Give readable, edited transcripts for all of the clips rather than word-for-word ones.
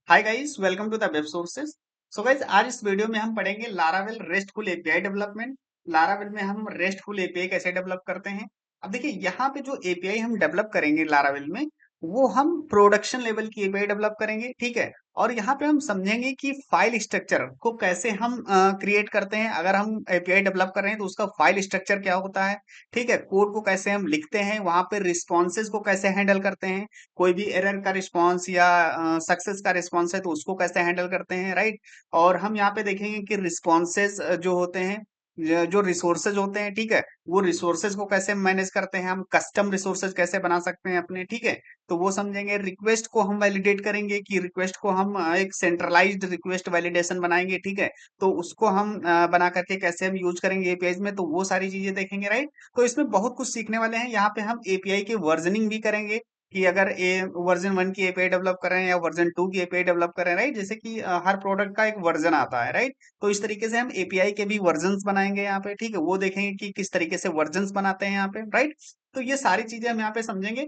Hi guys, welcome to the web sources. So guys, आज इस video में हम पढ़ेंगे Laravel RESTful API development. Laravel में हम रेस्टफुल एपीआई कैसे डेवलप करते हैं। अब देखिए, यहाँ पे जो एपीआई हम डेवलप करेंगे लारावेल में, वो हम प्रोडक्शन लेवल की एपीआई डेवलप करेंगे, ठीक है। और यहाँ पे हम समझेंगे कि फाइल स्ट्रक्चर को कैसे हम क्रिएट करते हैं। अगर हम एपीआई डेवलप कर रहे हैं तो उसका फाइल स्ट्रक्चर क्या होता है, ठीक है। कोड को कैसे हम लिखते हैं, वहां पे रिस्पॉन्सेज को कैसे हैंडल करते हैं, कोई भी एरर का रिस्पांस या सक्सेस का रिस्पांस है तो उसको कैसे हैंडल करते हैं, राइट। और हम यहाँ पे देखेंगे कि रिस्पॉन्सेज जो होते हैं, जो रिसोर्सेज होते हैं, ठीक है, वो रिसोर्सेज को कैसे मैनेज करते हैं, हम कस्टम रिसोर्सेज कैसे बना सकते हैं अपने, ठीक है। तो वो समझेंगे। रिक्वेस्ट को हम वैलिडेट करेंगे कि रिक्वेस्ट को हम एक सेंट्रलाइज्ड रिक्वेस्ट वैलिडेशन बनाएंगे, ठीक है। तो उसको हम बना करके कैसे हम यूज करेंगे एपीआई में, तो वो सारी चीजें देखेंगे, राइट। तो इसमें बहुत कुछ सीखने वाले हैं। यहाँ पे हम एपीआई के वर्जनिंग भी करेंगे कि अगर ए वर्जन 1 की एपीआई डेवलप कर रहे हैं या वर्जन 2 की एपीआई डेवलप कर रहे हैं, राइट। जैसे कि हर प्रोडक्ट का एक वर्जन आता है, राइट। तो इस तरीके से हम एपीआई के भी वर्जन्स बनाएंगे यहाँ पे, ठीक है। वो देखेंगे कि किस तरीके से वर्जन्स बनाते हैं यहाँ पे, राइट। तो ये सारी चीजें हम यहाँ पे समझेंगे।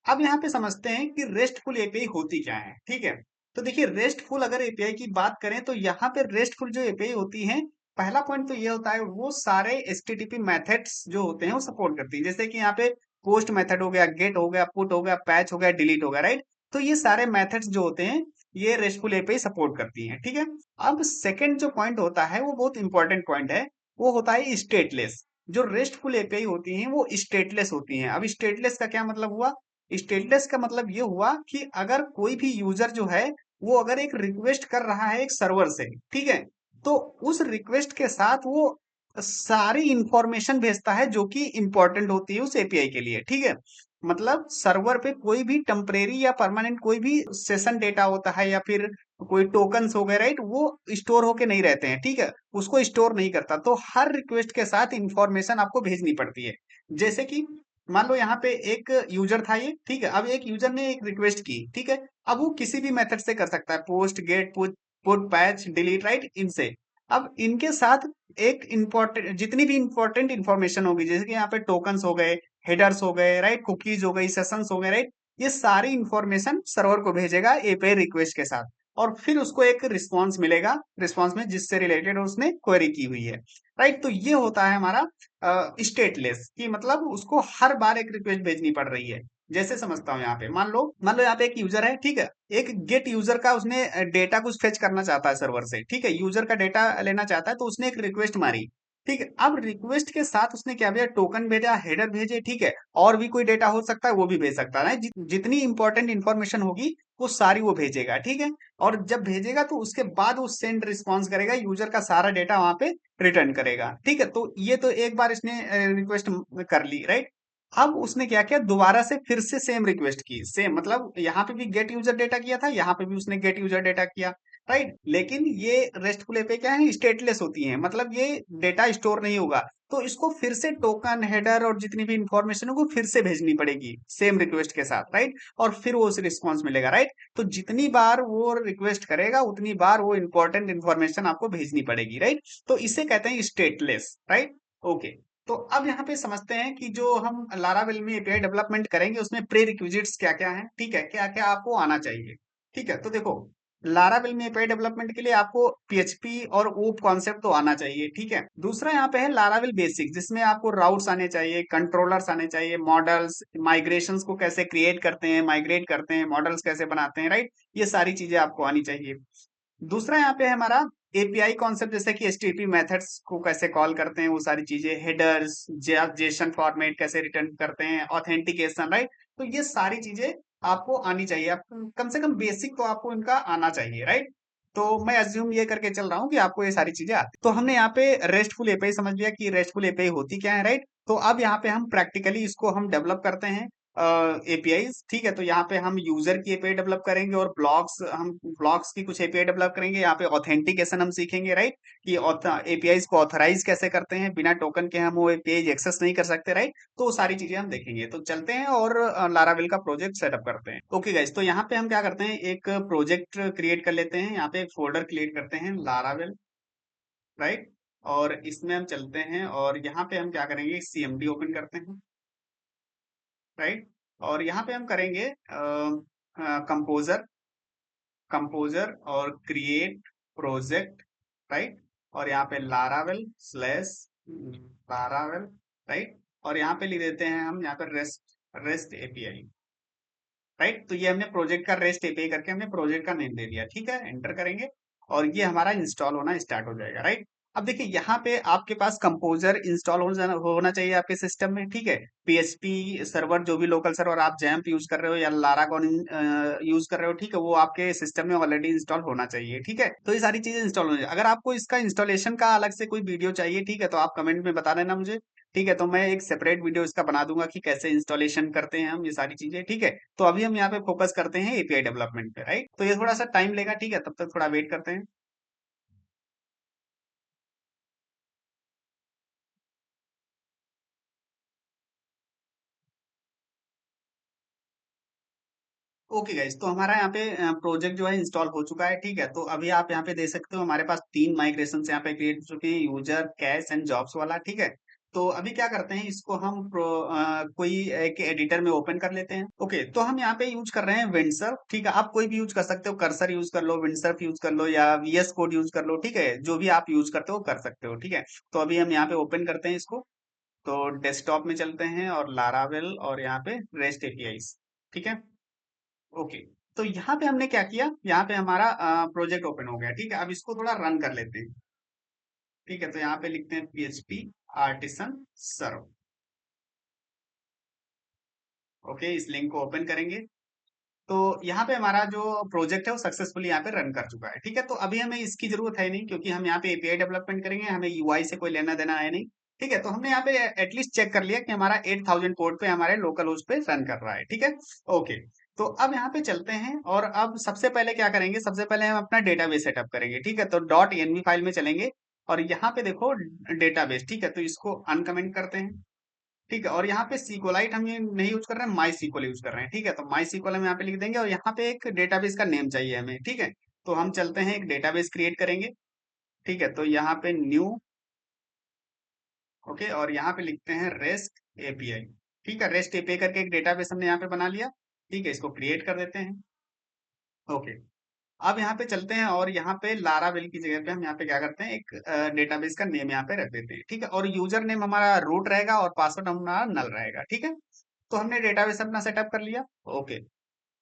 अब यहाँ पे समझते हैं कि रेस्टफुल एपीआई होती क्या है, ठीक है। तो देखिए, रेस्टफुल अगर एपीआई की बात करें तो यहाँ पे रेस्टफुल जो एपीआई होती है, पहला पॉइंट तो ये होता है, वो सारे एचटीटीपी मेथड्स जो होते हैं वो सपोर्ट करती है। जैसे कि यहाँ पे पोस्ट मेथड हो गया, गेट हो गया, पुट हो गया, पैच हो गया, डिलीट हो गया, राइट। तो ये सारे मेथड्स जो होते हैं, ये रेस्टफुल एपीआई सपोर्ट करती है, ठीक है। अब सेकंड जो पॉइंट होता है वो बहुत इंपॉर्टेंट पॉइंट है, वो होता है स्टेटलेस। जो रेस्टफुल एपीआई होती हैं वो स्टेटलेस होती हैं। अब स्टेटलेस का क्या मतलब हुआ। स्टेटलेस का मतलब ये हुआ कि अगर कोई भी यूजर जो है, वो अगर एक रिक्वेस्ट कर रहा है एक सर्वर से, ठीक है, तो उस रिक्वेस्ट के साथ वो सारी इंफॉर्मेशन भेजता है जो कि इंपॉर्टेंट होती है उस एपीआई के लिए, ठीक है। मतलब सर्वर पे कोई भी टेम्परेरी या परमानेंट कोई भी सेशन डेटा होता है या फिर कोई टोकन्स हो गए, राइट, वो स्टोर होके नहीं रहते हैं, ठीक है। उसको स्टोर नहीं करता, तो हर रिक्वेस्ट के साथ इंफॉर्मेशन आपको भेजनी पड़ती है। जैसे कि मान लो यहाँ पे एक यूजर था ये, ठीक है। अब एक यूजर ने एक रिक्वेस्ट की, ठीक है। अब वो किसी भी मेथड से कर सकता है, post, get, put, patch, delete, right, इनसे। अब इनके साथ एक इंपॉर्टेंट, जितनी भी इंपॉर्टेंट इंफॉर्मेशन होगी, जैसे कि यहाँ पे टोकन्स हो गए, हेडर्स हो गए, राइट, कुकीज हो गई, सेशंस हो गए, राइट, ये सारी इंफॉर्मेशन सर्वर को भेजेगा एपीआई रिक्वेस्ट के साथ। और फिर उसको एक रिस्पॉन्स मिलेगा, रिस्पॉन्स में जिससे रिलेटेड उसने क्वेरी की हुई है, राइट। तो ये होता है हमारा स्टेटलेस, कि मतलब उसको हर बार एक रिक्वेस्ट भेजनी पड़ रही है। जैसे समझता हूँ, यहाँ पे मान लो यहाँ पे एक यूजर है, ठीक है। एक गेट यूजर का उसने डेटा कुछ फेच करना चाहता है सर्वर से, ठीक है, यूजर का डेटा लेना चाहता है, तो उसने एक रिक्वेस्ट मारी, ठीक है। अब रिक्वेस्ट के साथ उसने क्या भेजा, टोकन भेजा, हेडर भेजे, ठीक है। और भी कोई डेटा हो सकता है वो भी भेज सकता है, जितनी इंपॉर्टेंट इंफॉर्मेशन होगी वो सारी वो भेजेगा, ठीक है। और जब भेजेगा तो उसके बाद वो सेंड रिस्पॉन्स करेगा, यूजर का सारा डेटा वहां पे रिटर्न करेगा, ठीक है। तो ये तो एक बार इसने रिक्वेस्ट कर ली, राइट। अब उसने क्या किया, दोबारा से फिर से सेम रिक्वेस्ट की, सेम मतलब यहाँ पे भी गेट यूजर डेटा किया था, यहाँ पे भी उसने गेट यूजर डेटा किया, राइट। लेकिन ये रेस्टफुल एपीआई क्या है, स्टेटलेस होती है, मतलब ये डेटा स्टोर नहीं होगा। तो इसको फिर से टोकन, हेडर और जितनी भी इंफॉर्मेशन है वो फिर से भेजनी पड़ेगी सेम रिक्वेस्ट के साथ, राइट। और फिर वो उसे रिस्पॉन्स मिलेगा, राइट। तो जितनी बार वो रिक्वेस्ट करेगा उतनी बार वो इंपॉर्टेंट इन्फॉर्मेशन आपको भेजनी पड़ेगी, राइट। तो इसे कहते हैं स्टेटलेस, राइट। ओके। तो अब यहाँ पे समझते हैं कि जो हम लारावेल में एपीआई डेवलपमेंट करेंगे उसमें प्री रिक्विजिट्स क्या क्या है, ठीक है, क्या क्या आपको आना चाहिए, ठीक है। तो देखो, लारावेल में एपीआई डेवलपमेंट के लिए आपको पीएचपी और ओप कॉन्सेप्ट तो आना चाहिए, ठीक है। दूसरा यहाँ पे है लारावेल बेसिक, जिसमें आपको राउट्स आने चाहिए, कंट्रोलर्स आने चाहिए, मॉडल्स, माइग्रेशंस को कैसे क्रिएट करते हैं, माइग्रेट करते हैं, मॉडल्स कैसे बनाते हैं, राइट। ये सारी चीजें आपको आनी चाहिए। दूसरा यहाँ पे है हमारा एपीआई कॉन्सेप्ट, जैसे कि एचटीटीपी मेथड्स को कैसे कॉल करते हैं, वो सारी चीजें, हेडर्स, जेसन फॉर्मेट कैसे रिटर्न करते हैं, ऑथेंटिकेशन, राइट। तो ये सारी चीजें आपको आनी चाहिए, आप कम से कम बेसिक तो आपको इनका आना चाहिए, राइट। तो मैं अज्यूम ये करके चल रहा हूँ कि आपको ये सारी चीजें आती। तो हमने यहाँ पे रेस्टफुल एपीआई समझ लिया कि रेस्टफुल एपीआई होती क्या है, राइट। तो अब यहाँ पे हम प्रैक्टिकली इसको हम डेवलप करते हैं एपीआईज, ठीक है। तो यहाँ पे हम यूजर की एपीआई डेवलप करेंगे और ब्लॉक्स की कुछ एपीआई डेवलप करेंगे। यहाँ पे ऑथेंटिकेशन हम सीखेंगे, राइट, कि एपीआईज को ऑथराइज कैसे करते हैं, बिना टोकन के हम वो एपीआई एक्सेस नहीं कर सकते, राइट। तो वो सारी चीजें हम देखेंगे। तो चलते हैं और लारावेल का प्रोजेक्ट सेटअप करते हैं। ओके गाइस, तो यहाँ पे हम क्या करते हैं, एक प्रोजेक्ट क्रिएट कर लेते हैं, यहाँ पे एक फोल्डर क्रिएट करते हैं लारावेल, राइट। और इसमें हम चलते हैं और यहाँ पे हम क्या करेंगे, सीएमडी ओपन करते हैं, राइट। और यहाँ पे हम करेंगे कंपोजर, कंपोजर और क्रिएट प्रोजेक्ट, राइट, और यहाँ पे लारावेल स्लैश लारावेल, राइट, और यहाँ पे लिख देते हैं हम यहाँ पे रेस्ट एपीआई, राइट। तो ये हमने प्रोजेक्ट का रेस्ट एपीआई करके हमने प्रोजेक्ट का नेम दे दिया, ठीक है, एंटर करेंगे और ये हमारा इंस्टॉल होना स्टार्ट हो जाएगा, राइट। अब देखिए यहाँ पे आपके पास कंपोजर इंस्टॉल होना चाहिए आपके सिस्टम में, ठीक है। पीएचपी सर्वर, जो भी लोकल सर्वर आप जैम्प यूज कर रहे हो या लारागॉन यूज कर रहे हो, ठीक है, वो आपके सिस्टम में ऑलरेडी इंस्टॉल होना चाहिए, ठीक है। तो ये सारी चीजें इंस्टॉल होनी चाहिए। अगर आपको इसका इंस्टॉलेशन का अलग से कोई वीडियो चाहिए, ठीक है, तो आप कमेंट में बता देना मुझे, ठीक है, तो मैं एक सेपरेट वीडियो इसका बना दूंगा कि कैसे इंस्टॉलेशन करते हैं हम ये सारी चीजें, ठीक है। तो अभी हम यहाँ पे फोकस करते हैं एपीआई डेवलपमेंट पे, राइट। तो ये थोड़ा सा टाइम लेगा, ठीक है, तब तक थोड़ा वेट करते हैं। ओके गाइज, तो हमारा यहाँ पे प्रोजेक्ट जो है इंस्टॉल हो चुका है, ठीक है। तो अभी आप यहाँ पे देख सकते हो हमारे पास 3 माइग्रेशन यहाँ पे क्रिएट हो चुके हैं, यूजर, कैश एंड जॉब्स वाला, ठीक है। तो अभी क्या करते हैं, इसको हम कोई एक एडिटर में ओपन कर लेते हैं। ओके, तो हम यहाँ पे यूज कर रहे हैं विंडसर्फ, ठीक है। आप कोई भी यूज कर सकते हो, कर्सर यूज कर लो, विंडसर्फ यूज कर लो या वीएस कोड यूज कर लो, ठीक है, जो भी आप यूज करते हो कर सकते हो, ठीक है। तो अभी हम यहाँ पे ओपन करते हैं इसको। तो डेस्कटॉप में चलते हैं और लारावेल और यहाँ पे रेस्ट एपीआईज, ठीक है। ओके, तो यहाँ पे हमने क्या किया, यहाँ पे हमारा प्रोजेक्ट ओपन हो गया, ठीक है। अब इसको थोड़ा रन कर लेते हैं, ठीक है। तो यहाँ पे लिखते हैं पीएचपी आर्टिसन सर्व। ओके, इस लिंक को ओपन करेंगे तो यहाँ पे हमारा जो प्रोजेक्ट है वो सक्सेसफुली यहाँ पे रन कर चुका है, ठीक है। तो अभी हमें इसकी जरूरत है नहीं, क्योंकि हम यहाँ पे एपीआई डेवलपमेंट करेंगे, हमें यूआई से कोई लेना देना है नहीं, ठीक है। तो हमने यहाँ पे एटलीस्ट चेक कर लिया कि हमारा 8000 पोर्ट पे हमारे लोकल होस्ट पे रन कर रहा है, ठीक है। ओके, तो अब यहाँ पे चलते हैं और अब सबसे पहले क्या करेंगे, सबसे पहले हम अपना डेटाबेस सेटअप करेंगे, ठीक है। तो डॉट एनवी फाइल में चलेंगे और यहाँ पे देखो डेटाबेस, ठीक है, तो इसको अनकमेंट करते हैं, ठीक है। और यहाँ पे सीक्वलाइट हम ये नहीं यूज कर रहे हैं, माई सीक्वल यूज कर रहे हैं, ठीक है। तो माई सीक्वल हम यहाँ पे लिख देंगे और यहाँ पे एक डेटाबेस का नेम चाहिए हमें, ठीक है। तो हम चलते हैं एक डेटाबेस क्रिएट करेंगे, ठीक है। तो यहाँ पे न्यू, ओके, और यहाँ पे लिखते हैं रेस्ट एपीआई, ठीक है। रेस्ट एपीआई करके एक डेटाबेस हमने यहाँ पे बना लिया, ठीक है। इसको क्रिएट कर देते हैं। ओके, अब यहाँ पे चलते हैं और यहाँ पे लारावेल की जगह पे हम यहाँ पे क्या करते हैं, एक डेटाबेस का नेम यहाँ पे रख देते हैं, ठीक है। और यूजर नेम हमारा रूट रहेगा और पासवर्ड हमारा नल रहेगा, ठीक है। तो हमने डेटाबेस अपना सेटअप कर लिया। ओके,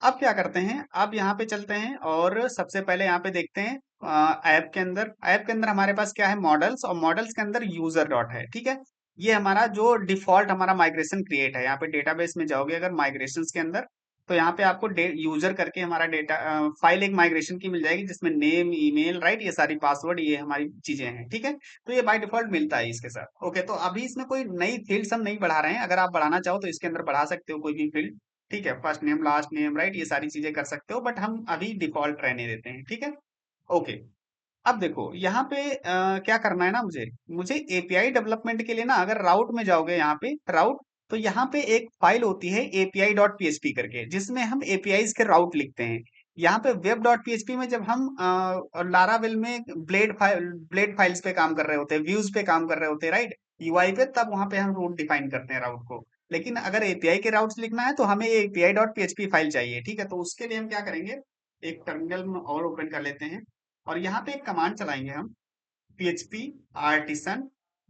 अब क्या करते हैं, अब यहाँ पे चलते हैं और सबसे पहले यहाँ पे देखते हैं ऐप के अंदर हमारे पास क्या है, मॉडल्स, और मॉडल्स के अंदर यूजर डॉट है, ठीक है। ये हमारा जो डिफॉल्ट हमारा माइग्रेशन क्रिएट है, यहाँ पे डेटाबेस में जाओगे अगर माइग्रेशंस के अंदर, तो यहाँ पे आपको यूजर करके हमारा डेटा फाइल एक माइग्रेशन की मिल जाएगी, जिसमें नेम, ईमेल, राइट, ये सारी पासवर्ड, ये हमारी चीजें हैं, ठीक है। तो ये बाय डिफॉल्ट मिलता है इसके साथ। ओके, तो अभी इसमें कोई नई फील्ड्स हम नहीं बढ़ा रहे हैं, अगर आप बढ़ाना चाहो तो इसके अंदर बढ़ा सकते हो कोई भी फील्ड, ठीक है, first name, last name, right, ये सारी चीजें कर सकते हो, बट हम अभी डिफॉल्ट रहने देते हैं, ठीक है। ओके, अब देखो यहाँ पे क्या करना है ना, मुझे मुझे एपीआई डेवलपमेंट के लिए ना, अगर राउट में जाओगे यहाँ पे राउट, तो यहाँ पे एक फाइल होती है एपीआई डॉट पीएचपी करके, जिसमें हम एपीआई के राउट लिखते हैं। यहाँ पे वेब डॉट पीएचपी में जब हम लारावेल में ब्लेड फाइल्स पे काम कर रहे होते हैं, व्यूज पे काम कर रहे होते हैं, राइट, यूआई पे, तब वहां पे हम रूट डिफाइन करते हैं राउट को। लेकिन अगर एपीआई के राउट्स लिखना है तो हमें एपीआई डॉट पीएचपी फाइल चाहिए, ठीक है। तो उसके लिए हम क्या करेंगे, एक टर्मिनल में और ओपन कर लेते हैं और यहाँ पे एक कमांड चलाएंगे हम, php artisan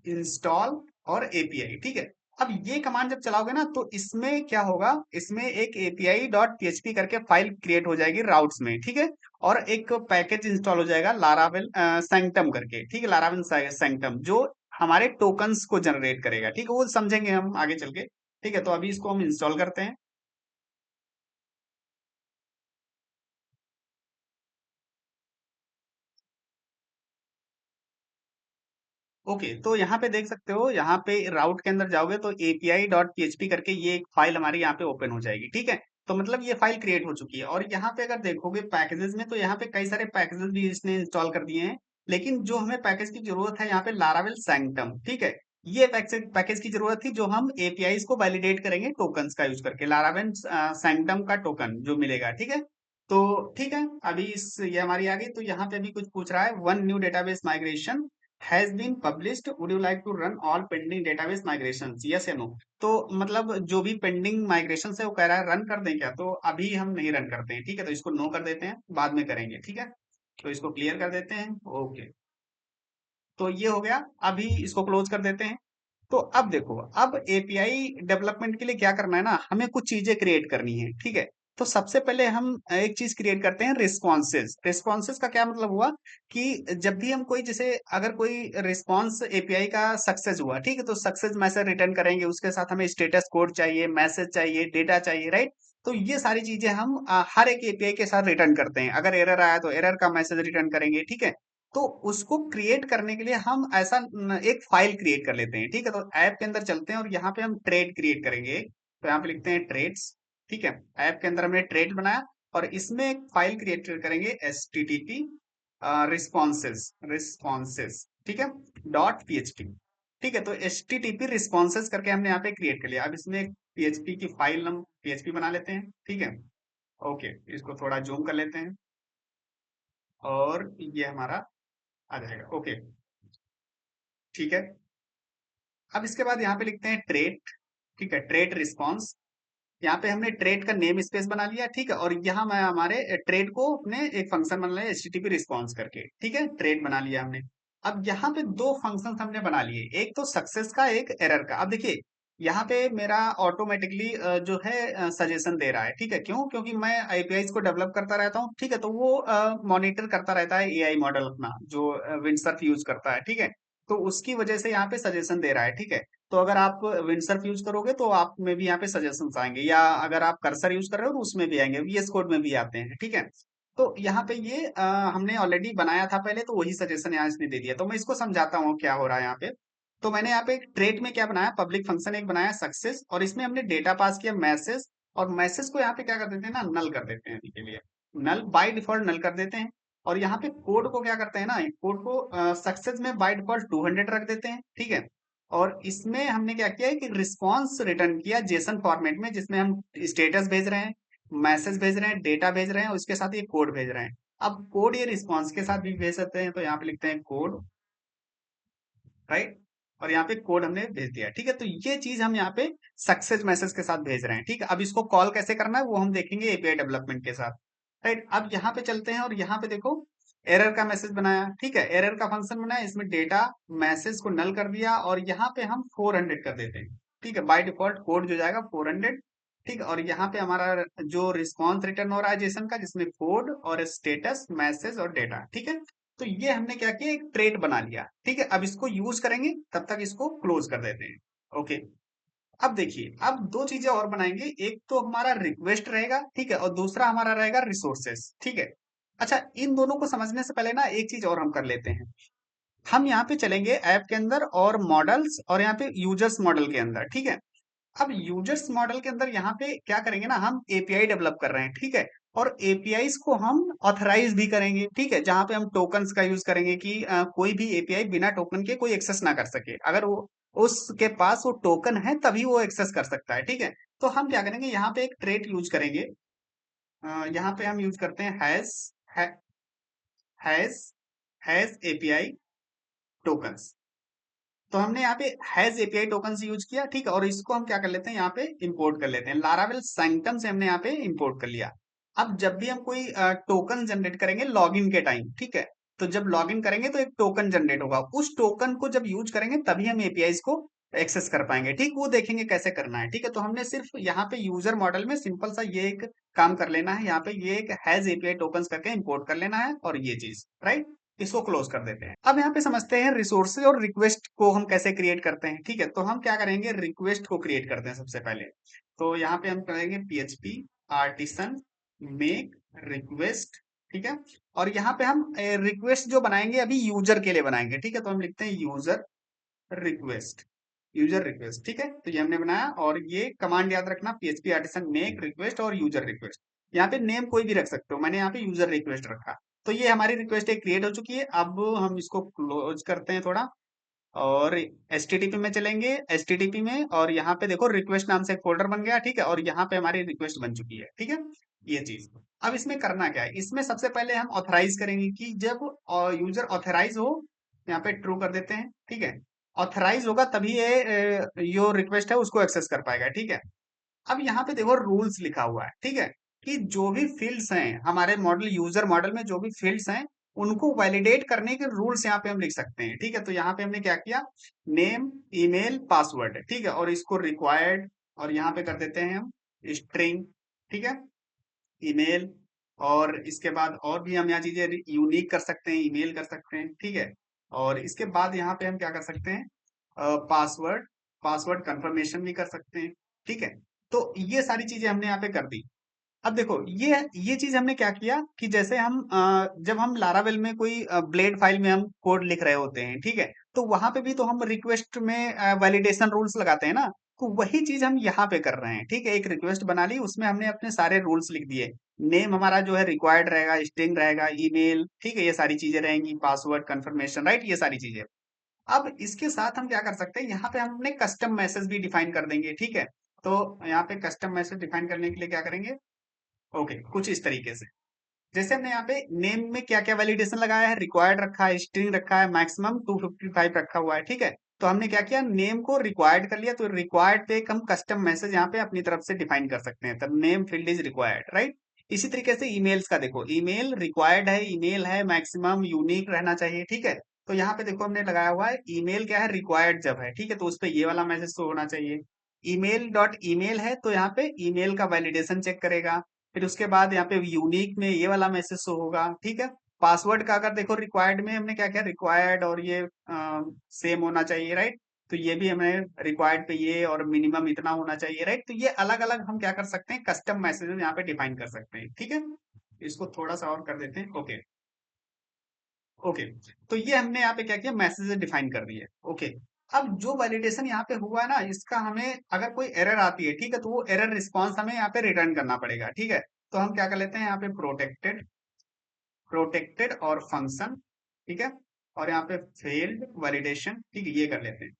इंस्टॉल और एपीआई, ठीक है। अब ये कमांड जब चलाओगे ना, तो इसमें क्या होगा, इसमें एक एपीआई डॉट पीएचपी करके फाइल क्रिएट हो जाएगी राउट्स में, ठीक है। और एक पैकेज इंस्टॉल हो जाएगा लारावेल सैंक्टम करके, ठीक है, लारावेल सैंक्टम, जो हमारे टोकन्स को जनरेट करेगा, ठीक है, वो समझेंगे हम आगे चल के, ठीक है। तो अभी इसको हम इंस्टॉल करते हैं। ओके, तो यहाँ पे देख सकते हो, यहाँ पे राउट के अंदर जाओगे तो एपीआई डॉट पीएचपी करके ये एक फाइल हमारी यहाँ पे ओपन हो जाएगी, ठीक है। तो मतलब ये फाइल क्रिएट हो चुकी है और यहाँ पे अगर देखोगे पैकेजेस में, तो यहाँ पे कई सारे पैकेजेस भी इसने इंस्टॉल कर दिए हैं। लेकिन जो हमें पैकेज की जरूरत है यहाँ पे लारावेल सैंक्टम, ठीक है, ये पैकेज पैकेज की जरूरत थी, जो हम एपीआई को वैलिडेट करेंगे टोकन्स का यूज करके, लारावेल सैंक्टम का टोकन जो मिलेगा, ठीक है। तो ठीक है, अभी इस ये हमारी आ गई। तो यहाँ पे भी कुछ पूछ रहा है, one new database migration has been published, would you like to run all pending database migration, yes या नो। तो मतलब जो भी पेंडिंग माइग्रेशन है वो कह रहा है रन कर दें क्या, तो अभी हम नहीं रन करते हैं, ठीक है, तो इसको नो कर देते हैं, बाद में करेंगे, ठीक है। तो इसको क्लियर कर देते हैं, ओके। तो ये हो गया, अभी इसको क्लोज कर देते हैं। तो अब देखो, अब एपीआई डेवलपमेंट के लिए क्या करना है ना, हमें कुछ चीजें क्रिएट करनी है, ठीक है। तो सबसे पहले हम एक चीज क्रिएट करते हैं, रिस्पॉन्सेज। रिस्पॉन्सेज का क्या मतलब हुआ कि जब भी हम कोई, जैसे अगर कोई रिस्पॉन्स एपीआई का सक्सेस हुआ, ठीक है, तो सक्सेस मैसेज रिटर्न करेंगे, उसके साथ हमें स्टेटस कोड चाहिए, मैसेज चाहिए, डेटा चाहिए, राइट। तो ये सारी चीजें हम हर एक एपीआई के साथ रिटर्न करते हैं। अगर एरर आया तो एरर का मैसेज रिटर्न करेंगे, ठीक है। तो उसको क्रिएट करने के लिए हम ऐसा एक फाइल क्रिएट कर लेते हैं, ठीक है। तो ऐप के अंदर चलते हैं और यहाँ पे हम ट्रेड क्रिएट करेंगे, तो यहाँ पे लिखते हैं ट्रेड्स, ठीक है। ऐप के अंदर हमने ट्रेड बनाया और इसमें एक फाइल क्रिएट करेंगे, http रिस्पॉन्सेज, रिस्पॉन्सेज, ठीक है, डॉट php, ठीक है। तो http रिस्पॉन्सेज करके हमने यहाँ पे क्रिएट कर लिया। अब इसमें php की फाइल हम php बना लेते हैं, ठीक है। ओके, इसको थोड़ा जूम कर लेते हैं और ये हमारा आ जाएगा, ओके, ठीक है। अब इसके बाद यहाँ पे लिखते हैं ट्रेड, ठीक है, ट्रेड रिस्पॉन्स। यहाँ पे हमने ट्रेड का नेम स्पेस बना लिया, ठीक है, और यहाँ मैं हमारे ट्रेड को अपने एक फंक्शन बना लिया, एचटीटीपी रिस्पॉन्स करके, ठीक है, ट्रेड बना लिया हमने। अब यहाँ पे दो फंक्शंस हमने बना लिए, एक तो सक्सेस का, एक एरर का। अब देखिए, यहाँ पे मेरा ऑटोमेटिकली जो है सजेशन दे रहा है, ठीक है। क्यों? क्योंकि मैं एपीआई को डेवलप करता रहता हूँ, ठीक है, तो वो मॉनिटर करता रहता है एआई मॉडल अपना, जो विंडसर्फ यूज करता है, ठीक है। तो उसकी वजह से यहाँ पे सजेशन दे रहा है, ठीक है। तो अगर आप विंडसर्फ यूज करोगे तो आप में भी यहाँ पे सजेशंस आएंगे, या अगर आप कर्सर यूज कर रहे हो तो उसमें भी आएंगे, वीएस कोड में भी आते हैं, ठीक है। तो यहाँ पे ये हमने ऑलरेडी बनाया था पहले, तो वही सजेशन यहाँ इसने दे दिया। तो मैं इसको समझाता हूँ क्या हो रहा है यहाँ पे। तो मैंने यहाँ पे ट्रेड में क्या बनाया, पब्लिक फंक्शन एक बनाया सक्सेस, और इसमें हमने डेटा पास किया मैसेज, और मैसेज को यहाँ पे क्या कर देते हैं ना, नल कर देते हैं अभी के लिए, नल बाय डिफॉल्ट नल कर देते हैं। और यहाँ पे कोड को क्या करते हैं ना, कोड को सक्सेस में बाय डिफॉल्ट 200 रख देते हैं, ठीक है। और इसमें हमने क्या किया है कि रिस्पॉन्स रिटर्न किया जेसन फॉर्मेट में, जिसमें हम स्टेटस भेज रहे हैं, मैसेज भेज रहे हैं, डेटा भेज रहे हैं, और उसके साथ ये कोड भेज रहे हैं। अब कोड ये रिस्पॉन्स के साथ भी भेज सकते हैं, तो यहाँ पे लिखते हैं कोड, राइट। और यहाँ पे कोड हमने भेज दिया, ठीक है। तो ये चीज हम यहाँ पे सक्सेस मैसेज के साथ भेज रहे हैं, ठीक है। अब इसको कॉल कैसे करना है वो हम देखेंगे एपीआई डेवलपमेंट के साथ, राइट। अब यहाँ पे चलते हैं और यहाँ पे देखो, एरर का मैसेज बनाया, ठीक है, एरर का फंक्शन बनाया, इसमें डेटा मैसेज को नल कर दिया, और यहाँ पे हम 400 कर देते हैं, ठीक है। बाय डिफॉल्ट कोड जो जाएगा 400, ठीक है। और यहाँ पे हमारा जो रिस्पॉन्स रिटर्न हो रहा है जेसन का, जिसमें कोड और स्टेटस मैसेज और डेटा, ठीक है। तो ये हमने क्या किया, एक ट्रेड बना लिया, ठीक है। अब इसको यूज करेंगे, तब तक इसको क्लोज कर देते हैं, ओके। अब देखिए, अब दो चीजें और बनाएंगे, एक तो हमारा रिक्वेस्ट रहेगा, ठीक है, और दूसरा हमारा रहेगा रिसोर्सेस, ठीक है। अच्छा, इन दोनों को समझने से पहले ना एक चीज और हम कर लेते हैं। हम यहाँ पे चलेंगे ऐप के अंदर और मॉडल्स, और यहाँ पे यूजर्स मॉडल के अंदर, ठीक है। अब यूजर्स मॉडल के अंदर यहाँ पे क्या करेंगे ना, हम एपीआई डेवलप कर रहे हैं, ठीक है। और एपीआईज को हम ऑथराइज भी करेंगे, ठीक है, जहां पे हम टोकन्स का यूज करेंगे कि कोई भी एपीआई बिना टोकन के कोई एक्सेस ना कर सके। अगर वो उसके पास वो टोकन है तभी वो एक्सेस कर सकता है, ठीक है। तो हम क्या करेंगे, यहाँ पे एक ट्रेट यूज करेंगे। यहाँ पे हम यूज करते हैं हैज हैज एपीआई टोकन्स। तो हमने यहाँ पे हैज एपीआई टोकन से यूज किया, ठीक है। और इसको हम क्या कर लेते हैं, यहाँ पे इंपोर्ट कर लेते हैं, लारावेल सैंक्टम से हमने यहाँ पे इंपोर्ट कर लिया। अब जब भी हम कोई टोकन जनरेट करेंगे लॉगिन के टाइम, ठीक है, तो जब लॉगिन करेंगे तो एक टोकन जनरेट होगा, उस टोकन को जब यूज करेंगे तभी हम एपीआई को एक्सेस कर पाएंगे, ठीक। वो देखेंगे कैसे करना है, ठीक है। तो हमने सिर्फ यहाँ पे यूजर मॉडल में सिंपल सा ये एक काम कर लेना है, यहाँ पे ये एक हैज एपीआई टोकन करके इंपोर्ट कर लेना है, और ये चीज, राइट। इसको क्लोज कर देते हैं। अब यहाँ पे समझते हैं रिसोर्सेज और रिक्वेस्ट को हम कैसे क्रिएट करते हैं, ठीक है। तो हम क्या करेंगे, रिक्वेस्ट को क्रिएट करते हैं सबसे पहले। तो यहाँ पे हम करेंगे php आर्टिसन मेक रिक्वेस्ट, ठीक है। और यहाँ पे हम रिक्वेस्ट जो बनाएंगे अभी यूजर के लिए बनाएंगे, ठीक है। तो हम लिखते हैं रिक्वेस्ट यूजर रिक्वेस्ट, ठीक है। तो ये हमने बनाया, और ये कमांड याद रखना, php आर्टिसन मेक रिक्वेस्ट और यूजर रिक्वेस्ट। यहाँ पे नेम कोई भी रख सकते हो, मैंने यहाँ पे यूजर रिक्वेस्ट रखा। तो ये हमारी रिक्वेस्ट एक क्रिएट हो चुकी है। अब हम इसको क्लोज करते हैं थोड़ा, और एचटीटीपी में चलेंगे, एचटीटीपी में, और यहाँ पे देखो रिक्वेस्ट नाम से एक फोल्डर बन गया, ठीक है। और यहाँ पे हमारी रिक्वेस्ट बन चुकी है, ठीक है, ये चीज। अब इसमें करना क्या है, इसमें सबसे पहले हम ऑथराइज करेंगे कि जब यूजर ऑथराइज हो यहाँ पे ट्रू कर देते हैं, ठीक है। ऑथराइज होगा तभी ये जो रिक्वेस्ट है उसको एक्सेस कर पाएगा, ठीक है। अब यहाँ पे देखो रूल्स लिखा हुआ है, ठीक है, कि जो भी फील्ड्स हैं हमारे मॉडल यूजर मॉडल में, जो भी फील्ड्स हैं उनको वैलिडेट करने के रूल्स यहाँ पे हम लिख सकते हैं, ठीक है। तो यहाँ पे हमने क्या किया, नेम, ईमेल, पासवर्ड, ठीक है, और इसको रिक्वायर्ड, और यहाँ पे कर देते हैं हम स्ट्रिंग, ठीक है, ईमेल, और इसके बाद और भी हम यहाँ चीजें यूनिक कर सकते हैं, ईमेल कर सकते हैं, ठीक है। और इसके बाद यहाँ पे हम क्या कर सकते हैं, पासवर्ड, पासवर्ड कंफर्मेशन भी कर सकते हैं, ठीक है। तो ये सारी चीजें हमने यहाँ पे कर दी। अब देखो ये चीज हमने क्या किया कि जैसे हम जब हम लारावेल में कोई ब्लेड फाइल में हम कोड लिख रहे होते हैं, ठीक है, तो वहां पे भी तो हम रिक्वेस्ट में वैलिडेशन रूल्स लगाते हैं ना। तो वही चीज हम यहाँ पे कर रहे हैं, ठीक है। एक रिक्वेस्ट बना ली, उसमें हमने अपने सारे रूल्स लिख दिए। नेम हमारा जो है रिक्वायर्ड रहेगा, स्ट्रिंग रहेगा, ईमेल, ठीक है, ये सारी चीजें रहेंगी, पासवर्ड कंफर्मेशन, राइट, ये सारी चीजें। अब इसके साथ हम क्या कर सकते हैं, यहाँ पे हम अपने कस्टम मैसेज भी डिफाइन कर देंगे, ठीक है। तो यहाँ पे कस्टम मैसेज डिफाइन करने के लिए क्या करेंगे, ओके, कुछ इस तरीके से। जैसे हमने यहाँ पे नेम में क्या क्या वैलिडेशन लगाया है, रिक्वायर्ड रखा है, स्ट्रिंग रखा है, मैक्सिमम 255 रखा हुआ है, ठीक है। तो हमने क्या किया, नेम को रिक्वायर्ड कर लिया, तो रिक्वायर्ड पे एक हम कस्टम मैसेज यहाँ पे अपनी तरफ से डिफाइन कर सकते हैं, तब name field is required, right. इसी तरीके से ईमेल्स का देखो, ईमेल रिक्वायर्ड है, ईमेल है, मैक्सिमम यूनिक रहना चाहिए, ठीक है। तो यहाँ पे देखो हमने लगाया हुआ है ईमेल क्या है, रिक्वायर्ड जब है, ठीक है, तो उस पर ये वाला मैसेज तो होना चाहिए। ईमेल डॉट ईमेल है, तो यहाँ पे ईमेल का वैलिडेशन चेक करेगा। फिर उसके बाद यहाँ पे यूनिक में ये वाला मैसेज शो होगा, ठीक है। पासवर्ड का अगर देखो, रिक्वायर्ड में हमने क्या किया, रिक्वायर्ड और ये सेम होना चाहिए, राइट। तो ये भी हमें रिक्वायर्ड पे ये और मिनिमम इतना होना चाहिए, राइट। तो ये अलग अलग हम क्या कर सकते हैं, कस्टम मैसेजेस यहाँ पे डिफाइन कर सकते हैं, ठीक है। इसको थोड़ा सा और कर देते हैं, ओके। ओके, तो ये हमने यहाँ पे क्या किया, मैसेजेस डिफाइन कर दिए, ओके। अब जो वैलिडेशन यहाँ पे हुआ है ना, इसका हमें अगर कोई एरर आती है, ठीक है, तो वो एरर रिस्पॉन्स हमें यहाँ पे रिटर्न करना पड़ेगा, ठीक है। तो हम क्या कर लेते हैं, यहाँ पे प्रोटेक्टेड, प्रोटेक्टेड और फंक्शन, ठीक है, और यहाँ पे फेल्ड वैलिडेशन, ठीक है, ये कर लेते हैं।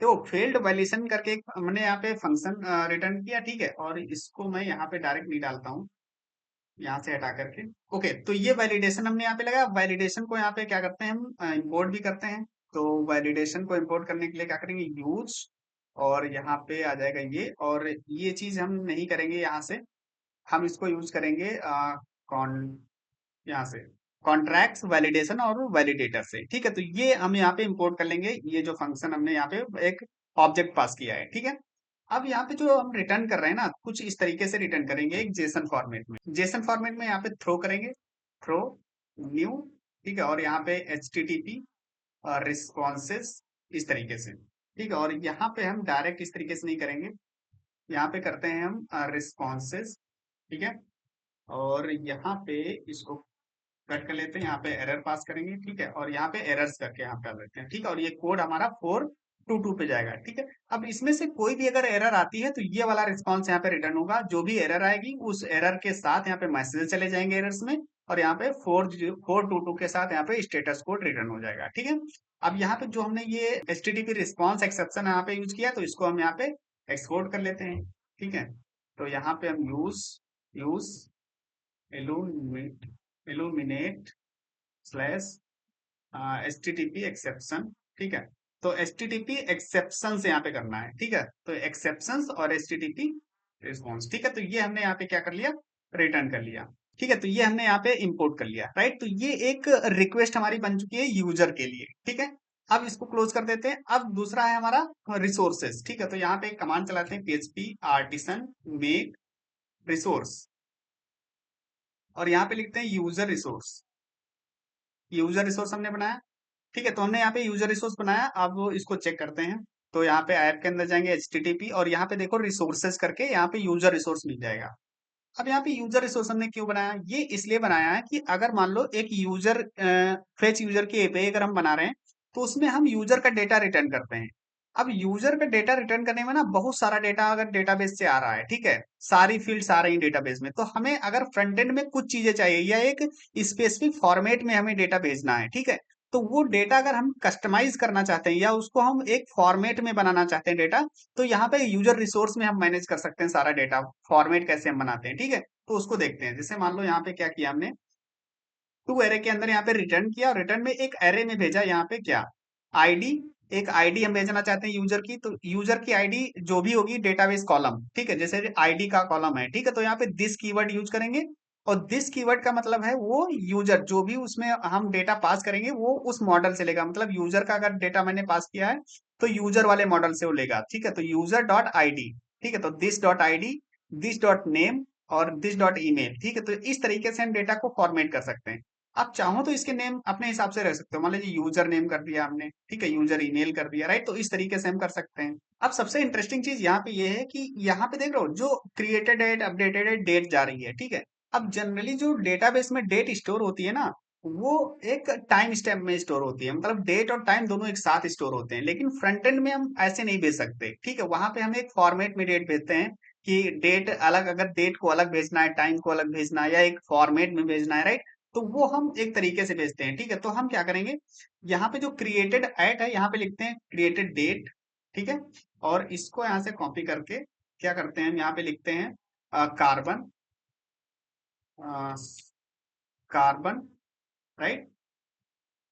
तो फेल्ड वैलिडेशन करके हमने यहाँ पे फंक्शन रिटर्न किया, ठीक है, और इसको मैं यहाँ पे डायरेक्ट नहीं डालता हूँ, यहाँ से हटा करके। ओके, तो ये वैलिडेशन हमने यहाँ पे लगाया। वैलिडेशन को यहाँ पे क्या करते हैं, हम इंपोर्ट भी करते हैं। तो वैलिडेशन को इंपोर्ट करने के लिए क्या करेंगे, यूज, और यहाँ पे आ जाएगा ये, और ये चीज हम नहीं करेंगे यहाँ से, हम इसको यूज करेंगे कॉन यहाँ से कॉन्ट्रैक्ट्स वैलिडेशन और वैलिडेटर से, ठीक है। तो ये हम यहाँ पे इंपोर्ट कर लेंगे, ये जो फंक्शन हमने यहाँ पे एक ऑब्जेक्ट पास किया है, ठीक है। अब यहाँ पे जो हम रिटर्न कर रहे हैं ना, कुछ इस तरीके से रिटर्न करेंगे, एक जेसन फॉर्मेट में। जेसन फॉर्मेट में यहाँ पे थ्रो करेंगे, थ्रो न्यू, ठीक है, और यहाँ पे H T T P responses, इस तरीके से, ठीक है। और यहाँ पे हम डायरेक्ट इस तरीके से नहीं करेंगे, यहाँ पे करते हैं हम रिस्पॉन्सेस, ठीक है। और यहाँ पे इसको कट कर लेते हैं, यहाँ पे एरर पास करेंगे, ठीक है, और यहाँ पे एरर्स करके यहाँ पे लेते हैं, ठीक है। और ये कोड हमारा 422 पे जाएगा, ठीक है। अब इसमें से कोई भी अगर एरर आती है तो ये वाला रिस्पॉन्स यहाँ पे रिटर्न होगा, जो भी एरर आएगी उस एरर के साथ यहाँ पे मैसेज चले जाएंगे एरर्स में, और यहाँ पे 422 के साथ यहाँ पे स्टेटस कोड रिटर्न हो जाएगा, ठीक है। अब यहाँ पे जो हमने ये HTTP रिस्पॉन्स एक्सेप्शन यहाँ पे यूज किया, तो इसको हम यहाँ पे एक्सपोर्ट कर लेते हैं, ठीक है। तो यहाँ पे हम use use illuminate slash H T T P exception, ठीक है। तो H T T P exception से यहाँ पे करना है, ठीक है। तो एक्सेप्शन और H T T P response, ठीक है। तो ये हमने यहाँ पे क्या कर लिया, रिटर्न कर लिया, ठीक है। तो ये हमने यहाँ पे इंपोर्ट कर लिया, राइट। तो ये एक रिक्वेस्ट हमारी बन चुकी है यूजर के लिए, ठीक है। अब इसको क्लोज कर देते हैं। अब दूसरा है हमारा रिसोर्सेज, ठीक है। तो यहाँ पे एक कमांड चलाते हैं, php आर्टिसन मेक रिसोर्स, और यहाँ पे लिखते हैं यूजर रिसोर्स। यूजर रिसोर्स हमने बनाया, ठीक है। तो हमने यहाँ पे यूजर रिसोर्स बनाया, अब इसको चेक करते हैं। तो यहाँ पे ऐप के अंदर जाएंगे, HTTP, और यहाँ पे देखो रिसोर्सेज करके यहाँ पे यूजर रिसोर्स मिल जाएगा। अब यहाँ पे यूजर रिसोर्स हमने क्यों बनाया, ये इसलिए बनाया है कि अगर मान लो एक यूजर फेच यूजर की एपीआई अगर हम बना रहे हैं, तो उसमें हम यूजर का डेटा रिटर्न करते हैं। अब यूजर का डेटा रिटर्न करने में ना बहुत सारा डेटा अगर डेटाबेस से आ रहा है, ठीक है, सारी फील्ड्स आ रही हैं डेटाबेस में, तो हमें अगर फ्रंट एंड में कुछ चीजें चाहिए या एक स्पेसिफिक फॉर्मेट में हमें डेटा भेजना है, ठीक है, तो वो डेटा अगर हम कस्टमाइज करना चाहते हैं या उसको हम एक फॉर्मेट में बनाना चाहते हैं डेटा, तो यहाँ पे यूजर रिसोर्स में हम मैनेज कर सकते हैं सारा डेटा, फॉर्मेट कैसे हम बनाते हैं, ठीक है। तो उसको देखते हैं। जैसे मान लो यहाँ पे क्या किया हमने, टू एरे के अंदर यहाँ पे रिटर्न किया और रिटर्न में एक एरे में भेजा यहाँ पे क्या, आईडी। एक आईडी हम भेजना चाहते हैं यूजर की, तो यूजर की आईडी जो भी होगी डेटाबेस कॉलम, ठीक है, जैसे आईडी का कॉलम है, ठीक है, तो यहाँ पे दिस कीवर्ड यूज करेंगे। और दिस कीवर्ड का मतलब है वो यूजर जो भी उसमें हम डेटा पास करेंगे वो उस मॉडल से लेगा, मतलब यूजर का अगर डेटा मैंने पास किया है तो यूजर वाले मॉडल से वो लेगा, ठीक है, तो यूजर डॉट आईडी, ठीक है, तो this dot ID, this dot name और दिस डॉट ईमेल, ठीक है, तो इस तरीके से हम डेटा को फॉर्मेट कर सकते हैं। आप चाहो तो इसके नेम अपने हिसाब से रख सकते हो, मान लीजिए यूजर नेम कर दिया हमने, ठीक है, यूजर ईमेल कर दिया, राइट, तो इस तरीके से हम कर सकते हैं। अब सबसे इंटरेस्टिंग चीज यहाँ पे ये है कि यहाँ पे देख रहे हो जो क्रिएटेड डेट अपडेटेड डेट जा रही है, ठीक है। अब जनरली जो डेटाबेस में डेट स्टोर होती है ना, वो एक टाइम स्टैम्प में स्टोर होती है, मतलब डेट और टाइम दोनों एक साथ स्टोर होते हैं, लेकिन फ्रंट एंड में हम ऐसे नहीं भेज सकते, ठीक है, वहां पे हम एक फॉर्मेट में डेट भेजते हैं कि डेट अलग, अगर डेट को अलग भेजना है, टाइम को अलग भेजना है, या एक फॉर्मेट में भेजना है, राइट, तो वो हम एक तरीके से भेजते हैं, ठीक है। तो हम क्या करेंगे, यहाँ पे जो क्रिएटेड एट है यहाँ पे लिखते हैं क्रिएटेड डेट, ठीक है, और इसको यहाँ से कॉपी करके क्या करते हैं, हम यहाँ पे लिखते हैं carbon, carbon, right,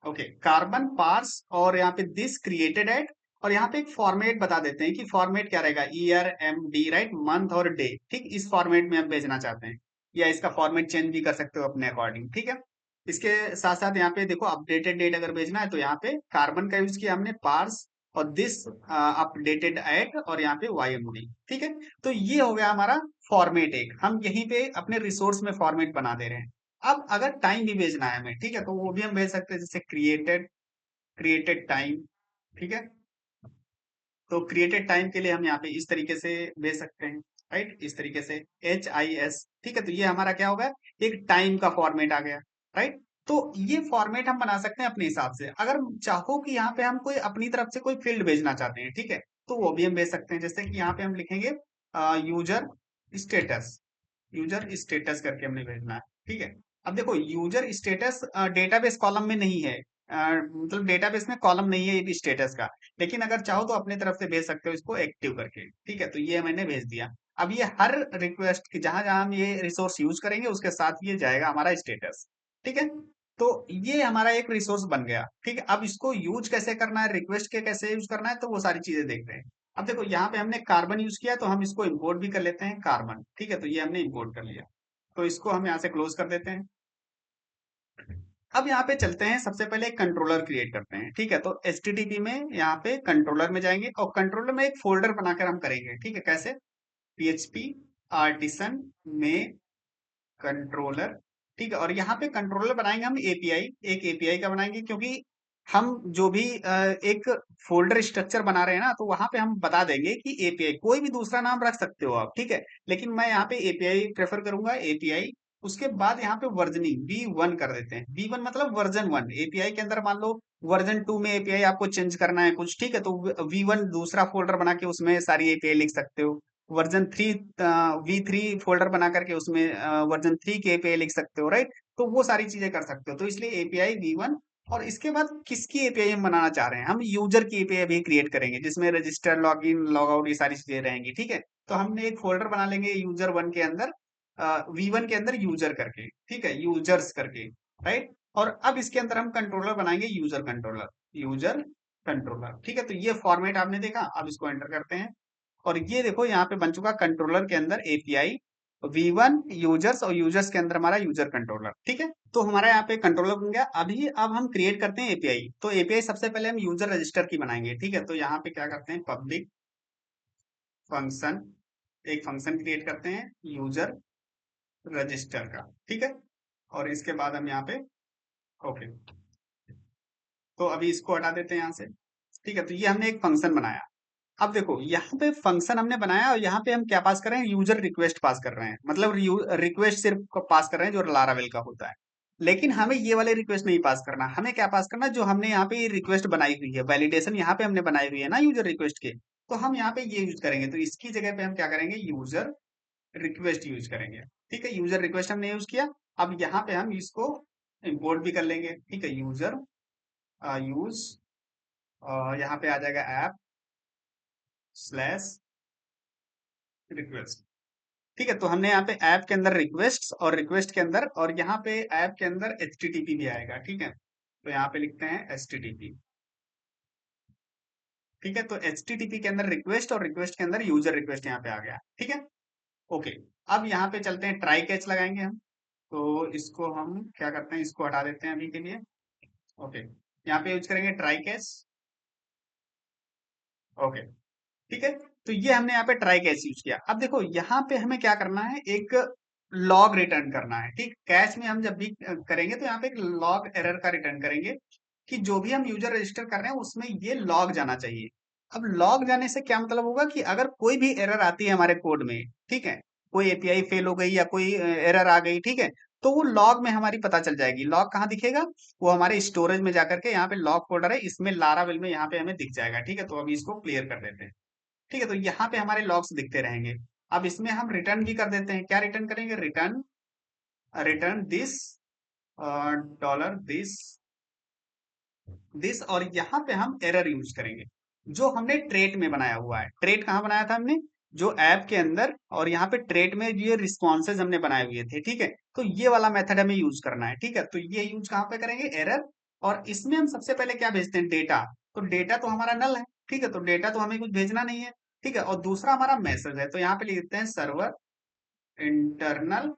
okay, carbon parse, और यहाँ पे दिस क्रिएटेड एट, और यहाँ पे एक फॉर्मेट बता देते हैं कि फॉर्मेट क्या रहेगा, year, M D, right, month और डे, ठीक, इस फॉर्मेट में हम भेजना चाहते हैं, या इसका फॉर्मेट चेंज भी कर सकते हो अपने अकॉर्डिंग, ठीक है। इसके साथ साथ यहाँ पे देखो अपडेटेड डेट अगर भेजना है तो यहाँ पे कार्बन का यूज किया हमने, पार्स, और दिस अपडेटेड एट, और यहाँ पे वाई एम डी, ठीक है। तो ये हो गया हमारा फॉर्मेट, एक हम यहीं पे अपने रिसोर्स में फॉर्मेट बना दे रहे हैं। अब अगर टाइम भी भेजना है हमें, ठीक है, तो वो भी हम भेज सकते हैं, जैसे क्रिएटेड, क्रिएटेड टाइम, ठीक है, तो क्रिएटेड टाइम के लिए हम यहाँ पे इस तरीके से भेज सकते हैं, राइट, इस तरीके से HIS, ठीक है, तो ये हमारा क्या होगा, एक टाइम का फॉर्मेट आ गया, राइट। तो ये फॉर्मेट हम बना सकते हैं अपने हिसाब से, अगर चाहो कि यहाँ पे हम कोई अपनी तरफ से कोई फील्ड भेजना चाहते हैं, ठीक है, तो वो भी हम भेज सकते हैं, जैसे कि यहाँ पे हम लिखेंगे यूजर स्टेटस, यूजर स्टेटस करके हमने भेजना है, ठीक है। अब देखो यूजर स्टेटस डेटाबेस कॉलम में नहीं है, मतलब डेटाबेस में कॉलम नहीं है स्टेटस का, लेकिन अगर चाहो तो अपने तरफ से भेज सकते हो इसको एक्टिव करके, ठीक है, तो ये मैंने भेज दिया। अब ये हर रिक्वेस्ट की जहां जहां हम ये रिसोर्स यूज करेंगे उसके साथ ये जाएगा हमारा स्टेटस, ठीक है। तो ये हमारा एक रिसोर्स बन गया, ठीक है। अब इसको यूज कैसे करना है, रिक्वेस्ट के कैसे यूज करना है, तो वो सारी चीजें देखते हैं। अब देखो यहाँ पे हमने कार्बन यूज किया तो हम इसको इंपोर्ट भी कर लेते हैं, कार्बन, ठीक है, तो ये हमने इंपोर्ट कर लिया, तो इसको हम यहाँ से क्लोज कर देते हैं। अब यहाँ पे चलते हैं, सबसे पहले एक कंट्रोलर क्रिएट करते हैं, ठीक है, तो HTTP में यहाँ पे कंट्रोलर में जाएंगे और कंट्रोलर में एक फोल्डर बनाकर हम करेंगे, ठीक है, कैसे, PHP आर्टिसन में कंट्रोलर, ठीक है, और यहाँ पे कंट्रोलर बनाएंगे हम एपीआई, एक एपीआई का बनाएंगे, क्योंकि हम जो भी एक फोल्डर स्ट्रक्चर बना रहे हैं ना, तो वहां पे हम बता देंगे कि एपीआई, कोई भी दूसरा नाम रख सकते हो आप, ठीक है, लेकिन मैं यहाँ पे एपीआई प्रेफर करूंगा, एपीआई। उसके बाद यहाँ पे वर्जनिंग V1 कर देते हैं, V1 मतलब वर्जन 1, एपीआई के अंदर मान लो वर्जन 2 में एपीआई आपको चेंज करना है कुछ, ठीक है, तो V1 दूसरा फोल्डर बना के उसमें सारी एपीआई लिख सकते हो, वर्जन 3 V3 फोल्डर बना करके उसमें वर्जन 3 के एपीआई लिख सकते हो, राइट, तो वो सारी चीजें कर सकते हो, तो इसलिए एपीआई V1। और इसके बाद किसकी एपीआई हम बनाना चाह रहे हैं, हम यूजर की एपीआई भी क्रिएट करेंगे जिसमें रजिस्टर, लॉगिन, लॉग आउट, ये सारी चीजें रहेंगी, ठीक है। तो हमने एक फोल्डर बना लेंगे यूजर 1 के अंदर, V1 के अंदर यूजर करके, ठीक है, यूजर्स करके, राइट। और अब इसके अंदर हम कंट्रोलर बनाएंगे, यूजर कंट्रोलर, यूजर कंट्रोलर, ठीक है, तो ये फॉर्मेट आपने देखा, अब इसको एंटर करते हैं। और ये देखो यहाँ पे बन चुका कंट्रोलर के अंदर एपीआई V1 यूजर्स, और यूजर्स के अंदर हमारा यूजर कंट्रोलर, ठीक है, तो हमारा यहाँ पे कंट्रोलर बन गया। अभी अब हम क्रिएट करते हैं एपीआई, तो एपीआई सबसे पहले हम यूजर रजिस्टर की बनाएंगे, ठीक है, तो यहाँ पे क्या करते हैं, पब्लिक फंक्शन, एक फंक्शन क्रिएट करते हैं यूजर रजिस्टर का, ठीक है, और इसके बाद हम यहाँ पे ओके, तो अभी इसको हटा देते हैं यहाँ से, ठीक है, तो ये हमने एक फंक्शन बनाया। अब देखो यहाँ पे फंक्शन हमने बनाया और यहाँ पे हम क्या पास कर रहे हैं, यूजर रिक्वेस्ट पास कर रहे हैं, मतलब रिक्वेस्ट सिर्फ पास कर रहे हैं जो लारावेल का होता है। लेकिन हमें ये वाले रिक्वेस्ट नहीं पास करना, हमें क्या पास करना, जो हमने यहाँ पे रिक्वेस्ट बनाई हुई है, वैलिडेशन यहाँ पे हमने बनाई हुई है ना यूजर रिक्वेस्ट के, तो हम यहाँ पे ये यूज करेंगे, तो इसकी जगह पे हम क्या करेंगे, यूजर रिक्वेस्ट यूज करेंगे, ठीक है, यूजर रिक्वेस्ट हमने यूज किया। अब यहाँ पे हम इसको इंपोर्ट भी कर लेंगे, ठीक है, यूजर यूज, यहाँ पे आ जाएगा ऐप स्लैश रिक्वेस्ट, ठीक है, तो हमने यहाँ पे ऐप के अंदर रिक्वेस्ट और रिक्वेस्ट के अंदर और यहाँ पे ऐप के अंदर HTTP भी आएगा। ठीक है, तो यहाँ पे लिखते हैं HTTP। ठीक है, तो HTTP के अंदर रिक्वेस्ट और रिक्वेस्ट के अंदर यूजर रिक्वेस्ट यहाँ पे आ गया। ठीक है, ओके। अब यहाँ पे चलते हैं, ट्राई कैच लगाएंगे हम। तो इसको हम क्या करते हैं, इसको हटा देते हैं अभी के लिए। ओके, यहाँ पे यूज करेंगे ट्राई कैच। ओके, ठीक है, तो ये हमने यहाँ पे ट्राई कैच यूज किया। अब देखो यहाँ पे हमें क्या करना है, एक लॉग रिटर्न करना है। ठीक, कैच में हम जब भी करेंगे तो यहाँ पे एक लॉग एरर का रिटर्न करेंगे कि जो भी हम यूजर रजिस्टर कर रहे हैं उसमें ये लॉग जाना चाहिए। अब लॉग जाने से क्या मतलब होगा कि अगर कोई भी एरर आती है हमारे कोड में, ठीक है, कोई एपीआई फेल हो गई या कोई एरर आ गई, ठीक है, तो वो लॉग में हमारी पता चल जाएगी। लॉग कहाँ दिखेगा, वो हमारे स्टोरेज में जाकर के यहाँ पे लॉग फोल्डर है, इसमें लारावेल में यहाँ पे हमें दिख जाएगा। ठीक है, तो अभी इसको क्लियर कर देते हैं। ठीक है, तो यहाँ पे हमारे लॉग्स दिखते रहेंगे। अब इसमें हम रिटर्न भी कर देते हैं। क्या रिटर्न करेंगे, return return this dollar this, और यहाँ पे हम एरर यूज करेंगे जो हमने ट्रेट में बनाया हुआ है। ट्रेट कहाँ बनाया था हमने, जो ऐप के अंदर, और यहाँ पे ट्रेट में ये रिस्पॉन्सेज हमने बनाए हुए थे। ठीक है, तो ये वाला मेथड हमें यूज करना है। ठीक है, तो ये यूज कहाँ पे करेंगे, एरर, और इसमें हम सबसे पहले क्या भेजते हैं, डेटा। तो डेटा तो हमारा नल है। ठीक है, तो डेटा तो हमें कुछ भेजना नहीं है। ठीक है, और दूसरा हमारा मैसेज है, तो यहाँ पे लिखते हैं सर्वर इंटरनल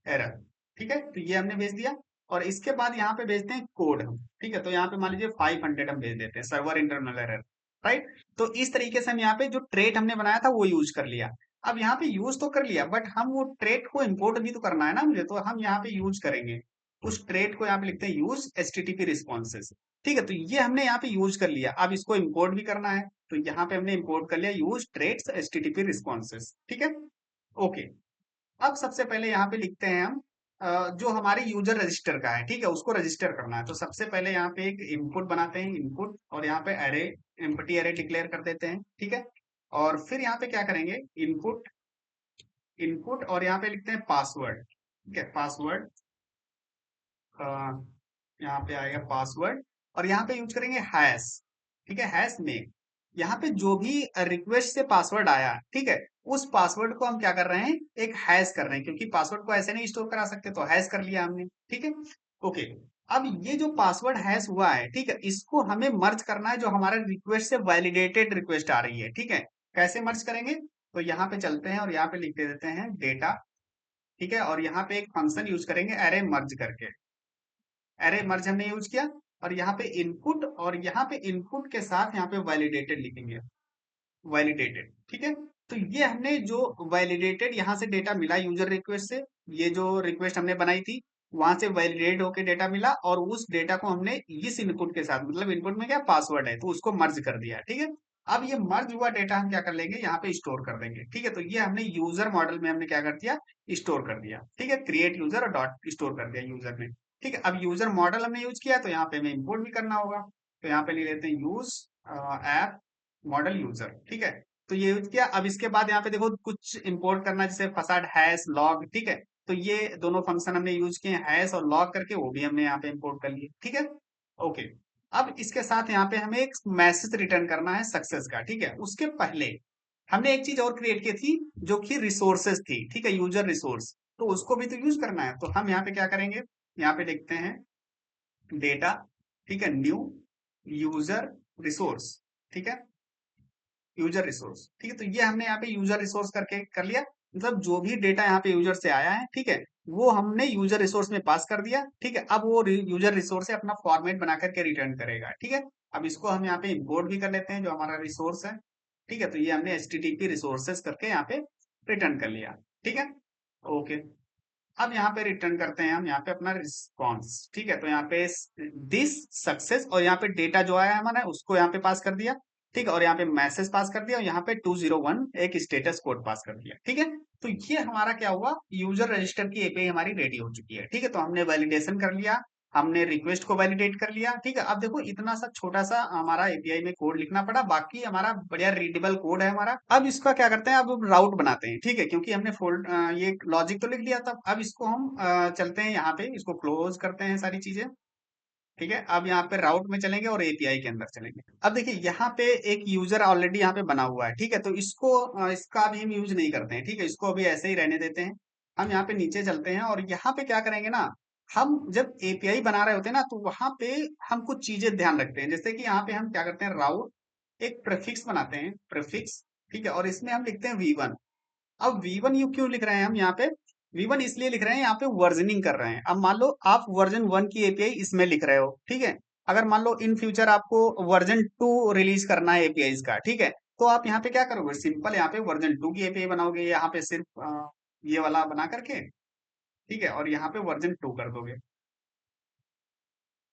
एरर। ठीक है, तो ये हमने भेज दिया। और इसके बाद यहाँ पे भेजते हैं कोड हम। ठीक है, तो यहाँ पे मान लीजिए 500 हम भेज देते हैं, सर्वर इंटरनल एरर। राइट, तो इस तरीके से हम यहाँ पे जो ट्रेट हमने बनाया था वो यूज कर लिया। अब यहाँ पे यूज तो कर लिया, बट हम वो ट्रेट को इम्पोर्ट भी तो करना है ना मुझे, तो हम यहाँ पे यूज करेंगे उस ट्रेट को। यहाँ पे लिखते हैं यूज HTTP रिस्पॉन्सेज। ठीक है, तो ये हमने यहाँ पे यूज कर लिया। अब इसको इम्पोर्ट भी करना है, तो यहाँ पे हमने इम्पोर्ट कर लिया यूज ट्रेट्स HTTP रिस्पॉन्सेज। ठीक है, ओके। अब सबसे पहले यहाँ पे लिखते हैं हम जो हमारे यूजर रजिस्टर का है। ठीक है, उसको रजिस्टर करना है। तो सबसे पहले यहाँ पे एक इनपुट बनाते हैं, इनपुट, और यहाँ पे एरे, एम्प्टी एरे डिक्लेयर कर देते हैं। ठीक है, और फिर यहाँ पे क्या करेंगे, इनपुट, इनपुट, और यहाँ पे लिखते हैं पासवर्ड। ठीक है, पासवर्ड, यहाँ पे आएगा पासवर्ड, और यहाँ पे यूज करेंगे हैश। ठीक है, हैश में यहाँ पे जो भी रिक्वेस्ट से पासवर्ड आया, ठीक है, उस पासवर्ड को हम क्या कर रहे हैं, एक हैश कर रहे हैं, क्योंकि पासवर्ड को ऐसे नहीं स्टोर करा सकते, तो हैश कर लिया हमने। ठीक है, ओके। अब ये जो पासवर्ड हैश हुआ है, ठीक है, इसको हमें मर्ज करना है जो हमारे रिक्वेस्ट से वैलिडेटेड रिक्वेस्ट आ रही है। ठीक है, कैसे मर्ज करेंगे, तो यहाँ पे चलते हैं और यहाँ पे लिख देते हैं डेटा। ठीक है, और यहाँ पे एक फंक्शन यूज करेंगे एरे मर्ज करके। एरे मर्ज हमने यूज किया, और यहाँ पे इनपुट, और यहाँ पे इनपुट के साथ यहाँ पे वैलिडेटेड लिखेंगे, वैलिडेटेड। ठीक है, तो ये हमने जो वैलिडेटेड यहाँ से डेटा मिला यूजर रिक्वेस्ट से, ये जो रिक्वेस्ट हमने बनाई थी वहां से वैलिडेट होके डेटा मिला, और उस डेटा को हमने इस इनपुट के साथ, मतलब इनपुट में क्या पासवर्ड है, तो उसको मर्ज कर दिया। ठीक है, अब ये मर्ज हुआ डेटा हम क्या कर लेंगे, यहाँ पे स्टोर कर देंगे। ठीक है, तो ये हमने यूजर मॉडल में हमने क्या कर दिया, स्टोर कर दिया। ठीक है, क्रिएट यूजर और डॉट स्टोर कर दिया यूजर में। ठीक है, अब यूजर मॉडल हमने यूज किया, तो यहाँ पे हमें इंपोर्ट भी करना होगा। तो यहाँ पे ले लेते हैं यूज ऐप मॉडल यूजर। ठीक है, तो ये यूज किया। अब इसके बाद यहाँ पे देखो कुछ इंपोर्ट करना, जैसे फसाड, हैश, लॉग। ठीक है, तो ये दोनों फंक्शन हमने यूज किए, हैश और लॉग करके, वो भी हमने यहाँ पे इंपोर्ट कर लिए। ठीक है, ओके। अब इसके साथ यहाँ पे हमें एक मैसेज रिटर्न करना है सक्सेस का। ठीक है, उसके पहले हमने एक चीज और क्रिएट की थी जो कि रिसोर्सेज थी। ठीक है, यूजर रिसोर्स, तो उसको भी तो यूज करना है। तो हम यहाँ पे क्या करेंगे, यहाँ पे लिखते हैं डेटा, ठीक है, न्यू यूजर रिसोर्स। ठीक है, यूजर रिसोर्स। ठीक है, तो ये हमने यहाँ पे यूजर रिसोर्स करके कर लिया, मतलब जो भी डेटा यहाँ पे यूजर से आया है, ठीक है, वो हमने यूजर रिसोर्स में पास कर दिया। ठीक है, अब वो यूजर रिसोर्स से अपना फॉर्मेट बना करके रिटर्न करेगा। ठीक है, अब इसको हम यहाँ पे इंपोर्ट भी कर लेते हैं जो हमारा रिसोर्स है। ठीक है, तो ये हमने HTTP रिसोर्सेज करके यहाँ पे रिटर्न कर लिया। ठीक है, ओके। अब यहाँ पे रिटर्न करते हैं हम यहाँ पे अपना रिस्पॉन्स। ठीक है, तो यहाँ पे दिस सक्सेस, और यहाँ पे डेटा जो आया हमारा उसको यहाँ पे पास कर दिया। ठीक है, और यहाँ पे मैसेज पास कर दिया, और यहाँ पे 201 एक स्टेटस कोड पास कर दिया। ठीक है, तो ये हमारा क्या हुआ, यूजर रजिस्टर की एपीआई हमारी रेडी हो चुकी है। ठीक है, तो हमने वैलिडेशन कर लिया, हमने रिक्वेस्ट को वैलिडेट कर लिया। ठीक है, अब देखो इतना सा छोटा सा हमारा एपीआई में कोड लिखना पड़ा, बाकी हमारा बढ़िया रीडेबल कोड है हमारा। अब इसका क्या करते हैं, अब राउट बनाते हैं। ठीक है, क्योंकि हमने फोल्ड ये लॉजिक तो लिख लिया था। अब इसको हम चलते हैं यहाँ पे, इसको क्लोज करते हैं सारी चीजें। ठीक है, अब यहाँ पे राउट में चलेंगे और एपीआई के अंदर चलेंगे। अब देखिए यहाँ पे एक यूजर ऑलरेडी यहाँ पे बना हुआ है, ठीक है, तो इसको इसका अभी हम यूज नहीं करते हैं, ठीक है, इसको अभी ऐसे ही रहने देते हैं। हम यहाँ पे नीचे चलते हैं और यहाँ पे क्या करेंगे ना, हम जब एपीआई बना रहे होते हैं ना, तो वहां पे हम कुछ चीजें ध्यान रखते हैं, जैसे कि यहाँ पे हम क्या करते हैं, राउट एक प्रीफिक्स बनाते हैं, प्रीफिक्स, ठीक है, और इसमें हम लिखते हैं V1। अब V1 यू क्यों लिख रहे हैं हम यहाँ पे, V1 इसलिए लिख रहे हैं, यहाँ पे वर्जनिंग कर रहे हैं। अब मान लो आप वर्जन 1 की एपीआई इसमें लिख रहे हो, ठीक है, अगर मान लो इन फ्यूचर आपको वर्जन 2 रिलीज करना है एपीआई का, ठीक है, तो आप यहाँ पे क्या करोगे, सिंपल यहाँ पे वर्जन 2 की एपीआई बनाओगे, यहाँ पे सिर्फ ये वाला बना करके, ठीक है, और यहाँ पे वर्जन 2 कर दोगे,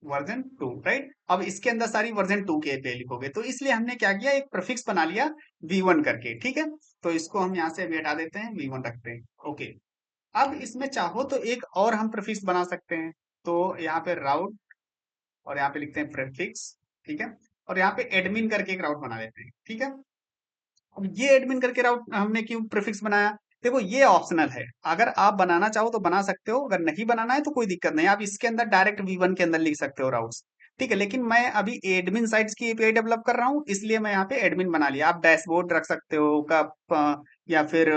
वर्जन 2, राइट। अब इसके अंदर सारी वर्जन 2 के एपीआई लिखोगे, तो इसलिए हमने क्या किया, एक प्रीफिक्स बना लिया V1 करके, ठीक है। तो इसको हम यहाँ से अभी हटा देते हैं, V1 रखते हैं, ओके। अब इसमें चाहो तो एक और हम प्रीफिक्स बना सकते हैं, तो यहाँ पे राउट और यहाँ पे लिखते हैं प्रीफिक्स, ठीक है, और यहाँ पे एडमिन करके एक राउट बना लेते हैं, ठीक है। अब ये एडमिन करके राउट हमने क्यों प्रीफिक्स बनाया, देखो ये ऑप्शनल है, अगर आप बनाना चाहो तो बना सकते हो, अगर नहीं बनाना है तो कोई दिक्कत नहीं, आप इसके अंदर डायरेक्ट V1 के अंदर लिख सकते हो राउट्स, ठीक है, लेकिन मैं अभी एडमिन साइट्स की एपीआई डेवलप कर रहा हूँ, इसलिए मैं यहाँ पे एडमिन बना लिया। आप डैशबोर्ड रख सकते हो या फिर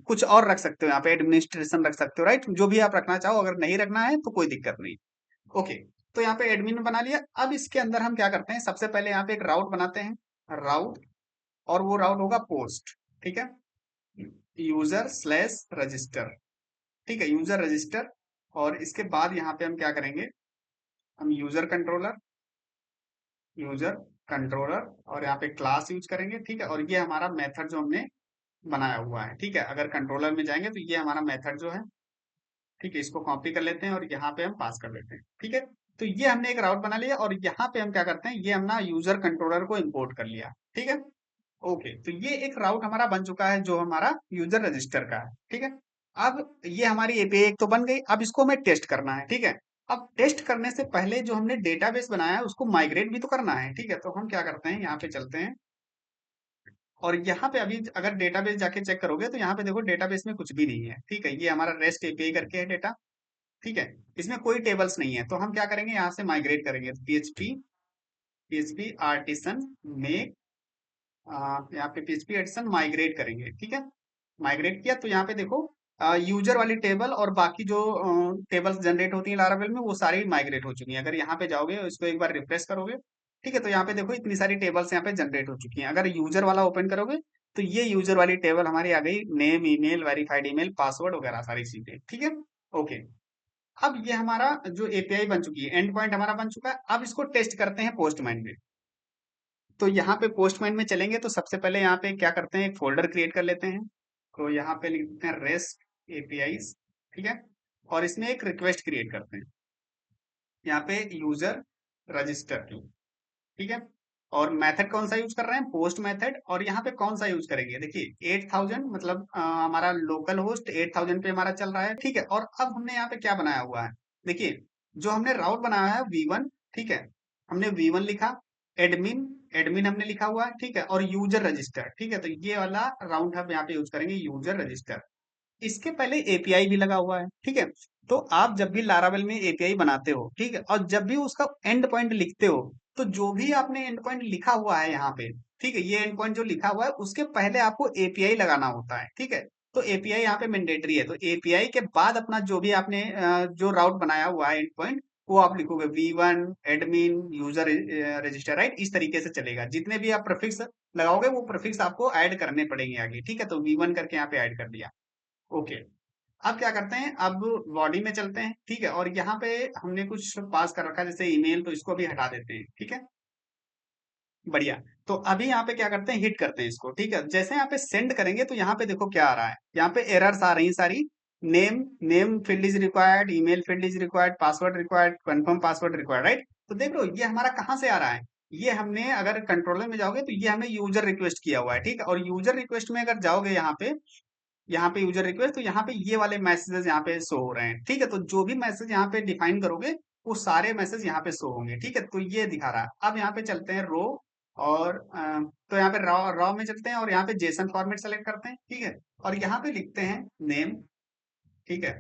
कुछ और रख सकते हो, यहाँ पे एडमिनिस्ट्रेशन रख सकते हो, राइट, जो भी आप रखना चाहो, अगर नहीं रखना है तो कोई दिक्कत नहीं। ओके, तो यहाँ पे एडमिन बना लिया। अब इसके अंदर हम क्या करते हैं, सबसे पहले यहाँ पे एक राउट बनाते हैं, राउट, और वो राउट होगा पोस्ट, ठीक है, यूजर/रजिस्टर, ठीक है, यूजर रजिस्टर। और इसके बाद यहाँ पे हम क्या करेंगे, हम यूजर कंट्रोलर और यहाँ पे क्लास यूज करेंगे, ठीक है, और ये हमारा मेथड जो हमने बनाया हुआ है, ठीक है, अगर कंट्रोलर में जाएंगे तो ये हमारा मेथड जो है, ठीक है, इसको कॉपी कर लेते हैं और यहाँ पे हम पास कर लेते हैं, ठीक है। तो ये हमने एक राउट बना लिया और यहाँ पे हम क्या करते हैं, ये हमने यूजर कंट्रोलर को इंपोर्ट कर लिया, ठीक है। ओके, तो ये एक राउट हमारा बन चुका है जो हमारा यूजर रजिस्टर का है, ठीक है। अब ये हमारी एपीआई एक तो बन गई, अब इसको हमें टेस्ट करना है, ठीक है। अब टेस्ट करने से पहले जो हमने डेटाबेस बनाया है उसको माइग्रेट भी तो करना है, ठीक है, तो हम क्या करते हैं, यहाँ पे चलते हैं और यहाँ पे अभी अगर डेटाबेस जाके चेक करोगे तो यहाँ पे देखो डेटाबेस में कुछ भी नहीं है, ठीक है, ये हमारा रेस्ट एपीआई करके है डेटा, ठीक है, इसमें कोई टेबल्स नहीं है, तो हम क्या करेंगे, यहाँ से माइग्रेट करेंगे, पीएचपी आर्टिसन में यहाँ पे पीएचपी एडिशन माइग्रेट करेंगे, ठीक है। माइग्रेट किया तो यहाँ पे देखो यूजर वाली टेबल और बाकी जो टेबल्स जनरेट होती है लारावेल में वो सारी माइग्रेट हो चुकी हैं। अगर यहाँ पे जाओगे और इसको एक बार रिफ्रेश करोगे, ठीक है, तो यहाँ पे देखो इतनी सारी टेबल्स यहाँ पे जनरेट हो चुकी हैं। अगर यूजर वाला ओपन करोगे तो ये यूजर वाली टेबल हमारी आ गई, name, email, verified email, password वगैरह सारी चीजें, ठीक है। ओके, अब ये हमारा जो एपीआई बन चुकी है, एंड पॉइंट हमारा बन चुका है। अब इसको टेस्ट करते हैं पोस्टमैन में। तो यहाँ पे पोस्टमैन में चलेंगे तो सबसे पहले यहाँ पे क्या करते हैं, एक फोल्डर क्रिएट कर लेते हैं, तो यहाँ पे लिखते हैं रेस्ट एपीआईज, ठीक है, और इसमें एक रिक्वेस्ट क्रिएट करते हैं, यहाँ पे यूजर रजिस्टर की, ठीक है, और मेथड कौन सा यूज कर रहे हैं, पोस्ट मेथड, और यहाँ पे कौन सा यूज करेंगे, देखिए 8000 मतलब हमारा लोकल होस्ट 8000 पे हमारा चल रहा है, ठीक है। और अब हमने यहाँ पे क्या बनाया हुआ है, देखिए जो हमने राउट बनाया है V1, ठीक है, हमने V1 लिखा, एडमिन एडमिन हमने लिखा हुआ है, ठीक है, और यूजर रजिस्टर, ठीक है, तो ये वाला राउंड हम यहाँ पे यूज करेंगे, यूजर रजिस्टर। इसके पहले एपीआई भी लगा हुआ है, ठीक है। तो आप जब भी लारावेल में एपीआई बनाते हो, ठीक है, और जब भी उसका एंड पॉइंट लिखते हो, तो जो भी आपने एंड पॉइंट लिखा हुआ है यहाँ पे, ठीक है, ये एंड पॉइंट जो लिखा हुआ है उसके पहले आपको एपीआई लगाना होता है, ठीक है। तो एपीआई यहाँ पे मैंडेटरी है, तो एपीआई के बाद अपना जो भी आपने जो राउट बनाया हुआ है एंड पॉइंट, वो आप लिखोगे V1 admin user register, right, इस तरीके से चलेगा। जितने भी आप प्रीफिक्स लगाओगे वो प्रीफिक्स आपको ऐड करने पड़ेंगे आगे, ठीक है, तो V1 करके यहाँ पे ऐड कर दिया, ओके। अब क्या करते हैं, अब बॉडी में चलते हैं, ठीक है, और यहाँ पे हमने कुछ पास कर रखा है जैसे ईमेल, तो इसको भी हटा देते हैं, ठीक है, बढ़िया। तो अभी यहाँ पे क्या करते हैं, हिट करते हैं इसको, ठीक है, जैसे यहाँ पे सेंड करेंगे तो यहाँ पे देखो क्या आ रहा है, यहाँ पे एरर्स आ रही हैं सारी, name field is required, email field is required, password required, confirm password required, right. तो देख लो ये हमारा कहाँ से आ रहा है, ये हमने अगर कंट्रोलर में जाओगे तो ये हमने यूजर रिक्वेस्ट किया हुआ है, ठीक है, और यूजर रिक्वेस्ट में अगर जाओगे यहाँ पे यूजर रिक्वेस्ट, तो यहाँ पे ये वाले मैसेजेस यहाँ पे शो हो रहे हैं, ठीक है, तो जो भी मैसेज यहाँ पे डिफाइन करोगे वो सारे मैसेज यहाँ पे शो होंगे, ठीक है, तो ये दिखा रहा है। अब यहाँ पे चलते हैं रो और तो यहाँ पे रॉ रॉ में चलते हैं और यहाँ पे जेसन फॉर्मेट सेलेक्ट करते हैं, ठीक है, और यहाँ पे लिखते हैं नेम, ठीक है,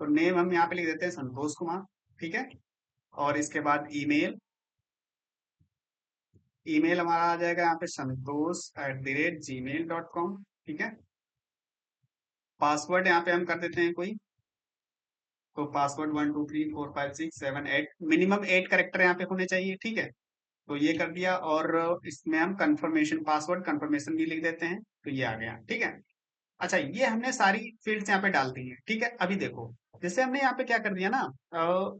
तो नेम हम यहाँ पे लिख देते हैं संतोष कुमार, ठीक है, और इसके बाद ईमेल, ईमेल हमारा आ जाएगा यहाँ पे santosh@gmail.com। ठीक है। पासवर्ड यहाँ पे हम कर देते हैं कोई, तो पासवर्ड 1 2 3 4 5 6 7 8, मिनिमम 8 कैरेक्टर यहाँ पे होने चाहिए। ठीक है, तो ये कर दिया। और इसमें हम कंफर्मेशन, पासवर्ड कंफर्मेशन भी लिख देते हैं, तो ये आ गया। ठीक है। अच्छा, ये हमने सारी फील्ड्स यहाँ पे डाल दी है। ठीक है, अभी देखो, जैसे हमने यहाँ पे क्या कर दिया ना,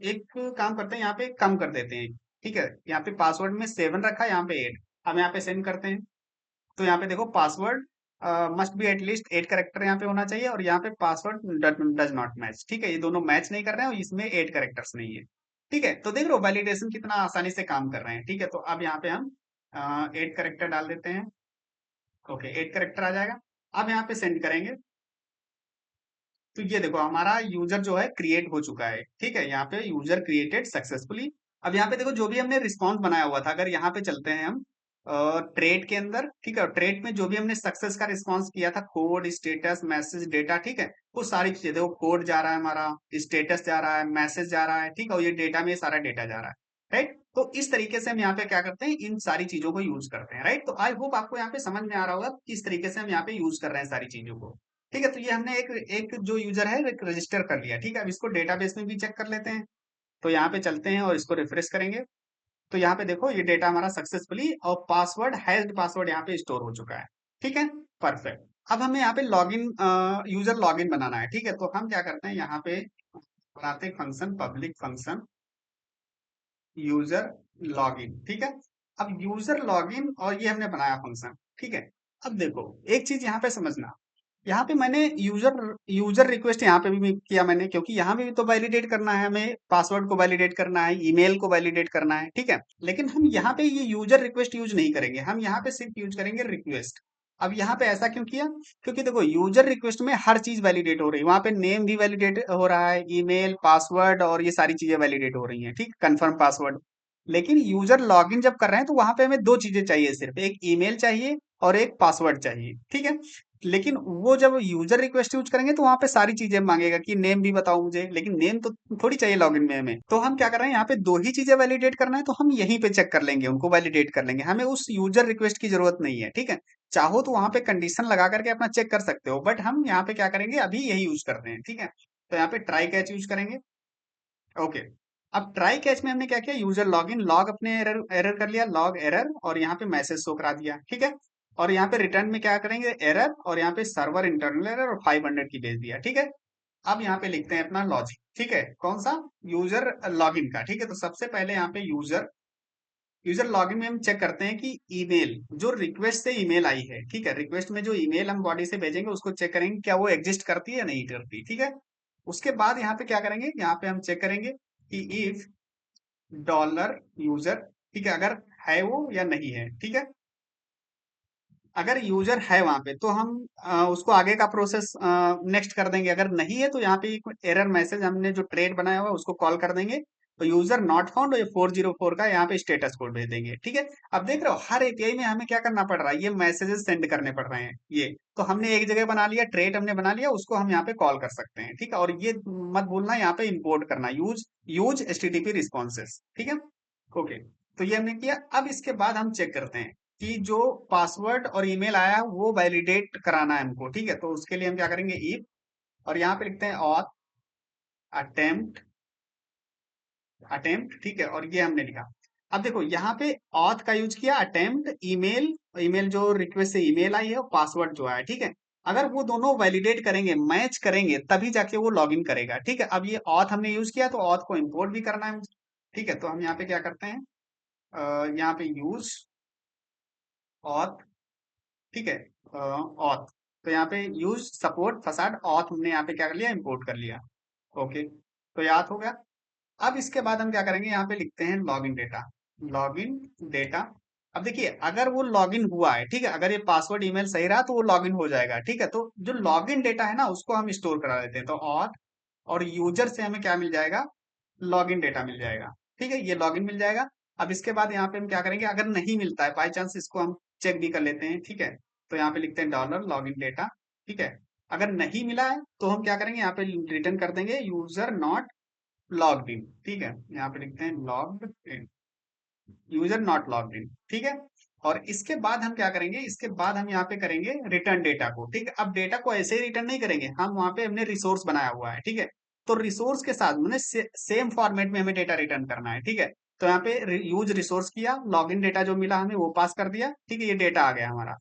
एक काम करते हैं, यहाँ पे कम कर देते हैं। ठीक है, यहाँ पे पासवर्ड में 7 रखा, यहाँ पे 8। हम यहाँ पे सेंड करते हैं, तो यहाँ पे देखो password must be at least 8 character यहाँ पे होना चाहिए, और यहाँ पे पासवर्ड डज नॉट मैच। ठीक है, ये दोनों मैच नहीं कर रहे हैं और इसमें 8 कैरेक्टर्स नहीं है। ठीक है, तो देख रहे हो वैलिडेशन कितना आसानी से काम कर रहे हैं। ठीक है, तो अब यहाँ पे हम 8 कैरेक्टर डाल देते हैं। ओके, 8 कैरेक्टर आ जाएगा। अब यहाँ पे सेंड करेंगे, तो ये देखो हमारा यूजर जो है क्रिएट हो चुका है। ठीक है, यहाँ पे यूजर क्रिएटेड सक्सेसफुली। अब यहाँ पे देखो जो भी हमने रिस्पॉन्स बनाया हुआ था, अगर यहाँ पे चलते हैं हम ट्रेड के अंदर। ठीक है, ट्रेड में जो भी हमने सक्सेस का रिस्पॉन्स किया था, कोड, स्टेटस, मैसेज, डेटा। ठीक है, वो सारी चीजें देखो, कोड जा रहा है हमारा, स्टेटस जा रहा है, मैसेज जा रहा है। ठीक है, और ये डेटा में सारा डेटा जा रहा है। राइट, तो इस तरीके से हम यहाँ पे क्या करते हैं, इन सारी चीजों को यूज करते हैं। राइट, तो आई होप आपको यहाँ पे समझ में आ रहा होगा किस तरीके से हम यहाँ पे यूज कर रहे हैं सारी चीजों को। ठीक है, तो ये हमने एक एक जो यूजर है एक रजिस्टर कर लिया। ठीक है, अब इसको डेटाबेस में भी चेक कर लेते हैं। तो यहाँ पे चलते हैं और इसको रिफ्रेश करेंगे, तो यहाँ पे देखो ये डेटा हमारा सक्सेसफुली और पासवर्ड, हैश्ड पासवर्ड यहाँ पे स्टोर हो चुका है। ठीक है, परफेक्ट। अब हमें यहाँ पे लॉगिन, यूजर लॉगिन बनाना है। ठीक है, तो हम क्या करते हैं, यहाँ पे बनाते हैं function, public function user login. ठीक है, अब यूजर लॉगिन और ये हमने बनाया फंक्शन। ठीक है, अब देखो एक चीज यहाँ पे समझना, यहाँ पे मैंने यूजर यूजर रिक्वेस्ट यहाँ पे भी किया मैंने, क्योंकि यहाँ पे भी तो वैलिडेट करना है हमें, पासवर्ड को वैलिडेट करना है, ईमेल को वैलिडेट करना है। ठीक है, लेकिन हम यहाँ पे ये यूजर रिक्वेस्ट यूज नहीं करेंगे, हम यहाँ पे सिर्फ यूज करेंगे रिक्वेस्ट। अब यहाँ पे ऐसा क्यों किया, क्योंकि देखो यूजर रिक्वेस्ट में हर चीज वैलिडेट हो रही है, वहां पे नेम भी वैलिडेट हो रहा है, ईमेल, पासवर्ड और ये सारी चीजें वैलिडेट हो रही हैं। ठीक, कंफर्म पासवर्ड। लेकिन यूजर लॉगिन जब कर रहे हैं तो वहां पे हमें दो चीजें चाहिए, सिर्फ एक ईमेल चाहिए और एक पासवर्ड चाहिए। ठीक है, लेकिन वो जब यूजर रिक्वेस्ट यूज करेंगे तो वहां पे सारी चीजें मांगेगा कि नेम भी बताओ मुझे, लेकिन नेम तो थोड़ी चाहिए लॉगिन में हमें। तो हम क्या कर रहे हैं, यहाँ पे दो ही चीजें वैलिडेट करना है, तो हम यहीं पे चेक कर लेंगे, उनको वैलिडेट कर लेंगे, हमें उस यूजर रिक्वेस्ट की जरूरत नहीं है। ठीक है, चाहो तो वहां पे कंडीशन लगा करके अपना चेक कर सकते हो, बट हम यहाँ पे क्या करेंगे, अभी यही यूज करते हैं। ठीक है, तो यहाँ पे ट्राई कैच यूज करेंगे। ओके, अब ट्राई कैच में हमने क्या किया, यूजर लॉगिन, लॉग अपने एरर एरर कर लिया, लॉग एरर, और यहाँ पे मैसेज शो करा दिया। ठीक है, और यहाँ पे रिटर्न में क्या करेंगे, एरर, और यहाँ पे सर्वर इंटरनल एरर और 500 की भेज दिया। ठीक है, अब यहाँ पे लिखते हैं अपना लॉजिक। ठीक है, कौन सा, यूजर लॉगिन का। ठीक है, तो सबसे पहले यहाँ पे यूजर यूजर लॉगिन में हम चेक करते हैं कि ईमेल, जो रिक्वेस्ट से ईमेल आई है। ठीक है, रिक्वेस्ट में जो ईमेल हम बॉडी से भेजेंगे उसको चेक करेंगे क्या वो एग्जिस्ट करती है या नहीं करती। ठीक है, उसके बाद यहाँ पे क्या करेंगे, यहाँ पे हम चेक करेंगे कि इफ डॉलर यूजर, ठीक है, अगर है वो या नहीं है। ठीक है, अगर यूजर है वहां पे तो हम उसको आगे का प्रोसेस नेक्स्ट कर देंगे, अगर नहीं है तो यहाँ पे एक एरर मैसेज, हमने जो ट्रेड बनाया हुआ है उसको कॉल कर देंगे, तो यूजर नॉट फाउंड, और ये 404 का यहाँ पे स्टेटस कोड भेज देंगे। ठीक है, अब देख रहे हो हर एपीआई में हमें क्या करना पड़ रहा है, ये मैसेजेस सेंड करने पड़ रहे हैं। ये तो हमने एक जगह बना लिया, ट्रेड हमने बना लिया, उसको हम यहाँ पे कॉल कर सकते हैं। ठीक है, और ये मत भूलना यहाँ पे इंपोर्ट करना, यूज यूज एचटीटीपी रिस्पॉन्सेस। ठीक है, ओके, तो ये हमने किया। अब इसके बाद हम चेक करते हैं कि जो पासवर्ड और ईमेल आया है वो वैलिडेट कराना है हमको। ठीक है, तो उसके लिए हम क्या करेंगे, इफ, और यहाँ पे लिखते हैं ऑथ अटेम्प्ट, अटेम्प्ट। ठीक है, और ये हमने लिखा। अब देखो यहाँ पे ऑथ का यूज किया, अटेम्प्ट, ईमेल, ईमेल जो रिक्वेस्ट से ईमेल आई है और पासवर्ड जो आया। ठीक है, अगर वो दोनों वैलिडेट करेंगे, मैच करेंगे, तभी जाके वो लॉगिन करेगा। ठीक है, अब ये ऑथ हमने यूज किया तो ऑथ को इंपोर्ट भी करना है मुझे। ठीक है, तो हम यहाँ पे क्या करते हैं, यहाँ पे यूज ऑथ। ठीक है, ऑथ, तो यहाँ पे यूज सपोर्ट फसाड ऑथ हमने यहाँ पे क्या कर लिया, इंपोर्ट कर लिया। ओके, तो याद हो गया। अब इसके बाद हम क्या करेंगे, यहाँ पे लिखते हैं लॉगिन डेटा, लॉगिन डेटा। अब देखिए अगर वो लॉगिन हुआ है, ठीक है, अगर ये पासवर्ड ईमेल सही रहा तो वो लॉगिन हो जाएगा। ठीक है, तो जो लॉगिन डेटा है ना उसको हम स्टोर करा लेते हैं, तो और यूजर से हमें क्या मिल जाएगा, लॉगिन डेटा मिल जाएगा। ठीक है, ये लॉगिन मिल जाएगा। अब इसके बाद यहाँ पे हम क्या करेंगे, अगर नहीं मिलता है बाई चांस, इसको हम चेक भी कर लेते हैं। ठीक है, तो यहाँ पे लिखते हैं डॉलर लॉगिन डेटा। ठीक है, अगर नहीं मिला है तो हम क्या करेंगे, यहाँ पे रिटर्न कर देंगे यूजर नॉट लॉग्ड इन, ठीक है, यहाँ पे लिखते हैं logged in, user not logged in, ठीक है। और इसके बाद हम क्या करेंगे, इसके बाद हम यहाँ पे करेंगे रिटर्न डेटा को, ठीक है। अब डेटा को ऐसे ही रिटर्न नहीं करेंगे, हम वहां पे हमने रिसोर्स बनाया हुआ है, ठीक है। तो रिसोर्स के साथ मैंने सेम फॉर्मेट में हमें डेटा रिटर्न करना है, ठीक है। तो यहाँ पे यूज रिसोर्स किया, लॉगिन डेटा जो मिला हमें वो पास कर दिया, ठीक है, ये डेटा आ गया हमारा।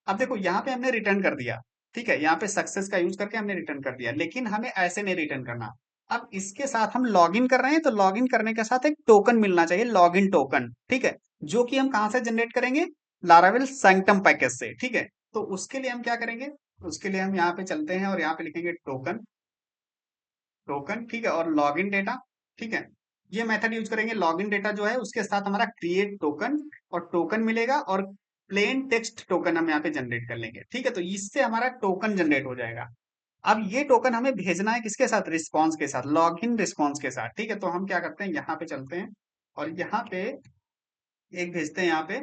अब देखो यहाँ पे हमने रिटर्न कर दिया, ठीक है, यहाँ पे सक्सेस का यूज करके हमने रिटर्न कर दिया, लेकिन हमें ऐसे नहीं रिटर्न करना। अब इसके साथ हम लॉगिन कर रहे हैं, तो लॉगिन करने के साथ एक टोकन मिलना चाहिए, लॉगिन टोकन, ठीक है, जो कि हम कहाँ से जनरेट करेंगे, लारावेल सैंक्टम पैकेज से, ठीक है। तो उसके लिए हम क्या करेंगे, उसके लिए हम यहाँ पे चलते हैं और यहाँ पे लिखेंगे टोकन, टोकन, ठीक है, और लॉगिन डेटा, ठीक है। ये मेथड यूज करेंगे, लॉगिन डेटा जो है उसके साथ हमारा क्रिएट टोकन, और टोकन मिलेगा, और प्लेन टेक्स्ट टोकन हम यहाँ पे जनरेट कर लेंगे, ठीक है। तो इससे हमारा टोकन जनरेट हो जाएगा। अब ये टोकन हमें भेजना है किसके साथ, रिस्पॉन्स के साथ, लॉगिन रिस्पॉन्स के साथ, ठीक है। तो हम क्या करते हैं, यहाँ पे चलते हैं और यहाँ पे एक भेजते हैं, यहाँ पे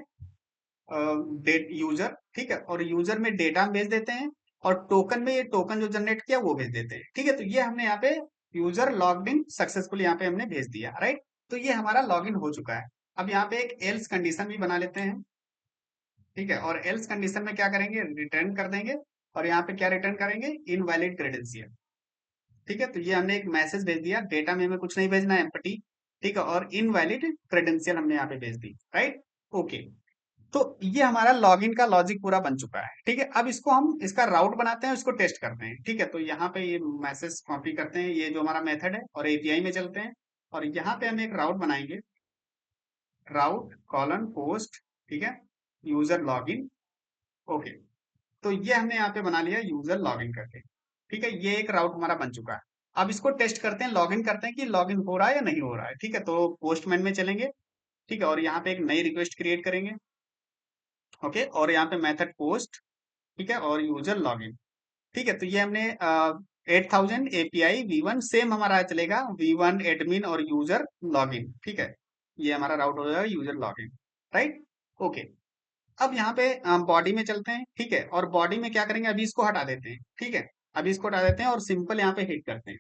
डेट यूजर, ठीक है, और यूजर में डेटा हम भेज देते हैं, और टोकन में ये टोकन जो जनरेट किया वो भेज देते हैं, ठीक है। तो ये हमने यहाँ पे यूजर लॉग्ड इन सक्सेसफुली यहाँ पे हमने भेज दिया, राइट। तो ये हमारा लॉगिन हो चुका है। अब यहाँ पे एक एल्स कंडीशन भी बना लेते हैं, ठीक है, और एल्स कंडीशन में क्या करेंगे, रिटर्न कर देंगे, और यहाँ पे क्या रिटर्न करेंगे, इनवैलिड क्रेडेंशियल, ठीक है। तो ये हमने एक मैसेज भेज दिया, डेटा में हमें कुछ नहीं भेजना है, एम्प्टी, ठीक है, और इनवैलिड क्रेडेंशियल हमने यहाँ पे भेज दी, राइट। ओके। तो ये हमारा लॉगिन का लॉजिक पूरा बन चुका है, ठीक है। अब इसको हम इसका राउट बनाते हैं, इसको टेस्ट करते हैं, ठीक है। तो यहाँ पे ये मैसेज कॉपी करते हैं, ये जो हमारा मेथड है, और एपीआई में चलते हैं, और यहाँ पे हम एक राउट बनाएंगे, राउट कॉलन पोस्ट, ठीक है, यूजर लॉगिन, ओके। तो ये हमने यहाँ पे बना लिया यूजर लॉगिन करके, ठीक है, ये एक राउट हमारा बन चुका है। अब इसको टेस्ट करते हैं, लॉगिन करते हैं कि लॉगिन हो रहा है या नहीं हो रहा है, ठीक है। तो पोस्टमैन में चलेंगे, ठीक है, और यहाँ पे एक नई रिक्वेस्ट क्रिएट करेंगे, ओके, और यहाँ पे मेथड पोस्ट, ठीक है, और यूजर लॉगिन, ठीक है। तो ये हमने 8000 एपीआई V1 सेम हमारा चलेगा, V1 एडमिन और यूजर लॉगिन, ठीक है। ये हमारा राउट हो जाएगा यूजर लॉगिन, राइट। ओके। अब यहाँ पे बॉडी में चलते हैं, ठीक है, और बॉडी में क्या करेंगे, अभी इसको हटा देते हैं, ठीक है, अभी इसको हटा देते हैं और सिंपल यहाँ पे हिट करते हैं।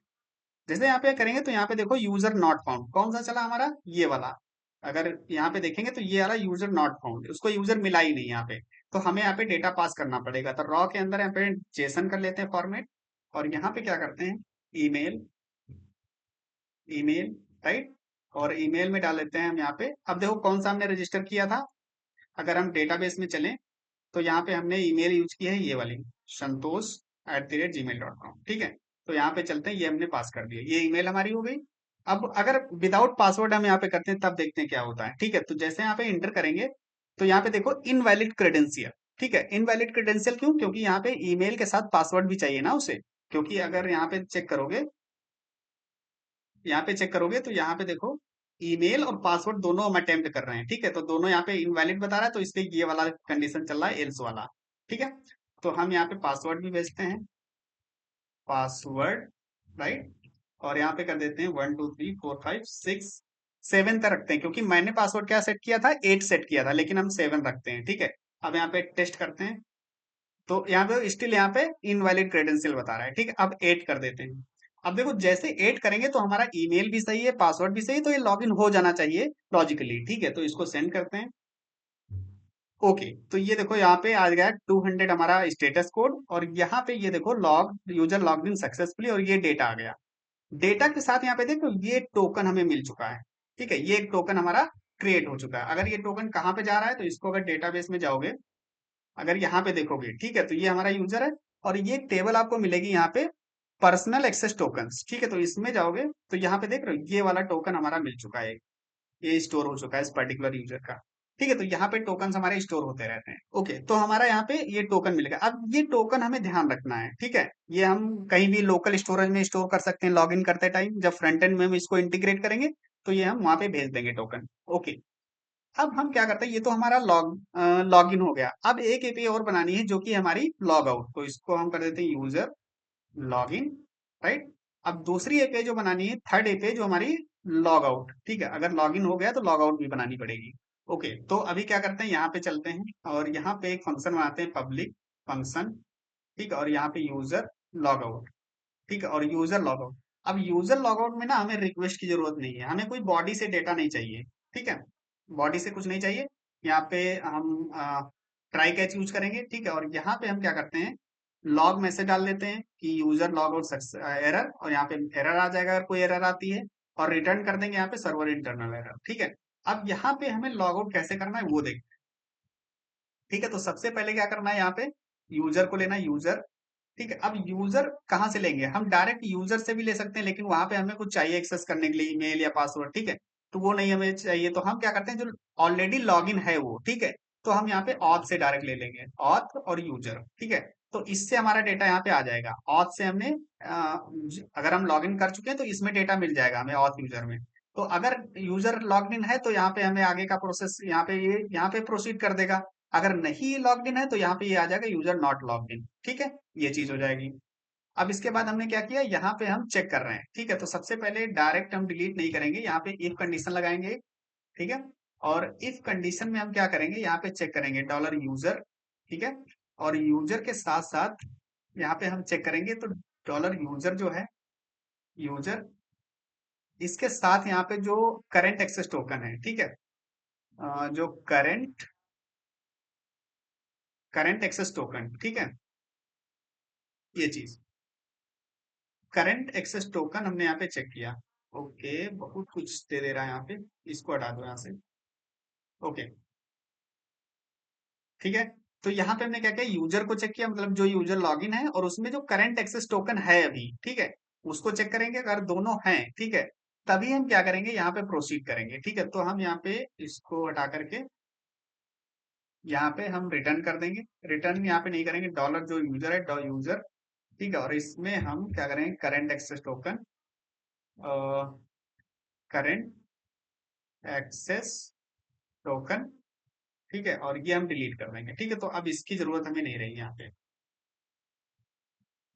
जैसे यहाँ पे करेंगे तो यहाँ पे देखो यूजर नॉट फाउंड, कौन सा चला हमारा, ये वाला। अगर यहाँ पे देखेंगे तो ये वाला यूजर नॉट फाउंड, उसको यूजर मिला ही नहीं यहाँ पे। तो हमें यहाँ पे डेटा पास करना पड़ेगा, तो रॉ के अंदर यहाँ पे जेसन कर लेते हैं फॉर्मेट, और यहाँ पे क्या करते हैं, ईमेल, ईमेल, राइट, और ईमेल में डाल देते हैं हम यहाँ पे। अब देखो कौन सा हमने रजिस्टर किया था, अगर हम डेटाबेस में चलें तो यहाँ पे हमने ईमेल यूज की है, ये वाली, संतोष@gmail.com, ठीक है। तो यहाँ पे चलते हैं, ये हमने पास कर दिया, ये ईमेल हमारी हो गई। अब अगर विदाउट पासवर्ड हम यहाँ पे करते हैं, तब देखते हैं क्या होता है, ठीक है। तो जैसे यहाँ पे इंटर करेंगे, तो यहाँ पे देखो इनवैलिड क्रेडेंशियल, ठीक है, इनवैलिड क्रेडेंशियल क्यों, क्योंकि यहाँ पे ईमेल के साथ पासवर्ड भी चाहिए ना उसे, क्योंकि अगर यहाँ पे चेक करोगे, यहाँ पे चेक करोगे तो यहाँ पे देखो ईमेल और पासवर्ड दोनों हम अटेम्प्ट कर रहे हैं, ठीक है। तो दोनों यहाँ पे इनवैलिड बता रहा है, तो इसलिए ये वाला कंडीशन चल रहा है, एल्स वाला, ठीक है। तो हम यहाँ पे पासवर्ड भी भेजते हैं, पासवर्ड, राइट, और यहाँ पे कर देते हैं 1 2 3 4 5 6 7 तक रखते हैं, क्योंकि मैंने पासवर्ड क्या सेट किया था, 8 सेट किया था, लेकिन हम 7 रखते हैं, ठीक है। अब यहाँ पे टेस्ट करते हैं, तो यहाँ पे स्टिल यहाँ पे इनवैलिड क्रेडेंशियल बता रहा है, ठीक है। अब 8 कर देते हैं। अब देखो जैसे 8 करेंगे तो हमारा ईमेल भी सही है, पासवर्ड भी सही है, तो ये लॉगिन हो जाना चाहिए लॉजिकली, ठीक है। तो इसको सेंड करते हैं, ओके। तो ये देखो यहाँ पे आ गया 200 हमारा स्टेटस कोड, और यहाँ पे ये देखो log user log in successfully, और ये डेटा आ गया। डेटा के साथ यहाँ पे देखो ये टोकन हमें मिल चुका है, ठीक है, ये एक टोकन हमारा क्रिएट हो चुका है। अगर ये टोकन कहाँ पे जा रहा है, तो इसको अगर डेटाबेस में जाओगे, अगर यहाँ पे देखोगे, ठीक है, तो ये हमारा यूजर है, और ये टेबल आपको मिलेगी यहाँ पे, पर्सनल एक्सेस टोकन्स, ठीक है। तो इसमें जाओगे तो यहाँ पे देख रहे हो ये वाला टोकन हमारा मिल चुका है, ये स्टोर हो चुका है इस पर्टिकुलर यूजर का, ठीक है। तो यहाँ पे टोकन हमारे स्टोर होते रहते हैं, ओके। तो हमारा यहाँ पे ये टोकन मिलेगा। अब ये टोकन हमें ध्यान रखना है, ठीक है, ये हम कहीं भी लोकल स्टोरेज में स्टोर कर सकते हैं, लॉगिन करते टाइम जब फ्रंट एंड में हम इसको इंटीग्रेट करेंगे, तो ये हम वहां पे भेज देंगे टोकन, ओके। अब हम क्या करते हैं, ये तो हमारा लॉगिन हो गया। अब एक एपीआई और बनानी है जो कि हमारी लॉग आउट, तो इसको हम कर देते हैं यूजर लॉगिन, राइट। अब दूसरी एपीआई जो बनानी है, थर्ड एपीआई जो हमारी लॉग आउट, ठीक है, अगर लॉगिन हो गया तो लॉग आउट भी बनानी पड़ेगी, ओके। तो अभी क्या करते हैं, यहाँ पे चलते हैं और यहाँ पे एक फंक्शन बनाते हैं, पब्लिक फंक्शन, ठीक है, और यहाँ पे यूजर लॉग आउट, ठीक है, और यूजर लॉग आउट, अब यूजर लॉगआउट में ना हमें रिक्वेस्ट की जरूरत नहीं है, हमें कोई बॉडी से डेटा नहीं चाहिए। ठीक है, बॉडी से कुछ नहीं चाहिए। यहाँ पे हम ट्राई कैच यूज करेंगे। ठीक है, और यहाँ पे हम क्या करते हैं, लॉग मैसेज डाल देते हैं कि यूजर लॉग आउट एरर, और यहाँ पे एरर आ जाएगा अगर कोई एरर आती है, और रिटर्न कर देंगे यहाँ पे सर्वर इंटरनल एरर। ठीक है, अब यहाँ पे हमें लॉग आउट कैसे करना है वो देख। ठीक है, तो सबसे पहले क्या करना है, यहाँ पे यूजर को लेना है, यूजर। ठीक है, अब यूजर कहाँ से लेंगे, हम डायरेक्ट यूजर से भी ले सकते हैं, लेकिन वहां पे हमें कुछ चाहिए एक्सेस करने के लिए, ईमेल या पासवर्ड। ठीक है, तो वो नहीं हमें चाहिए, तो हम क्या करते हैं, जो ऑलरेडी लॉगिन है वो, ठीक है, तो हम यहाँ पे ऑथ से डायरेक्ट ले लेंगे, ऑथ और यूजर। ठीक है, तो इससे हमारा डेटा यहाँ पे आ जाएगा। ऑथ से हमने अगर हम लॉगिन कर चुके हैं तो इसमें डेटा मिल जाएगा हमें ऑथ यूजर में। तो अगर यूजर लॉगिन है तो यहाँ पे हमें आगे का प्रोसेस यहाँ पे ये यहाँ पे प्रोसीड कर देगा। अगर नहीं लॉग्ड इन है तो यहाँ पे ये आ जाएगा यूजर नॉट लॉग्ड इन। ठीक है, ये चीज हो जाएगी। अब इसके बाद हमने क्या किया, यहाँ पे हम चेक कर रहे हैं। ठीक है, तो सबसे पहले डायरेक्ट हम डिलीट नहीं करेंगे, यहाँ पे इफ कंडीशन लगाएंगे। ठीक है, और इफ कंडीशन में हम क्या करेंगे, यहाँ पे चेक करेंगे डॉलर यूजर। ठीक है, और यूजर के साथ साथ यहाँ पे हम चेक करेंगे, तो डॉलर यूजर जो है, यूजर, इसके साथ यहाँ पे जो करंट एक्सेस टोकन है। ठीक है, जो करंट एक्सेस टोकन, ठीक है, ये चीज करंट एक्सेस टोकन हमने यहाँ पे चेक किया। ओके, बहुत कुछ दे दे रहा है यहाँ पे, इसको हटा दो यहाँ से। ओके, ठीक है, तो यहाँ पे हमने क्या किया, यूजर को चेक किया, मतलब जो यूजर लॉगिन है और उसमें जो करंट एक्सेस टोकन है अभी। ठीक है, उसको चेक करेंगे, अगर दोनों हैं, ठीक है, तभी हम क्या करेंगे, यहाँ पे प्रोसीड करेंगे। ठीक है, तो हम यहाँ पे इसको हटा करके यहाँ पे हम रिटर्न कर देंगे। रिटर्न यहाँ पे नहीं करेंगे, डॉलर जो यूजर है, डॉ यूजर। ठीक है, और इसमें हम क्या करेंगे, current access token, current access token. ठीक है, और ये हम डिलीट कर देंगे। ठीक है, तो अब इसकी जरूरत हमें नहीं रही यहाँ पे।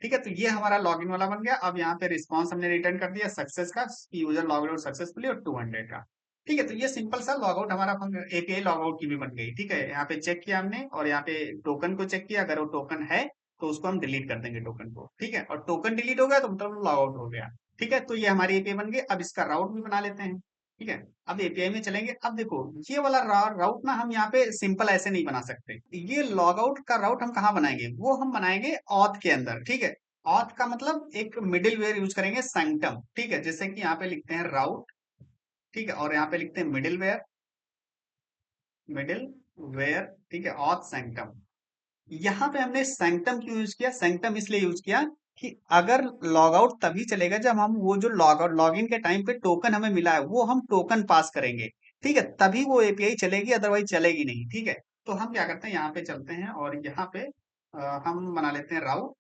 ठीक है, तो ये हमारा लॉगिन वाला बन गया। अब यहाँ पे रिस्पॉन्स हमने रिटर्न कर दिया सक्सेस का, यूजर लॉग आउट सक्सेसफुली, और 200 का। ठीक है, तो ये सिंपल सा लॉग आउट हमारा एपीआई लॉग आउट की भी बन गई। ठीक है, यहाँ पे चेक किया हमने, और यहाँ पे टोकन को चेक किया, अगर वो टोकन है तो उसको हम डिलीट कर देंगे टोकन को। ठीक है, और टोकन डिलीट हो गया तो मतलब लॉग आउट हो गया। ठीक है, तो ये हमारी एपीआई बन गई। अब इसका राउट भी बना लेते हैं। ठीक है, अब एपीआई में चलेंगे। अब देखो, ये वाला राउट ना हम यहाँ पे सिंपल ऐसे नहीं बना सकते। ये लॉग आउट का राउट हम कहाँ बनाएंगे, वो हम बनाएंगे ऑथ के अंदर। ठीक है, ऑथ का मतलब एक मिडिल वेयर यूज करेंगे, सैंक्टम। ठीक है, जैसे कि यहाँ पे लिखते हैं राउट। ठीक है, और यहाँ पे लिखते हैं मिडिल वेयर, मिडिल वेयर। ठीक है, ऑथ सैंक्टम। यहाँ पे हमने सैंक्टम क्यों यूज किया, सैंक्टम इसलिए यूज किया कि अगर लॉग आउट तभी चलेगा जब हम वो जो लॉग आउट लॉग इन के टाइम पे टोकन हमें मिला है वो हम टोकन पास करेंगे। ठीक है, तभी वो एपीआई चलेगी, अदरवाइज चलेगी नहीं। ठीक है, तो हम क्या करते हैं, यहाँ पे चलते हैं, और यहाँ पे हम बना लेते हैं राउट,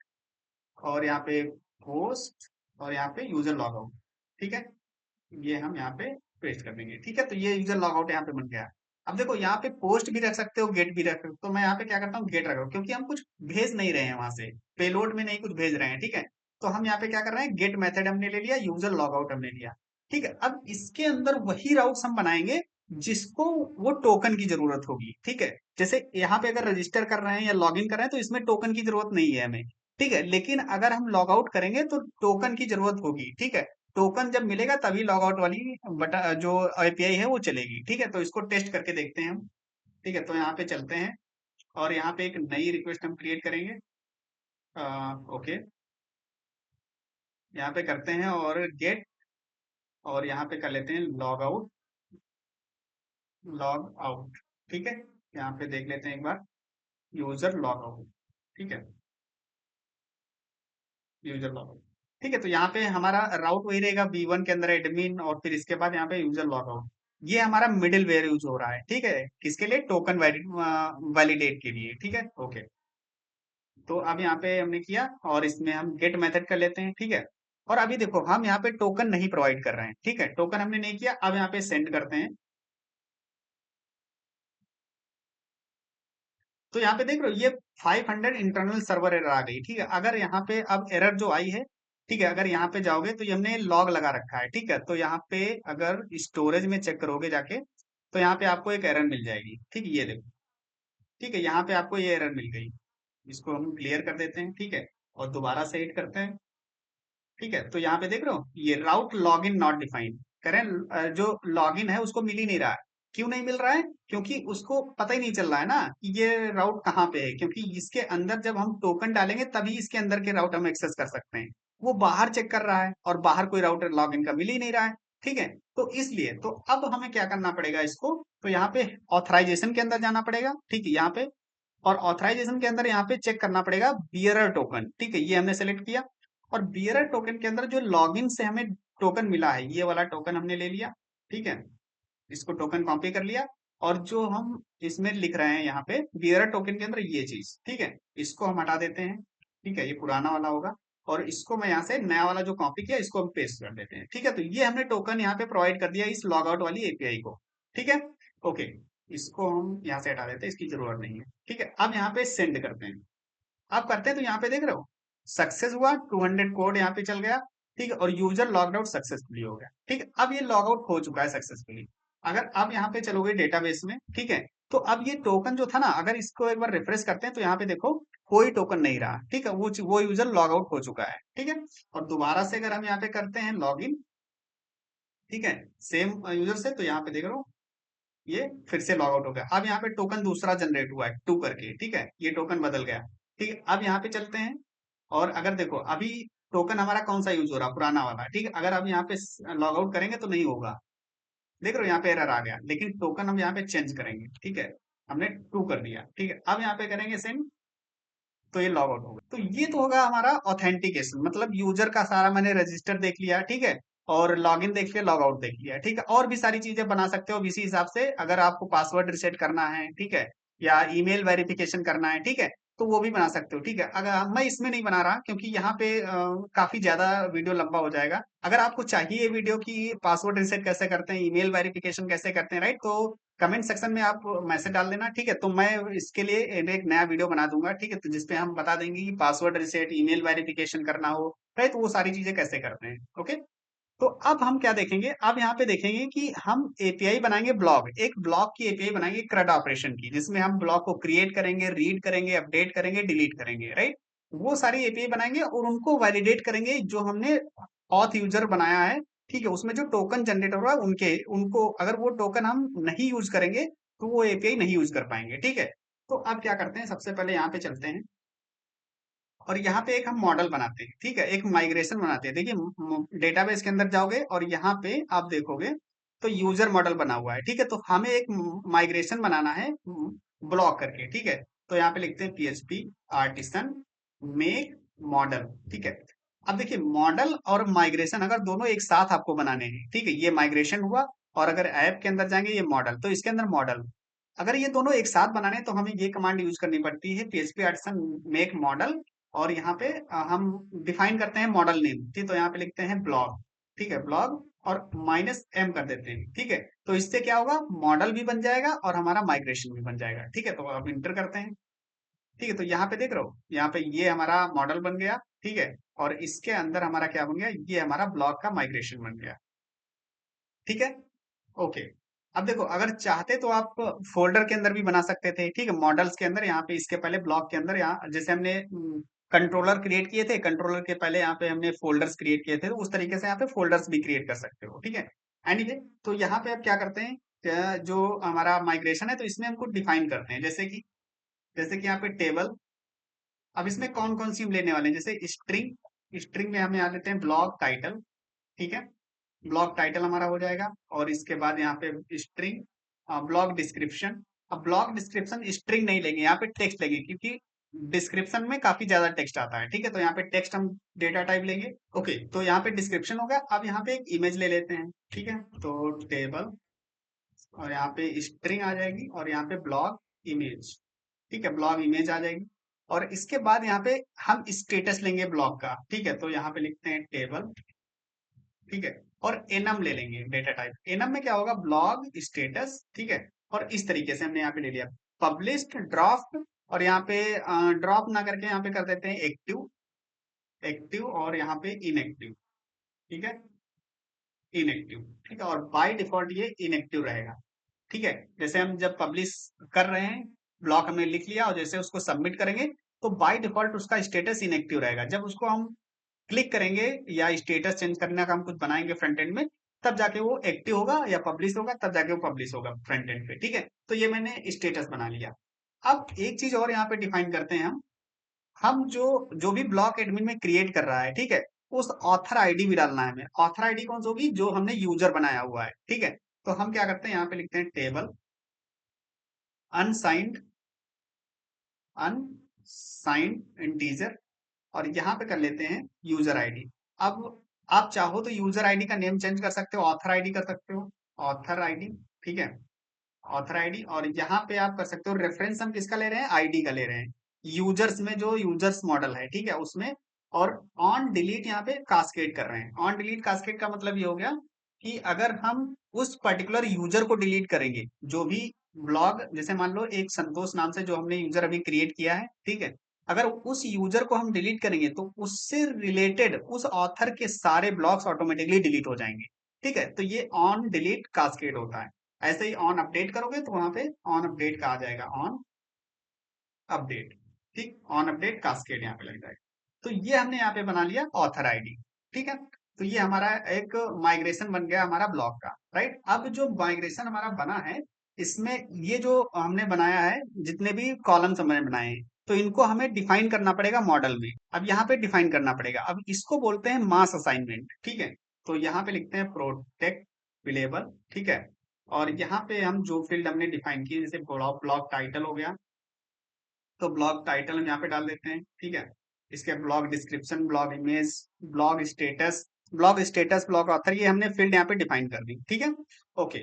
और यहाँ पे पोस्ट, और यहाँ पे यूजर लॉग आउट। ठीक है, ये हम यहाँ पे पेस्ट कर देंगे। ठीक है, तो ये यूजर लॉग आउट यहाँ पे बन गया। अब देखो, यहाँ पे पोस्ट भी रख सकते हो, गेट भी रख सकते हो, तो मैं यहाँ पे क्या करता हूँ, गेट रख रहा हूँ, क्योंकि हम कुछ भेज नहीं रहे हैं वहां से, पेलोड में नहीं कुछ भेज रहे हैं। ठीक है, तो हम यहाँ पे क्या कर रहे हैं, गेट मेथड हमने ले लिया, यूजर लॉग आउट हमने लिया। ठीक है, अब इसके अंदर वही राउट्स हम बनाएंगे जिसको वो टोकन की जरूरत होगी। ठीक है, जैसे यहाँ पे अगर रजिस्टर कर रहे हैं या लॉग इन कर रहे हैं तो इसमें टोकन की जरूरत नहीं है हमें। ठीक है, लेकिन अगर हम लॉग आउट करेंगे तो टोकन की जरूरत होगी। ठीक है, टोकन जब मिलेगा तभी लॉग आउट वाली बटा जो एपीआई है वो चलेगी। ठीक है, तो इसको टेस्ट करके देखते हैं हम। ठीक है, तो यहाँ पे चलते हैं, और यहाँ पे एक नई रिक्वेस्ट हम क्रिएट करेंगे। ओके, यहाँ पे करते हैं और गेट, और यहाँ पे कर लेते हैं लॉग आउट, लॉग आउट। ठीक है, यहाँ पे देख लेते हैं एक बार, यूजर लॉग आउट। ठीक है, यूजर लॉग आउट। ठीक है, तो यहाँ पे हमारा राउट वही रहेगा, V1 के अंदर एडमिन, और फिर इसके बाद यहाँ पे यूजर लॉग आउट। ये हमारा मिडिल वेयर यूज हो रहा है। ठीक है, किसके लिए, टोकन वैलिडेट के लिए। ठीक है, ओके, तो अब यहाँ पे हमने किया, और इसमें हम गेट मेथड कर लेते हैं। ठीक है, और अभी देखो, हम यहाँ पे टोकन नहीं प्रोवाइड कर रहे हैं। ठीक है, टोकन हमने नहीं किया, अब यहाँ पे सेंड करते हैं। तो यहाँ पे देख रहे हो, ये 500 इंटरनल सर्वर एरर आ गई। ठीक है, अगर यहाँ पे अब एरर जो आई है, ठीक है, अगर यहाँ पे जाओगे तो ये हमने लॉग लगा रखा है। ठीक है, तो यहाँ पे अगर स्टोरेज में चेक करोगे जाके, तो यहाँ पे आपको एक एरर मिल जाएगी। ठीक है, ये देखो। ठीक है, यहाँ पे आपको ये एरर मिल गई, इसको हम क्लियर कर देते हैं। ठीक है, और दोबारा से हिट करते हैं। ठीक है, तो यहाँ पे देख रहे हो ये राउट लॉगिन नॉट डिफाइंड करें, जो लॉगिन है उसको मिल ही नहीं रहा है। क्यों नहीं मिल रहा है? क्योंकि उसको पता ही नहीं चल रहा है ना कि ये राउट कहाँ पे है, क्योंकि इसके अंदर जब हम टोकन डालेंगे तभी इसके अंदर के राउट हम एक्सेस कर सकते हैं। वो बाहर चेक कर रहा है और बाहर कोई राउटर लॉगिन का मिल ही नहीं रहा है। ठीक है, तो इसलिए तो अब हमें क्या करना पड़ेगा इसको, तो यहाँ पे ऑथराइजेशन के अंदर जाना पड़ेगा। ठीक है, यहाँ पे और ऑथराइजेशन के अंदर यहाँ पे चेक करना पड़ेगा बियरर टोकन। ठीक है, ये हमने सेलेक्ट किया और बियरर टोकन के अंदर जो लॉगिन से हमें टोकन मिला है ये वाला टोकन हमने ले लिया। ठीक है, इसको टोकन कॉपी कर लिया और जो हम इसमें लिख रहे हैं यहाँ पे बियरर टोकन के अंदर ये चीज, ठीक है, इसको हम हटा देते हैं। ठीक है, ये पुराना वाला होगा और इसको मैं यहाँ से नया वाला जो कॉपी किया इसको हम पेस्ट कर देते हैं। ठीक है, तो ये हमने टोकन यहाँ पे प्रोवाइड कर दिया इस लॉग आउट वाली एपीआई को। ठीक है, ओके, इसको हम यहाँ से हटा देते हैं, इसकी जरूरत नहीं है। ठीक है, अब यहाँ पे सेंड करते हैं। आप करते हैं तो यहाँ पे देख रहे हो सक्सेस हुआ, 200 कोड यहाँ पे चल गया। ठीक है, और यूजर लॉग्ड आउट सक्सेसफुली हो गया। ठीक है, अब ये लॉग आउट हो चुका है सक्सेसफुली। अगर आप यहाँ पे चलोगे डेटाबेस में, ठीक है, तो अब ये टोकन जो था ना, अगर इसको एक बार रिफ्रेश करते हैं तो यहाँ पे देखो कोई टोकन नहीं रहा। ठीक है, वो यूजर लॉग आउट हो चुका है। ठीक है, और दोबारा से अगर हम यहाँ पे करते हैं लॉग इन, ठीक है, सेम यूजर से, तो यहाँ पे देख रहे हो ये फिर से लॉग आउट हो गया। अब यहाँ पे टोकन दूसरा जनरेट हुआ है 2 करके। ठीक है, ये टोकन बदल गया। ठीक है, अब यहाँ पे चलते हैं और अगर देखो अभी टोकन हमारा कौन सा यूज हो रहा, पुराना वाला। ठीक है, अगर अब यहाँ पे लॉग आउट करेंगे तो नहीं होगा। देख रहे हो यहाँ पे एरर आ गया, लेकिन टोकन हम यहाँ पे चेंज करेंगे। ठीक है, हमने 2 कर दिया। ठीक है, अब यहाँ पे करेंगे सेंड, तो ये लॉग आउट हो गया। तो ये तो होगा हमारा ऑथेंटिकेशन, मतलब यूजर का सारा मैंने रजिस्टर देख लिया। ठीक है, और लॉगिन देख लिया, लॉग आउट देख लिया। ठीक है, और भी सारी चीजें बना सकते हो इसी हिसाब से, अगर आपको पासवर्ड रिसेट करना है, ठीक है, या ईमेल वेरिफिकेशन करना है, ठीक है, तो वो भी बना सकते हो। ठीक है, अगर मैं इसमें नहीं बना रहा क्योंकि यहाँ पे काफी ज्यादा वीडियो लंबा हो जाएगा। अगर आपको चाहिए वीडियो की पासवर्ड रिसेट कैसे करते हैं, ईमेल वेरिफिकेशन कैसे करते हैं, राइट, तो कमेंट सेक्शन में आप मैसेज डाल देना। ठीक है, तो मैं इसके लिए एक नया वीडियो बना दूंगा। ठीक है, तो जिसपे हम बता देंगे कि पासवर्ड रिसेट, ईमेल वेरिफिकेशन करना हो, राइट, तो वो सारी चीजें कैसे करते हैं। ओके, तो अब हम क्या देखेंगे, अब यहाँ पे देखेंगे कि हम एपीआई बनाएंगे ब्लॉग, एक ब्लॉग की एपीआई बनाएंगे CRUD ऑपरेशन की, जिसमें हम ब्लॉग को क्रिएट करेंगे, रीड करेंगे, अपडेट करेंगे, डिलीट करेंगे, राइट। वो सारी एपीआई बनाएंगे और उनको वैलिडेट करेंगे जो हमने ऑथ यूजर बनाया है। ठीक है, उसमें जो टोकन जनरेट हो रहा है उनके उनको अगर वो टोकन हम नहीं यूज करेंगे तो वो एपीआई नहीं यूज कर पाएंगे। ठीक है, तो अब क्या करते हैं, सबसे पहले यहाँ पे चलते हैं और यहाँ पे एक हम मॉडल बनाते हैं। ठीक है, एक माइग्रेशन बनाते हैं। देखिए डेटाबेस के अंदर जाओगे और यहाँ पे आप देखोगे तो यूजर मॉडल बना हुआ है। ठीक है, तो हमें एक माइग्रेशन बनाना है ब्लॉक करके। ठीक है, तो यहाँ पे लिखते हैं PHP आर्टिसन मेक मॉडल। ठीक है, अब देखिए मॉडल और माइग्रेशन अगर दोनों एक साथ आपको बनाने हैं, ठीक है, ये माइग्रेशन हुआ और अगर ऐप के अंदर जाएंगे ये मॉडल, तो इसके अंदर मॉडल, अगर ये दोनों एक साथ बनाने हैं तो हमें ये कमांड यूज करनी पड़ती है PHP आर्टिसन मेक मॉडल। और यहाँ पे हम डिफाइन करते हैं मॉडल नेम। ठीक, तो यहाँ पे लिखते हैं ब्लॉग। ठीक है, ब्लॉग और -m कर देते हैं। ठीक है, तो इससे क्या होगा, मॉडल भी बन जाएगा और हमारा माइग्रेशन भी बन जाएगा। ठीक है, तो अब इंटर करते हैं। ठीक है, तो यहाँ पे देख रहे हो यहाँ पे ये हमारा मॉडल बन गया। ठीक है, और इसके अंदर हमारा क्या बन गया, ये हमारा ब्लॉग का माइग्रेशन बन गया। ठीक है, ओके, अब देखो अगर चाहते तो आप फोल्डर के अंदर भी बना सकते थे। ठीक है, मॉडल्स के अंदर यहाँ पे इसके पहले ब्लॉक के अंदर, यहाँ जैसे हमने कंट्रोलर क्रिएट किए थे, कंट्रोलर के पहले यहाँ पे हमने फोल्डर्स क्रिएट किए थे, तो उस तरीके से यहाँ पे फोल्डर्स भी क्रिएट कर सकते हो। ठीक है, एनीवे, तो यहाँ पे अब क्या करते हैं, जो हमारा माइग्रेशन है तो इसमें हमको डिफाइन करते हैं, जैसे कि यहाँ पे टेबल। अब इसमें कौन कौन सी हम लेने वाले हैं, जैसे स्ट्रिंग, स्ट्रिंग में हम यहाँ लेते हैं ब्लॉक टाइटल। ठीक है, ब्लॉक टाइटल हमारा हो जाएगा और इसके बाद यहाँ पे स्ट्रिंग ब्लॉक डिस्क्रिप्शन। अब ब्लॉक डिस्क्रिप्शन स्ट्रिंग नहीं लेंगे, यहाँ पे टेक्स्ट लेंगे क्योंकि डिस्क्रिप्शन में काफी ज्यादा टेक्स्ट आता है। ठीक है, तो यहाँ पे टेक्स्ट हम डेटा टाइप लेंगे। ओके, तो यहाँ पे डिस्क्रिप्शन हो गया। अब यहाँ पे एक इमेज ले लेते हैं। ठीक है, तो टेबल और यहाँ पे स्ट्रिंग आ जाएगी और यहाँ पे ब्लॉक इमेज। ठीक है, ब्लॉक इमेज आ जाएगी और इसके बाद यहाँ पे हम स्टेटस लेंगे ब्लॉक का। ठीक है, तो यहाँ पे लिखते हैं टेबल। ठीक है, और एनम ले लेंगे डेटा टाइप। एनम में क्या होगा, ब्लॉग स्टेटस। ठीक है, और इस तरीके से हमने यहाँ पे ले लिया पब्लिश्ड ड्राफ्ट और यहाँ पे ड्रॉप ना करके यहाँ पे कर देते हैं एक्टिव, एक्टिव और यहाँ पे इनएक्टिव। ठीक है, इनएक्टिव। ठीक है, और बाय डिफॉल्ट ये इनएक्टिव रहेगा। ठीक है, जैसे हम जब पब्लिश कर रहे हैं, ब्लॉक हमने लिख लिया और जैसे उसको सबमिट करेंगे तो बाय डिफॉल्ट उसका स्टेटस इनएक्टिव रहेगा। जब उसको हम क्लिक करेंगे या स्टेटस चेंज करने का हम कुछ बनाएंगे फ्रंट एंड में, तब जाके वो एक्टिव होगा या पब्लिश होगा, तब जाके वो पब्लिश होगा फ्रंट एंड पे। ठीक है, तो ये मैंने स्टेटस बना लिया। अब एक चीज और यहाँ पे डिफाइन करते हैं हम जो जो भी ब्लॉक एडमिन में क्रिएट कर रहा है, ठीक है, उस ऑथर आईडी भी डालना है हमें। ऑथर आईडी कौन सी होगी? जो हमने यूजर बनाया हुआ है। ठीक है, तो हम क्या करते हैं, यहाँ पे लिखते हैं टेबल अनसाइंड अनसाइंड इंटीजर, और यहाँ पे कर लेते हैं यूजर आईडी। अब आप चाहो तो यूजर आईडी का नेम चेंज कर सकते हो, ऑथर आईडी कर सकते हो, ऑथर आईडी। ठीक है, ऑथर आईडी। और यहाँ पे आप कर सकते हो रेफरेंस हम किसका ले रहे हैं? आईडी का ले रहे हैं, यूजर्स में जो यूजर्स मॉडल है, ठीक है, उसमें। और ऑन डिलीट यहाँ पे कास्केड कर रहे हैं। ऑन डिलीट कास्केड का मतलब ये हो गया कि अगर हम उस पर्टिकुलर यूजर को डिलीट करेंगे, जो भी ब्लॉग, जैसे मान लो एक संतोष नाम से जो हमने यूजर अभी क्रिएट किया है, ठीक है, अगर उस यूजर को हम डिलीट करेंगे तो उससे रिलेटेड उस ऑथर के सारे ब्लॉग्स ऑटोमेटिकली डिलीट हो जाएंगे। ठीक है, तो ये ऑन डिलीट कास्केड होता है। ऐसे ही ऑन अपडेट करोगे तो वहां पे ऑन अपडेट का आ जाएगा, ऑन अपडेट। ठीक, ऑन अपडेट कास्केड यहाँ पे लग जाएगा। तो ये हमने यहाँ पे बना लिया ऑथर आईडी। ठीक है, तो ये हमारा एक माइग्रेशन बन गया हमारा ब्लॉक का। राइट, अब जो माइग्रेशन हमारा बना है, इसमें ये जो हमने बनाया है, जितने भी कॉलम्स हमने बनाए हैं, तो इनको हमें डिफाइन करना पड़ेगा मॉडल में। अब यहाँ पे डिफाइन करना पड़ेगा, अब इसको बोलते हैं मास असाइनमेंट। ठीक है, तो यहाँ पे लिखते हैं प्रोटेक्ट बिलेबल। ठीक है, और यहाँ पे हम जो फील्ड हमने डिफाइन किए, जैसे ब्लॉक ब्लॉक टाइटल हो गया, तो ब्लॉग टाइटल हम यहाँ पे डाल देते हैं। ठीक है, इसके blog description, blog image, blog status, blog status, blog author, ये हमने फील्ड यहाँ पे डिफाइन कर दी। ठीक है, ओके।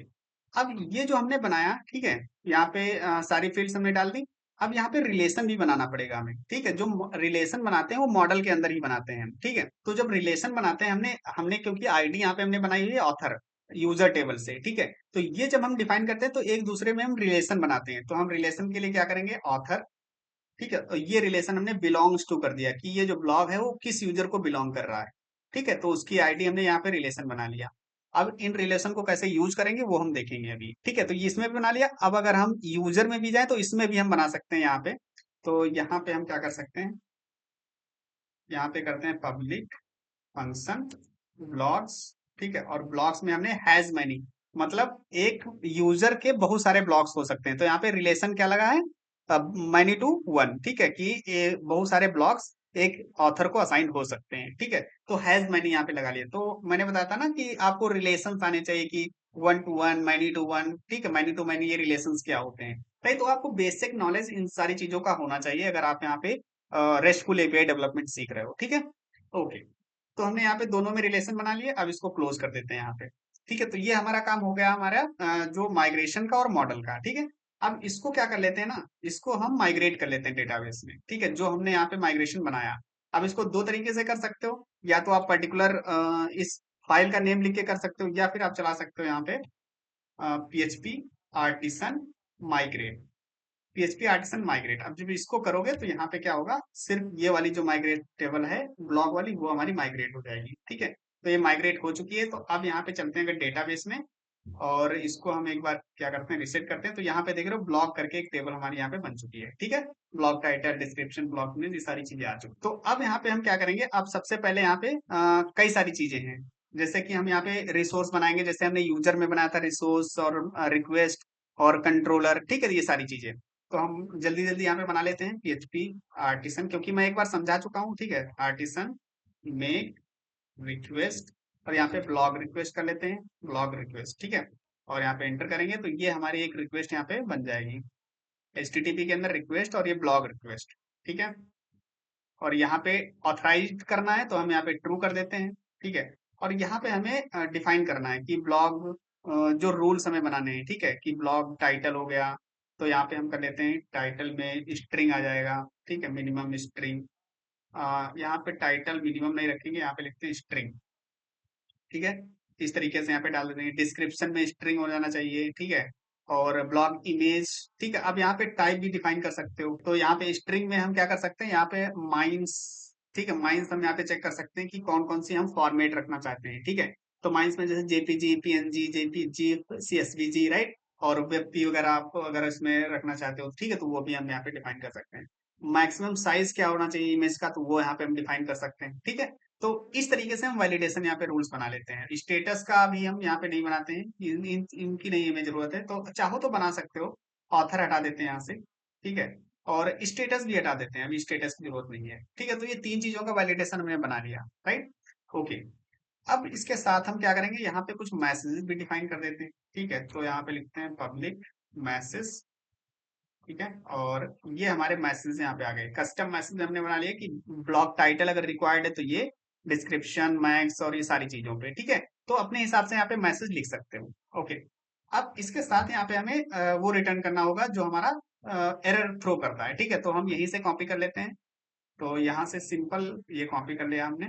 अब ये जो हमने बनाया, ठीक है, यहाँ पे सारी फील्ड्स हमने डाल दी। अब यहाँ पे रिलेशन भी बनाना पड़ेगा हमें। ठीक है, जो रिलेशन बनाते हैं वो मॉडल के अंदर ही बनाते हैं हम। ठीक है, तो जब रिलेशन बनाते हैं हमने हमने क्योंकि आईडी यहाँ पे हमने बनाई हुई है ऑथर यूजर टेबल से। ठीक है, तो ये जब हम डिफाइन करते हैं तो एक दूसरे में हम रिलेशन बनाते हैं, तो हम रिलेशन के लिए क्या करेंगे? ऑथर। ठीक है, तो ये रिलेशन हमने बिलोंग्स टू कर दिया कि ये जो ब्लॉग है वो किस यूजर को बिलोंग कर रहा है। ठीक है, तो उसकी आईडी हमने यहाँ पे रिलेशन बना लिया। अब इन रिलेशन को कैसे यूज करेंगे वो हम देखेंगे अभी। ठीक है, तो ये इसमें भी बना लिया। अब अगर हम यूजर में भी जाए तो इसमें भी हम बना सकते हैं यहाँ पे। तो यहाँ पे हम क्या कर सकते हैं, यहाँ पे करते हैं पब्लिक फंक्शन ब्लॉग्स। ठीक है, और ब्लॉग्स में हमने हैज मैनी, मतलब एक यूजर के बहुत सारे ब्लॉग्स हो सकते हैं, तो यहाँ पे रिलेशन क्या लगा है? Many to one. ठीक है, कि ये बहुत सारे ब्लॉग्स एक ऑथर को असाइन हो सकते हैं। ठीक है, तो हैज मैनी यहाँ पे लगा लिया। तो मैंने बताया था ना कि आपको रिलेशंस आने चाहिए कि one to one, many to one. ठीक है, मैनी टू मैनी ये रिलेशंस क्या होते हैं, राइट? तो आपको बेसिक नॉलेज इन सारी चीजों का होना चाहिए अगर आप यहाँ पे रेस्टफुल एपीआई डेवलपमेंट सीख रहे हो। ठीक है, ओके। तो हमने यहाँ पे दोनों में रिलेशन बना लिए, अब इसको क्लोज कर देते हैं यहाँ पे। ठीक है, तो ये हमारा काम हो गया, हमारा जो माइग्रेशन का और मॉडल का। ठीक है, अब इसको क्या कर लेते हैं ना, इसको हम माइग्रेट कर लेते हैं डेटाबेस में। ठीक है, जो हमने यहाँ पे माइग्रेशन बनाया। अब इसको दो तरीके से कर सकते हो, या तो आप पर्टिकुलर इस फाइल का नेम लिख के कर सकते हो, या फिर आप चला सकते हो यहाँ पे PHP artisan migrate. PHP artisan migrate. अब जब इसको करोगे तो यहाँ पे क्या होगा, सिर्फ ये वाली जो माइग्रेट टेबल है ब्लॉग वाली, वो हमारी माइग्रेट हो जाएगी। ठीक है, तो ये माइग्रेट हो चुकी है। तो अब यहाँ पे चलते हैं अगर डेटाबेस में, और इसको हम एक बार क्या करते हैं, रिसेट करते हैं। तो यहाँ पे देख रहे हो ब्लॉग करके एक टेबल हमारी यहाँ पे बन चुकी है। ठीक है, ब्लॉग टाइटल, डिस्क्रिप्शन, ब्लॉग में ये सारी चीजें आ चुकी। तो अब यहाँ पे हम क्या करेंगे, अब सबसे पहले यहाँ पे कई सारी चीजें हैं, जैसे कि हम यहाँ पे रिसोर्स बनाएंगे, जैसे हमने यूजर में बनाया था रिसोर्स और रिक्वेस्ट और कंट्रोलर। ठीक है, ये सारी चीजें तो हम जल्दी जल्दी यहाँ पे बना लेते हैं। PHP आर्टिसन, क्योंकि मैं एक बार समझा चुका हूँ। ठीक है, आर्टिसन मेक रिक्वेस्ट, और यहाँ पे ब्लॉग रिक्वेस्ट कर लेते हैं, ब्लॉग रिक्वेस्ट। ठीक है, और यहाँ पे एंटर करेंगे तो ये हमारी एक रिक्वेस्ट यहाँ पे बन जाएगी, HTTP के अंदर रिक्वेस्ट, और ये ब्लॉग रिक्वेस्ट। ठीक है, और यहाँ पे ऑथराइज करना है तो हम यहाँ पे ट्रू कर देते हैं। ठीक है, और यहाँ पे हमें डिफाइन करना है कि ब्लॉग जो रूल्स हमें बनाने हैं। ठीक है, कि ब्लॉग टाइटल हो गया, तो यहाँ पे हम कर लेते हैं टाइटल में स्ट्रिंग आ जाएगा। ठीक है, मिनिमम स्ट्रिंग, यहाँ पे टाइटल मिनिमम नहीं रखेंगे, यहाँ पे लिखते हैं स्ट्रिंग। ठीक है, इस तरीके से यहाँ पे डाल देते हैं। डिस्क्रिप्शन में स्ट्रिंग हो जाना चाहिए। ठीक है, और ब्लॉग इमेज। ठीक है, अब यहाँ पे टाइप भी डिफाइन कर सकते हो, तो यहाँ पे स्ट्रिंग में हम क्या कर सकते हैं, यहाँ पे माइंस। ठीक है, माइंस हम यहाँ पे चेक कर सकते हैं कि कौन कौन सी हम फॉर्मेट रखना चाहते हैं। ठीक है, तो माइंस में जैसे JPG, PNG, JPG, CSVG, right, और WebP वगैरह आप अगर इसमें रखना चाहते हो, ठीक है, तो वो भी हम यहाँ पे डिफाइन कर सकते हैं। मैक्सिमम साइज क्या होना चाहिए इमेज का, तो वो यहाँ पे हम डिफाइन कर सकते हैं। ठीक है, तो इस तरीके से हम वैलिडेशन यहाँ पे रूल्स बना लेते हैं। स्टेटस का भी हम यहाँ पे नहीं बनाते हैं, इनकी नहीं हमें जरूरत है, तो चाहो तो बना सकते हो। ऑथर हटा देते हैं यहाँ से, ठीक है, और स्टेटस भी हटा देते हैं, अभी स्टेटस की जरूरत नहीं है, ठीक है। तो ये 3 चीजों का वैलिडेशन हमने बना लिया, राइट, ओके। अब इसके साथ हम क्या करेंगे, यहाँ पे कुछ मैसेजेस भी डिफाइन कर देते हैं, ठीक है। तो यहाँ पे लिखते हैं पब्लिक मैसेज, ठीक है, और ये हमारे मैसेज यहाँ पे आ गए। कस्टम मैसेज हमने बना लिया कि ब्लॉग टाइटल अगर रिक्वायर्ड है तो ये, डिस्क्रिप्शन, मैक्स और ये सारी चीजों पे, ठीक है। तो अपने हिसाब से यहाँ पे मैसेज लिख सकते हो, ओके। अब इसके साथ यहाँ पे हमें वो रिटर्न करना होगा जो हमारा एरर थ्रो करता है, ठीक है। तो हम यहीं से कॉपी कर लेते हैं, तो यहाँ से सिंपल ये कॉपी कर लिया हमने,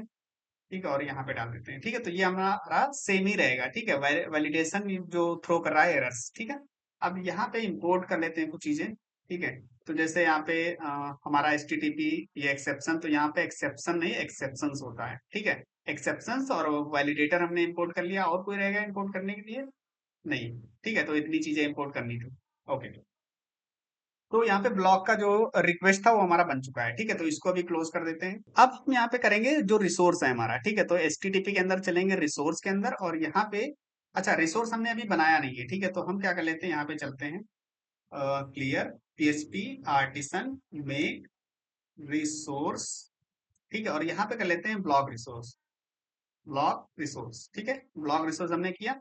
ठीक है, और यहाँ पे डाल देते हैं, ठीक है। तो ये हमारा सेम ही रहेगा, ठीक है, वैलिडेशन जो थ्रो कर रहा है एरर्स, ठीक है। अब यहाँ पे इंपोर्ट कर लेते हैं कुछ चीजें, ठीक है। तो जैसे यहाँ पे हमारा HTTP ये एक्सेप्शन, तो यहाँ पे एक्सेप्शन नहीं एक्सेप्शंस होता है, ठीक है। एक्सेप्शंस और वैलिडेटर हमने इंपोर्ट कर लिया, और कोई रहेगा इंपोर्ट करने के लिए? नहीं, ठीक है। तो इतनी चीजें इंपोर्ट करनी थी, ओके। तो यहाँ पे ब्लॉक का जो रिक्वेस्ट था वो हमारा बन चुका है, ठीक है। तो इसको भी क्लोज कर देते हैं। अब हम यहाँ पे करेंगे जो रिसोर्स है हमारा, ठीक है। तो HTTP के अंदर चलेंगे, रिसोर्स के अंदर, और यहाँ पे अच्छा रिसोर्स हमने अभी बनाया नहीं है, ठीक है। तो हम क्या कर लेते हैं, यहाँ पे चलते हैं, clear PHP artisan make resource, ठीक है, और यहाँ पे कर लेते हैं ब्लॉक रिसोर्स, ब्लॉक रिसोर्स, ठीक है। ब्लॉक रिसोर्स हमने किया।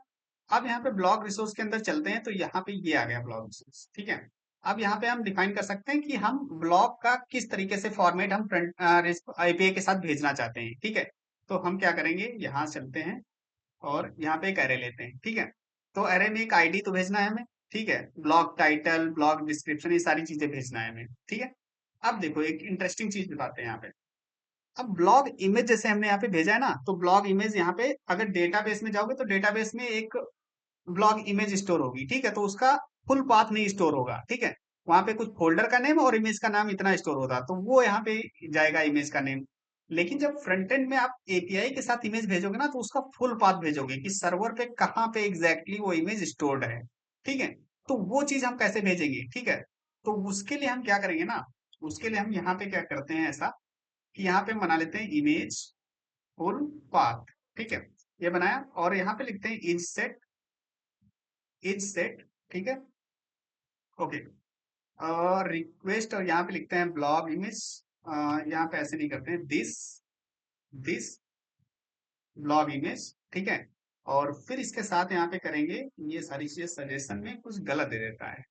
अब यहाँ पे ब्लॉक रिसोर्स के अंदर चलते हैं, तो यहाँ पे ये आ गया ब्लॉक रिसोर्स, ठीक है। अब यहाँ पे हम डिफाइन कर सकते हैं कि हम ब्लॉक का किस तरीके से फॉर्मेट हम फ्रंट API के साथ भेजना चाहते हैं, ठीक है। तो हम क्या करेंगे, यहाँ चलते हैं और यहाँ पे एक एरे लेते हैं, ठीक है। तो एरे में एक आईडी तो भेजना है हमें, ठीक है, ब्लॉक टाइटल, ब्लॉक डिस्क्रिप्शन, ये सारी चीजें भेजना है हमें, ठीक है। अब देखो एक इंटरेस्टिंग चीज बताते हैं यहाँ पे। अब ब्लॉग इमेज जैसे हमने यहाँ पे भेजा है ना, तो ब्लॉग इमेज यहाँ पे अगर डेटाबेस में जाओगे तो डेटाबेस में एक ब्लॉग इमेज स्टोर होगी, ठीक है। तो उसका फुल पाथ नहीं स्टोर होगा, ठीक है। वहां पे कुछ फोल्डर का नेम और इमेज का नाम इतना स्टोर होता, तो वो यहाँ पे जाएगा इमेज का नेम। लेकिन जब फ्रंट एंड में आप API के साथ इमेज भेजोगे ना, तो उसका फुल पाथ भेजोगे कि सर्वर पे कहाँ पे एग्जैक्टली वो इमेज स्टोर्ड है, ठीक है। तो वो चीज हम कैसे भेजेंगे, ठीक है। तो उसके लिए हम क्या करेंगे ना, उसके लिए हम यहाँ पे क्या करते हैं ऐसा कि यहाँ पे हम बना लेते हैं इमेज फुल पाथ, ठीक है, ये बनाया, और यहाँ पे लिखते हैं इज सेट, ठीक है, ओके। रिक्वेस्ट, और यहाँ पे लिखते हैं ब्लॉग इमेज, यहाँ पे ऐसे नहीं करते हैं, दिस ब्लॉग इमेज, ठीक है। और फिर इसके साथ यहाँ पे करेंगे, ये सारी चीजें सजेशन में कुछ गलत दे देता है,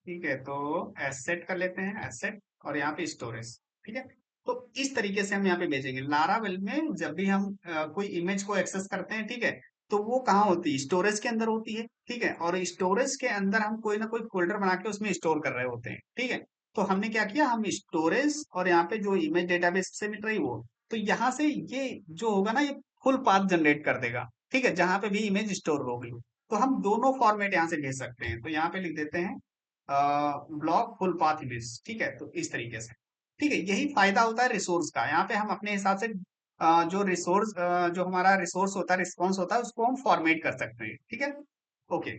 ठीक है। तो एसेट कर लेते हैं, एसेट, और यहाँ पे स्टोरेज, ठीक है। तो इस तरीके से हम यहाँ पे भेजेंगे लारावेल में। जब भी हम कोई इमेज को एक्सेस करते हैं, ठीक है, तो वो कहाँ होती है, स्टोरेज के अंदर होती है, ठीक है। और स्टोरेज के अंदर हम कोई ना कोई फोल्डर बना के उसमें स्टोर कर रहे होते हैं, ठीक है। तो हमने क्या किया, हम स्टोरेज और यहाँ पे जो इमेज डेटाबेस से मिल रही वो, तो यहाँ से ये जो होगा ना, ये फुल पाथ जनरेट कर देगा, ठीक है, जहां पे भी इमेज स्टोर होगी। तो हम दोनों फॉर्मेट यहाँ से भेज सकते हैं, तो यहाँ पे लिख देते हैं ब्लॉक फुल पाथ इमेज, ठीक है। तो इस तरीके से, ठीक है, यही फायदा होता है रिसोर्स का। यहाँ पे हम अपने हिसाब से जो रिसोर्स जो हमारा रिसोर्स होता है, रिस्पॉन्स होता है, उसको हम फॉर्मेट कर सकते हैं, ठीक है, ओके।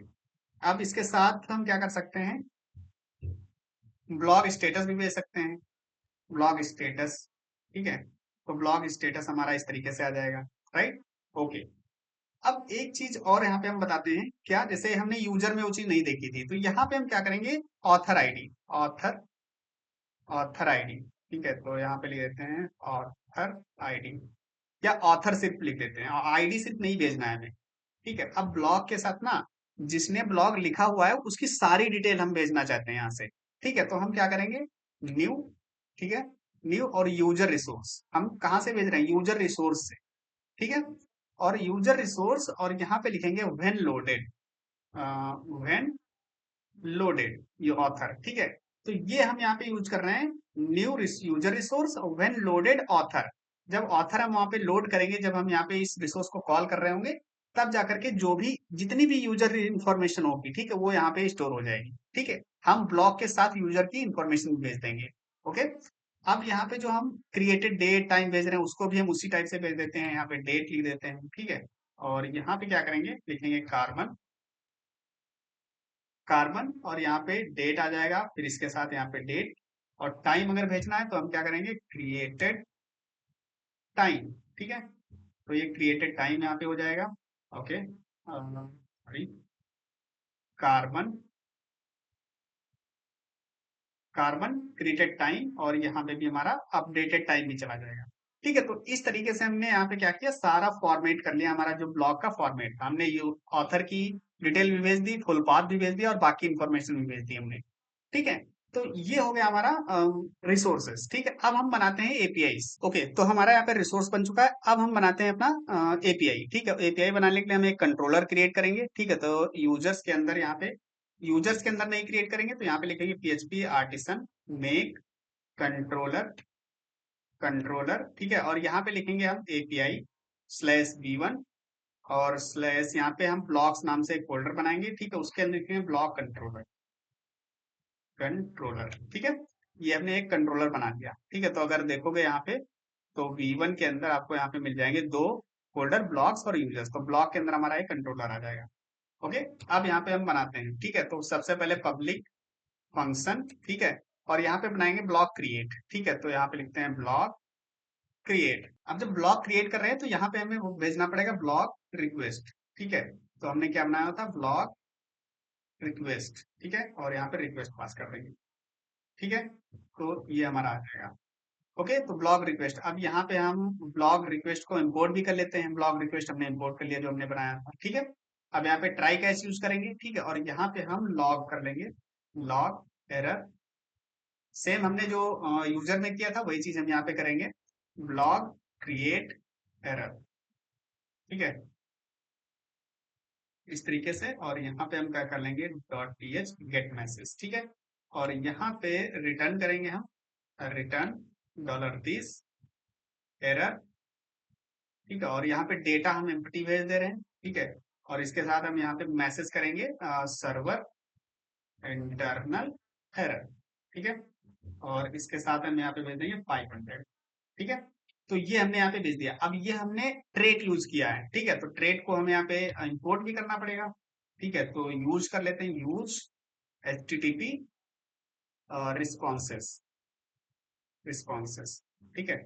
अब इसके साथ हम क्या कर सकते हैं, ब्लॉग स्टेटस भी भेज सकते हैं, ब्लॉग स्टेटस, ठीक है। तो ब्लॉग स्टेटस हमारा इस तरीके से आ जाएगा, राइट, ओके। अब एक चीज और यहाँ पे हम बताते हैं क्या, जैसे हमने यूजर में वो चीज नहीं देखी थी, तो यहाँ पे हम क्या करेंगे, author ID, author author ID, ठीक है। तो यहाँ पे लिख देते हैं ऑथर आईडी, या ऑथर सिर्फ लिख देते हैं, आईडी सिर्फ नहीं भेजना है हमें, ठीक है। अब ब्लॉग के साथ ना, जिसने ब्लॉग लिखा हुआ है उसकी सारी डिटेल हम भेजना चाहते हैं यहाँ से, ठीक है। तो हम क्या करेंगे, न्यू, ठीक है, न्यू, और यूजर रिसोर्स, हम कहाँ से भेज रहे हैं, यूजर रिसोर्स से, ठीक है। और यूजर रिसोर्स, और यहाँ पे लिखेंगे व्हेन लोडेड, व्हेन लोडेड ये ऑथर, ठीक है। तो ये हम यहाँ पे यूज कर रहे हैं, new user resource when loaded author. जब ऑथर हम वहां पे लोड करेंगे, जब हम यहाँ पे इस रिसोर्स को कॉल कर रहे होंगे, तब जाकर के जो भी जितनी भी यूजर इंफॉर्मेशन होगी, ठीक है, वो यहाँ पे स्टोर हो जाएगी, ठीक है। हम ब्लॉक के साथ यूजर की इंफॉर्मेशन भेज देंगे, ओके। अब यहाँ पे जो हम क्रिएटेड डेट टाइम भेज रहे हैं, उसको भी हम उसी टाइप से भेज देते हैं, यहाँ पे डेट लिख देते हैं, ठीक है। और यहाँ पे क्या करेंगे, लिखेंगे कार्बन, कार्बन, और यहाँ पे डेट आ जाएगा, फिर इसके साथ यहाँ पे डेट, और टाइम अगर भेजना है तो हम क्या करेंगे, क्रिएटेड टाइम, ठीक है। तो ये क्रिएटेड टाइम यहाँ पे हो जाएगा। Okay, sorry, carbon, carbon created time, और यहाँ पे भी हमारा अपडेटेड टाइम भी चला जाएगा। ठीक है, तो इस तरीके से हमने यहाँ पे क्या किया, सारा फॉर्मेट कर लिया। हमारा जो ब्लॉग का फॉर्मेट था, हमने ये ऑथर की डिटेल भी भेज दी, फुल पाथ भी भेज दिया, और बाकी इंफॉर्मेशन भी भेज दी हमने। ठीक है, तो ये हो गया हमारा रिसोर्सेस। ठीक है, अब हम बनाते हैं एपीआईस। ओके, तो हमारा यहाँ पे रिसोर्स बन चुका है। अब हम बनाते हैं अपना एपीआई। ठीक है, एपीआई बनाने के लिए हम एक कंट्रोलर क्रिएट करेंगे। ठीक है, तो यूजर्स के अंदर, यहाँ पे यूजर्स के अंदर नहीं क्रिएट करेंगे, तो यहाँ पे लिखेंगे php artisan make controller, controller. ठीक है, और यहाँ पे लिखेंगे हम एपीआई स्लैश v1, और स्लैश यहाँ पे हम ब्लॉक्स नाम से एक फोल्डर बनाएंगे। ठीक है, उसके अंदर लिखेंगे ब्लॉक कंट्रोलर, कंट्रोलर। ठीक है, ये हमने एक कंट्रोलर बना लिया। ठीक है, तो अगर देखोगे यहाँ पे, तो V1 के अंदर आपको यहाँ पे मिल जाएंगे दो फोल्डर, ब्लॉक्स और यूजर्स। तो ब्लॉक के अंदर हमारा एक कंट्रोलर आ जाएगा। ओके, अब यहाँ पे हम बनाते हैं। ठीक है, तो सबसे पहले पब्लिक फंक्शन। ठीक है, और यहाँ पे बनाएंगे ब्लॉक क्रिएट। ठीक है, तो यहाँ पे लिखते हैं ब्लॉक क्रिएट। अब जब ब्लॉक क्रिएट कर रहे हैं, तो यहाँ पे हमें वो भेजना पड़ेगा ब्लॉक रिक्वेस्ट। ठीक है, तो हमने क्या बनाया था, ब्लॉक रिक्वेस्ट। ठीक है, और यहाँ पे रिक्वेस्ट पास कर देंगे। ठीक है, तो ये हमारा आ जाएगा। ओके, तो ब्लॉग रिक्वेस्ट। अब यहाँ पे हम ब्लॉग रिक्वेस्ट को इंपोर्ट भी कर लेते हैं। ब्लॉग रिक्वेस्ट हमने इंपोर्ट कर लिया जो हमने बनाया था। ठीक है, अब यहाँ पे ट्राई कैच यूज करेंगे। ठीक है, और यहाँ पे हम लॉग कर लेंगे, लॉग एरर। सेम हमने जो यूजर में किया था वही चीज हम यहाँ पे करेंगे, ब्लॉग क्रिएट एरर। ठीक है, इस तरीके से, और यहाँ पे हम क्या कर लेंगे, dot P H gate message. ठीक है, और यहाँ पे रिटर्न करेंगे हम, रिटर्न $30 एरर। ठीक है, और यहाँ पे डेटा हम एम्प्टी भेज दे रहे हैं। ठीक है, और इसके साथ हम यहाँ पे मैसेज करेंगे सर्वर इंटरनल एरर। ठीक है, और इसके साथ हम यहाँ पे भेज देंगे 500। ठीक है, तो ये हमने यहाँ पे भेज दिया। अब ये हमने ट्रेट यूज किया है। ठीक है, तो ट्रेट को हमें यहाँ पे इंपोर्ट भी करना पड़ेगा। ठीक है, तो यूज कर लेते हैं, यूज HTTP रिस्पॉन्सेस, रिस्पॉन्सेस। ठीक है,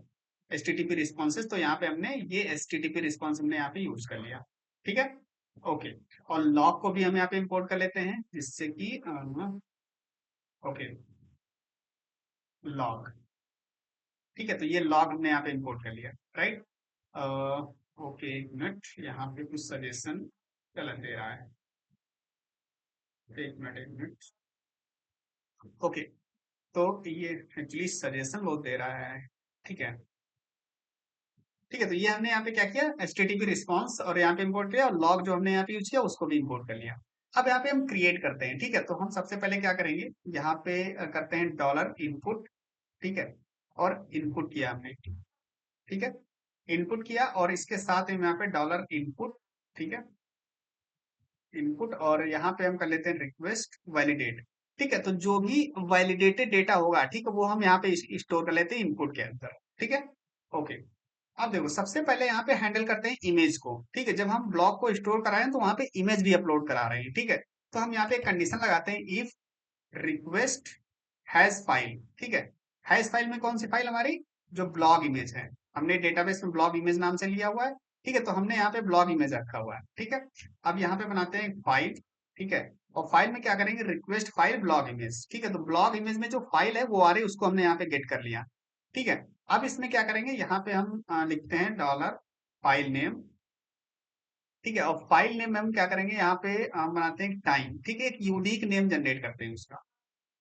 HTTP रिस्पॉन्सेस, तो यहाँ पे हमने ये HTTP रिस्पॉन्स हमने यहाँ पे यूज कर लिया। ठीक है, ओके, और लॉग को भी हम यहाँ पे इंपोर्ट कर लेते हैं, जिससे कि ओके, लॉग। ठीक है, तो ये लॉग हमने यहाँ पे इंपोर्ट कर लिया, राइट। ओके, एक मिनट, यहाँ पे कुछ सजेशन गलत दे रहा है। एक मिनट, एक मिनट। ओके, तो ये एक्चुअली सजेशन बहुत दे रहा है। ठीक है, ठीक है, तो ये हमने यहाँ पे क्या किया, HTTP रिस्पॉन्स, और यहाँ पे इंपोर्ट किया, और लॉग जो हमने यहाँ पे यूज किया उसको भी इंपोर्ट कर लिया। अब यहाँ पे हम क्रिएट करते हैं। ठीक है, तो हम सबसे पहले क्या करेंगे, यहाँ पे करते हैं डॉलर इनपुट। ठीक है, और इनपुट किया हमने। ठीक है, इनपुट किया, और इसके साथ हम यहाँ पे डॉलर इनपुट। ठीक है, इनपुट, और यहाँ पे हम कर लेते हैं रिक्वेस्ट वैलिडेट। ठीक है, तो जो भी वैलिडेटेड डेटा होगा, ठीक है, वो हम यहाँ पे स्टोर कर लेते हैं इनपुट के अंदर। ठीक है, ओके। अब देखो, सबसे पहले यहाँ पे हैंडल करते हैं इमेज को। ठीक है, जब हम ब्लॉग को स्टोर करा रहे हैं, तो वहां पे इमेज भी अपलोड करा रहे हैं। ठीक है, तो हम यहाँ पे एक कंडीशन लगाते हैं, इफ रिक्वेस्ट हैज फाइल। ठीक है, हैज फाइल में कौन सी फाइल, हमारी जो ब्लॉग इमेज है, हमने डेटाबेस में ब्लॉग इमेज नाम से लिया हुआ है। ठीक है, तो हमने यहाँ पे ब्लॉग इमेज रखा हुआ है। ठीक है, अब यहाँ पे बनाते हैं फाइल। ठीक है, और फाइल में क्या करेंगे, रिक्वेस्ट फाइल ब्लॉग इमेज। ठीक है, तो ब्लॉग इमेज में जो फाइल है वो आ रही है, उसको हमने यहाँ पे गेट कर लिया। ठीक है, अब इसमें क्या करेंगे, यहाँ पे हम लिखते हैं डॉलर फाइल नेम। ठीक है, और फाइल नेम में हम क्या करेंगे, यहाँ पे बनाते हैं टाइम। ठीक है, एक यूनिक नेम जनरेट करते हैं उसका।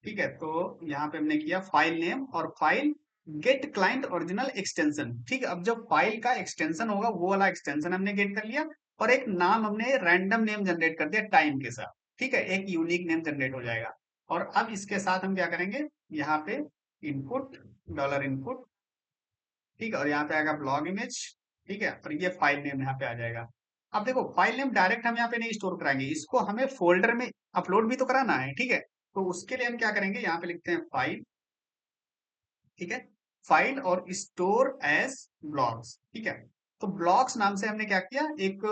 ठीक है, तो यहाँ पे हमने किया फाइल नेम, और file get client original extension. ठीक है, अब जब फाइल का एक्सटेंशन होगा, वो वाला एक्सटेंशन हमने गेट कर लिया, और एक नाम हमने रैंडम नेम जनरेट कर दिया टाइम के साथ। ठीक है, एक यूनिक नेम जनरेट हो जाएगा। और अब इसके साथ हम क्या करेंगे, यहाँ पे इनपुट, डॉलर इनपुट। ठीक है, और यहाँ पे आएगा ब्लॉग इमेज। ठीक है, और ये फाइल नेम यहाँ पे आ जाएगा। अब देखो, फाइल नेम डायरेक्ट हम यहाँ पे नहीं स्टोर कराएंगे, इसको हमें फोल्डर में अपलोड भी तो कराना है। ठीक है, तो उसके लिए हम क्या करेंगे, यहाँ पे लिखते हैं फाइल। ठीक है, फाइल और स्टोर एज ब्लॉग्स। ठीक है, तो ब्लॉग्स नाम से हमने क्या किया, एक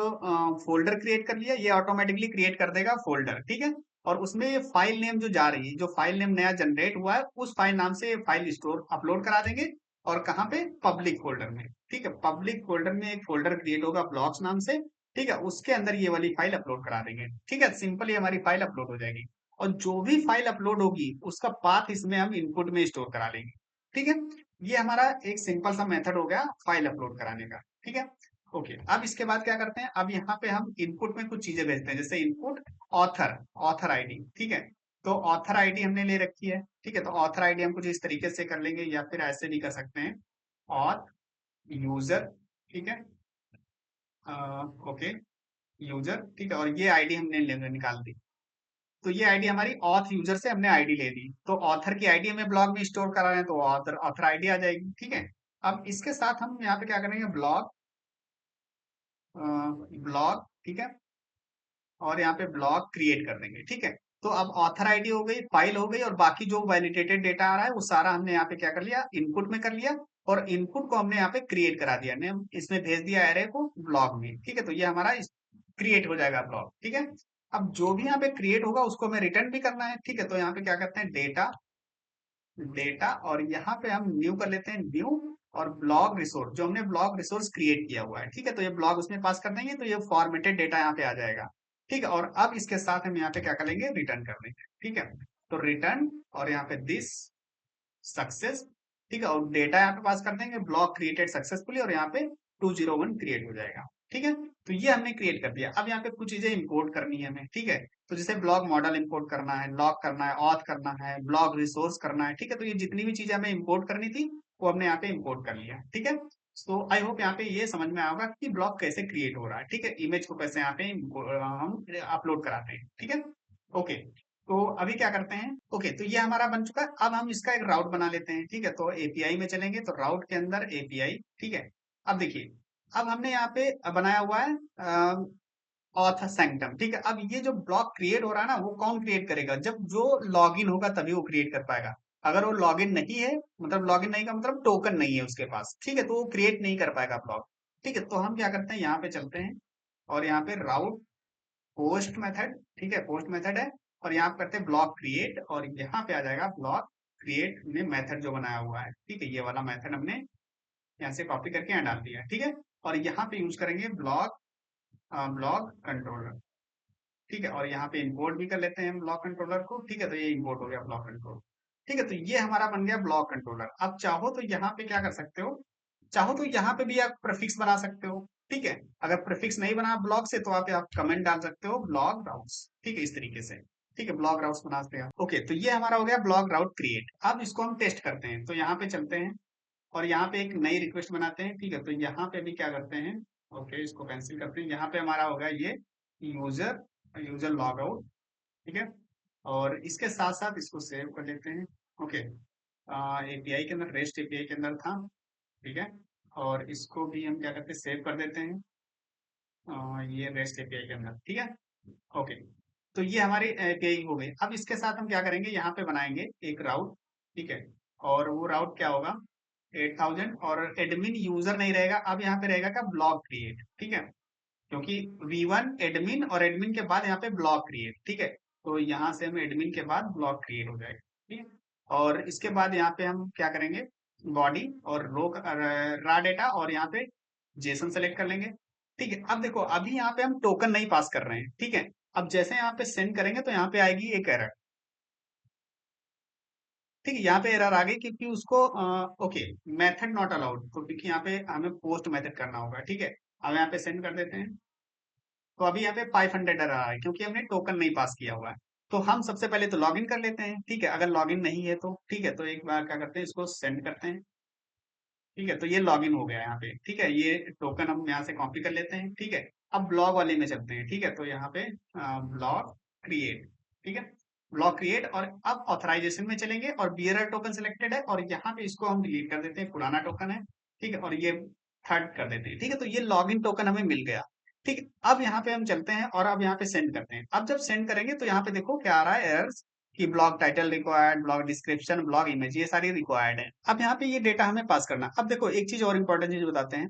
फोल्डर क्रिएट कर लिया, ये ऑटोमेटिकली क्रिएट कर देगा फोल्डर। ठीक है, और उसमें ये फाइल नेम जो जा रही है, जो फाइल नेम नया जनरेट हुआ है, उस फाइल नाम से फाइल स्टोर अपलोड करा देंगे, और कहाँ पे, पब्लिक फोल्डर में। ठीक है, पब्लिक फोल्डर में एक फोल्डर क्रिएट होगा ब्लॉग्स नाम से। ठीक है, उसके अंदर ये वाली फाइल अपलोड करा देंगे। ठीक है, सिंपली हमारी फाइल अपलोड हो जाएगी। और जो भी फाइल अपलोड होगी उसका पाथ इसमें हम इनपुट में स्टोर करा लेंगे। ठीक है, ये हमारा एक सिंपल सा मेथड हो गया फाइल अपलोड कराने का। ठीक है, ओके। अब इसके बाद क्या करते हैं, अब यहाँ पे हम इनपुट में कुछ चीजें भेजते हैं, जैसे इनपुट ऑथर, ऑथर आईडी। ठीक है, तो ऑथर आईडी हमने ले रखी है। ठीक है, तो ऑथर आईडी हम कुछ इस तरीके से कर लेंगे, या फिर ऐसे भी कर सकते हैं, ऑथ यूजर। ठीक है, ओके, यूजर। ठीक है, और ये आईडी हमने निकाल दी। तो ये आईडी हमारी ऑथ यूजर से हमने आईडी ले ली, तो ऑथर की आईडी हमें ब्लॉग में स्टोर करा रहे हैं, तो ऑथर ऑथर आईडी आ जाएगी। ठीक है, अब इसके साथ हम यहाँ पे क्या करेंगे, ब्लॉग, ब्लॉग। ठीक है, और यहाँ पे ब्लॉग क्रिएट कर देंगे। ठीक है, तो अब ऑथर आईडी हो गई, फाइल हो गई, और बाकी जो वैलिडेटेड डेटा आ रहा है वो सारा हमने यहाँ पे क्या कर लिया, इनपुट में कर लिया। और इनपुट को हमने यहाँ पे क्रिएट करा दिया, ने इसमें भेज दिया एरे को ब्लॉग में। ठीक है, तो ये हमारा क्रिएट हो जाएगा ब्लॉग। ठीक है, अब जो भी यहाँ पे क्रिएट होगा उसको हमें रिटर्न भी करना है। ठीक है, तो यहाँ पे क्या करते हैं, डेटा, डेटा, और यहाँ पे हम न्यू कर लेते हैं, न्यू, और ब्लॉग रिसोर्स, जो हमने ब्लॉग रिसोर्स क्रिएट किया हुआ है। ठीक है, तो ये ब्लॉग उसमें पास कर देंगे, तो ये फॉर्मेटेड डेटा यहाँ पे आ जाएगा। ठीक है, और अब इसके साथ हम यहाँ पे क्या करेंगे, रिटर्न कर देंगे। ठीक है, तो रिटर्न, और यहाँ पे दिस सक्सेस। ठीक है, और डेटा यहाँ पे पास कर देंगे, ब्लॉक क्रिएटेड सक्सेसफुली, और यहाँ पे 201 क्रिएट हो जाएगा। ठीक है, तो ये हमने क्रिएट कर दिया। अब यहाँ पे कुछ चीजें इंपोर्ट करनी है हमें। ठीक है, तो जैसे ब्लॉग मॉडल इंपोर्ट करना है, लॉग करना है, ऑथ करना है, ब्लॉग रिसोर्स करना है। ठीक है, तो ये जितनी भी चीजें हमें इंपोर्ट करनी थी वो हमने यहाँ पे इंपोर्ट कर लिया। ठीक है, तो आई होप यहाँ पे ये समझ में आएगा कि ब्लॉग कैसे क्रिएट हो रहा है। ठीक है, इमेज को कैसे यहाँ पे हम अपलोड कराते हैं। ठीक है, ओके। तो अभी क्या करते हैं, ओके, तो ये हमारा बन चुका है। अब हम इसका एक राउट बना लेते हैं। ठीक है, तो एपीआई में चलेंगे, तो राउट के अंदर एपीआई। ठीक है, अब देखिए, अब हमने यहाँ पे बनाया हुआ है ऑथ सैंक्टम। ठीक है, अब ये जो ब्लॉक क्रिएट हो रहा है ना, वो कौन क्रिएट करेगा, जब जो लॉगिन होगा तभी वो क्रिएट कर पाएगा। अगर वो लॉगिन नहीं है, मतलब लॉगिन नहीं का मतलब टोकन नहीं है उसके पास। ठीक है, तो वो क्रिएट नहीं कर पाएगा ब्लॉक। ठीक है, तो हम क्या करते हैं, यहाँ पे चलते हैं, और यहाँ पे राउट पोस्ट मेथड। ठीक है, पोस्ट मेथड है, और यहाँ पे करते हैं ब्लॉक क्रिएट, और यहाँ पे आ जाएगा ब्लॉक क्रिएट में मेथड जो बनाया हुआ है। ठीक है, ये वाला मेथड हमने यहाँ से कॉपी करके यहाँ डाल दिया। ठीक है, और यहाँ पे यूज करेंगे ब्लॉक, ब्लॉक कंट्रोलर। ठीक है, और यहाँ पे इंपोर्ट भी कर लेते हैं ब्लॉक कंट्रोलर को। ठीक है, तो ये इंपोर्ट हो गया ब्लॉक कंट्रोल। ठीक है, तो ये हमारा बन गया ब्लॉक कंट्रोलर। अब चाहो तो यहाँ पे क्या कर सकते हो, चाहो तो यहाँ पे भी आप प्रीफिक्स बना सकते हो। ठीक है, अगर प्रीफिक्स नहीं बना ब्लॉक से, तो आप कमेंट डाल सकते हो, ब्लॉक राउट्स। ठीक है, इस तरीके से। ठीक है, ब्लॉक राउट्स बना सकते हैं। ओके, तो ये हमारा हो गया ब्लॉक राउट क्रिएट। अब इसको हम टेस्ट करते हैं, तो यहाँ पे चलते हैं, और यहाँ पे एक नई रिक्वेस्ट बनाते हैं। ठीक है, तो यहाँ पे भी क्या करते हैं, ओके, इसको कैंसिल करते हैं। यहाँ पे हमारा होगा ये यूजर, यूजर लॉग आउट। ठीक है, और इसके साथ साथ इसको सेव कर लेते हैं। ओके, एपीआई के अंदर, रेस्ट एपीआई के अंदर था। ठीक है, और इसको भी हम क्या करते हैं, सेव कर देते हैं, ये रेस्ट एपीआई के अंदर। ठीक है, ओके, तो ये हमारी एपीआई हो गई। अब इसके साथ हम क्या करेंगे, यहाँ पे बनाएंगे एक राउट। ठीक है, और वो राउट क्या होगा, 8000, और एडमिन यूजर नहीं रहेगा, अब यहाँ पे रहेगा क्या, ब्लॉग क्रिएट। ठीक है, क्योंकि V1 एडमिन, और एडमिन के बाद यहाँ पे ब्लॉग क्रिएट। ठीक है, तो यहाँ से हम एडमिन के बाद ब्लॉग क्रिएट हो जाएगा। ठीक है, और इसके बाद यहाँ पे हम क्या करेंगे, बॉडी और रो रा डेटा, और यहाँ पे जेसन सेलेक्ट कर लेंगे। ठीक है, अब देखो, अभी यहाँ पे हम टोकन नहीं पास कर रहे हैं। ठीक है, अब जैसे यहाँ पे सेंड करेंगे तो यहाँ पे आएगी एक एरर। ठीक है, यहाँ पे एरर आ गई क्योंकि उसको ओके, मेथड नॉट अलाउड, तो क्योंकि यहाँ पे हमें पोस्ट मेथड करना होगा। ठीक है, अब यहाँ पे सेंड कर देते हैं, तो अभी यहाँ पे 500 एरर आ रहा है क्योंकि हमने टोकन नहीं पास किया हुआ है। तो हम सबसे पहले तो लॉगिन कर लेते हैं। ठीक है, अगर लॉगिन नहीं है तो ठीक है, तो एक बार क्या करते हैं, इसको सेंड करते हैं। ठीक है, तो ये लॉगिन हो गया यहाँ पे। ठीक है, ये टोकन हम यहाँ से कॉपी कर लेते हैं। ठीक है, अब ब्लॉग वाले में चलते हैं। ठीक है, तो यहाँ पे ब्लॉग क्रिएट। ठीक है, ब्लॉग क्रिएट, और अब ऑथराइजेशन में चलेंगे, और बियरर टोकन सिलेक्टेड है, और यहाँ पे इसको हम डिलीट कर देते हैं, पुराना टोकन है। ठीक है, और ये थर्ड कर देते हैं। ठीक है, तो ये लॉगिन टोकन हमें मिल गया। ठीक है, अब यहाँ पे हम चलते हैं, और अब यहाँ पे सेंड करते हैं। अब जब सेंड करेंगे तो यहाँ पे देखो क्या आ रहा है, एरर्स, कि blog title required, blog description, blog image, ये सारी रिक्वायर्ड है। अब यहाँ पे ये डेटा हमें पास करना। अब देखो, एक चीज और इंपॉर्टेंट चीज बताते हैं,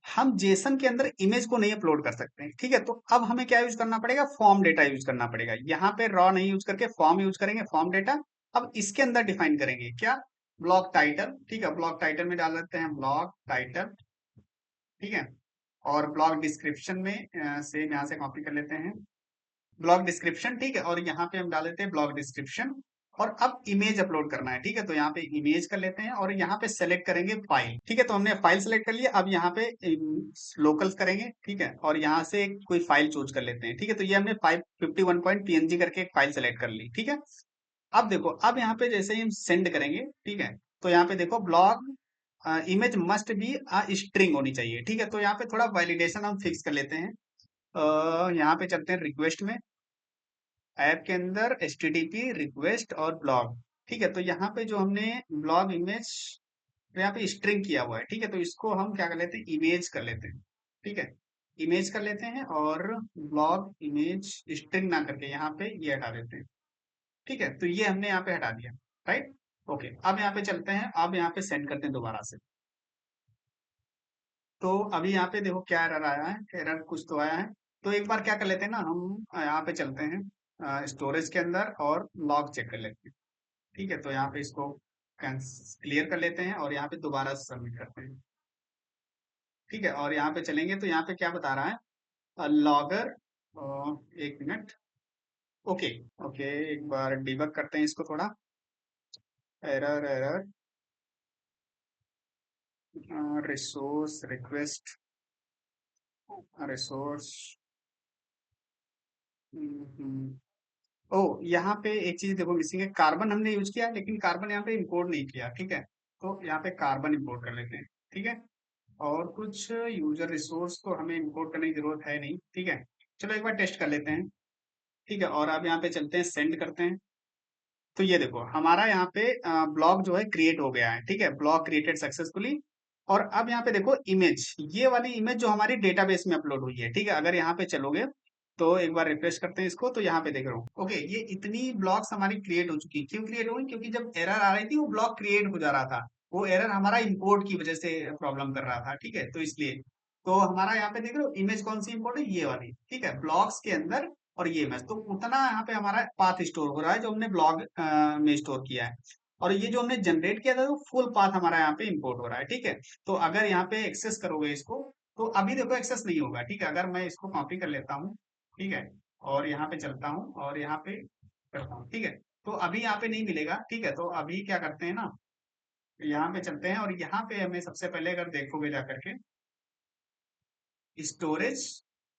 हम जेसन के अंदर इमेज को नहीं अपलोड कर सकते हैं। ठीक है, तो अब हमें क्या यूज करना पड़ेगा, फॉर्म डेटा यूज करना पड़ेगा। यहाँ पे रॉ नहीं यूज करके फॉर्म यूज करेंगे, फॉर्म डेटा। अब इसके अंदर डिफाइन करेंगे क्या, ब्लॉग टाइटल, ठीक है, ब्लॉग टाइटल में डाल देते हैं ब्लॉग टाइटल, ठीक है। और ब्लॉग डिस्क्रिप्शन में सेम यहाँ से कॉपी कर लेते हैं ब्लॉग डिस्क्रिप्शन, ठीक है, और यहाँ पे हम डाल देते हैं ब्लॉग डिस्क्रिप्शन। और अब इमेज अपलोड करना है, ठीक है, तो यहाँ पे इमेज कर लेते हैं और यहाँ पे सेलेक्ट करेंगे फाइल, ठीक है, तो हमने फाइल सेलेक्ट कर लिया। अब यहाँ पे लोकल करेंगे, ठीक है, और यहाँ से कोई फाइल चूज कर लेते हैं, ठीक है, तो ये हमने 551.png करके एक फाइल सेलेक्ट कर ली, ठीक है। अब देखो, अब यहाँ पे जैसे ही हम सेंड करेंगे, ठीक है, तो यहाँ पे देखो blog image must be string होनी चाहिए, ठीक है, तो यहाँ पे थोड़ा वैलिडेशन हम फिक्स कर लेते हैं। यहाँ पे चलते हैं रिक्वेस्ट में, ऐप के अंदर HTTP रिक्वेस्ट और ब्लॉग, ठीक है, तो यहाँ पे जो हमने ब्लॉग इमेज तो यहाँ पे स्ट्रिंग किया हुआ है, ठीक है, तो इसको हम क्या कर लेते हैं, इमेज कर लेते हैं, ठीक है, इमेज कर लेते हैं और ब्लॉग इमेज स्ट्रिंग ना करके यहाँ पे ये हटा देते हैं, ठीक है, तो ये हमने यहाँ पे हटा दिया, राइट। ओके, अब यहाँ पे चलते हैं, अब यहाँ पे सेंड करते हैं दोबारा से। तो अभी यहाँ पे देखो क्या एरर आया है, एरर कुछ तो आया है। तो एक बार क्या कर लेते हैं ना, हम यहाँ पे चलते हैं स्टोरेज के अंदर और लॉग चेक कर लेते हैं, ठीक है, तो यहाँ पे इसको क्लियर कर लेते हैं और यहाँ पे दोबारा सबमिट करते हैं, ठीक है, और यहाँ पे चलेंगे तो यहाँ पे क्या बता रहा है, लॉगर, एक मिनट, ओके, ओके, एक बार डिबग करते हैं इसको थोड़ा, error error, resource request, resource, oh, यहाँ पे एक चीज देखो मिसिंग है, कार्बन हमने यूज किया लेकिन कार्बन यहाँ पे इंपोर्ट नहीं किया, ठीक है, तो यहाँ पे कार्बन इंपोर्ट कर लेते हैं, ठीक है, और कुछ यूजर रिसोर्स तो हमें इंपोर्ट करने की जरूरत है नहीं, ठीक है, चलो एक बार टेस्ट कर लेते हैं, ठीक है, और अब यहाँ पे चलते हैं सेंड करते हैं। तो ये देखो हमारा यहाँ पे ब्लॉग जो है क्रिएट हो गया है, ठीक है, ब्लॉग क्रिएटेड सक्सेसफुली। और अब यहाँ पे देखो इमेज, ये वाली इमेज जो हमारी डेटाबेस में अपलोड हुई है, ठीक है, अगर यहाँ पे चलोगे तो एक बार रिफ्रेश करते हैं इसको, तो यहाँ पे देख रहा हूँ, ओके, ये इतनी ब्लॉग्स हमारी क्रिएट हो चुकी है। क्यों क्रिएट हो गई? क्योंकि जब एरर आ रही थी वो ब्लॉग क्रिएट हो जा रहा था, वो एरर हमारा इंपोर्ट की वजह से प्रॉब्लम कर रहा था, ठीक है, तो इसलिए तो हमारा यहाँ पे देख रहे हो इमेज कौन सी इंपोर्ट है, ये वाली, ठीक है, ब्लॉग्स के अंदर। और ये मैच तो उतना यहाँ पे हमारा पाथ स्टोर हो रहा है जो हमने ब्लॉग में स्टोर किया है। और ये जो हमने जनरेट किया था वो फुल पाथ हमारा यहाँ पे इंपोर्ट हो रहा है, ठीक है। तो अगर यहाँ पे एक्सेस करोगे इसको, तो अभी देखो एक्सेस नहीं होगा, ठीक है, अगर मैं इसको कॉपी कर लेता हूँ, ठीक है, और यहाँ पे चलता हूँ और यहाँ पे करता हूँ, ठीक है, तो अभी यहाँ पे नहीं मिलेगा, ठीक है, तो अभी क्या करते हैं ना, यहाँ पे चलते हैं और यहाँ पे हमें सबसे पहले अगर देखोगे जा करके स्टोरेज,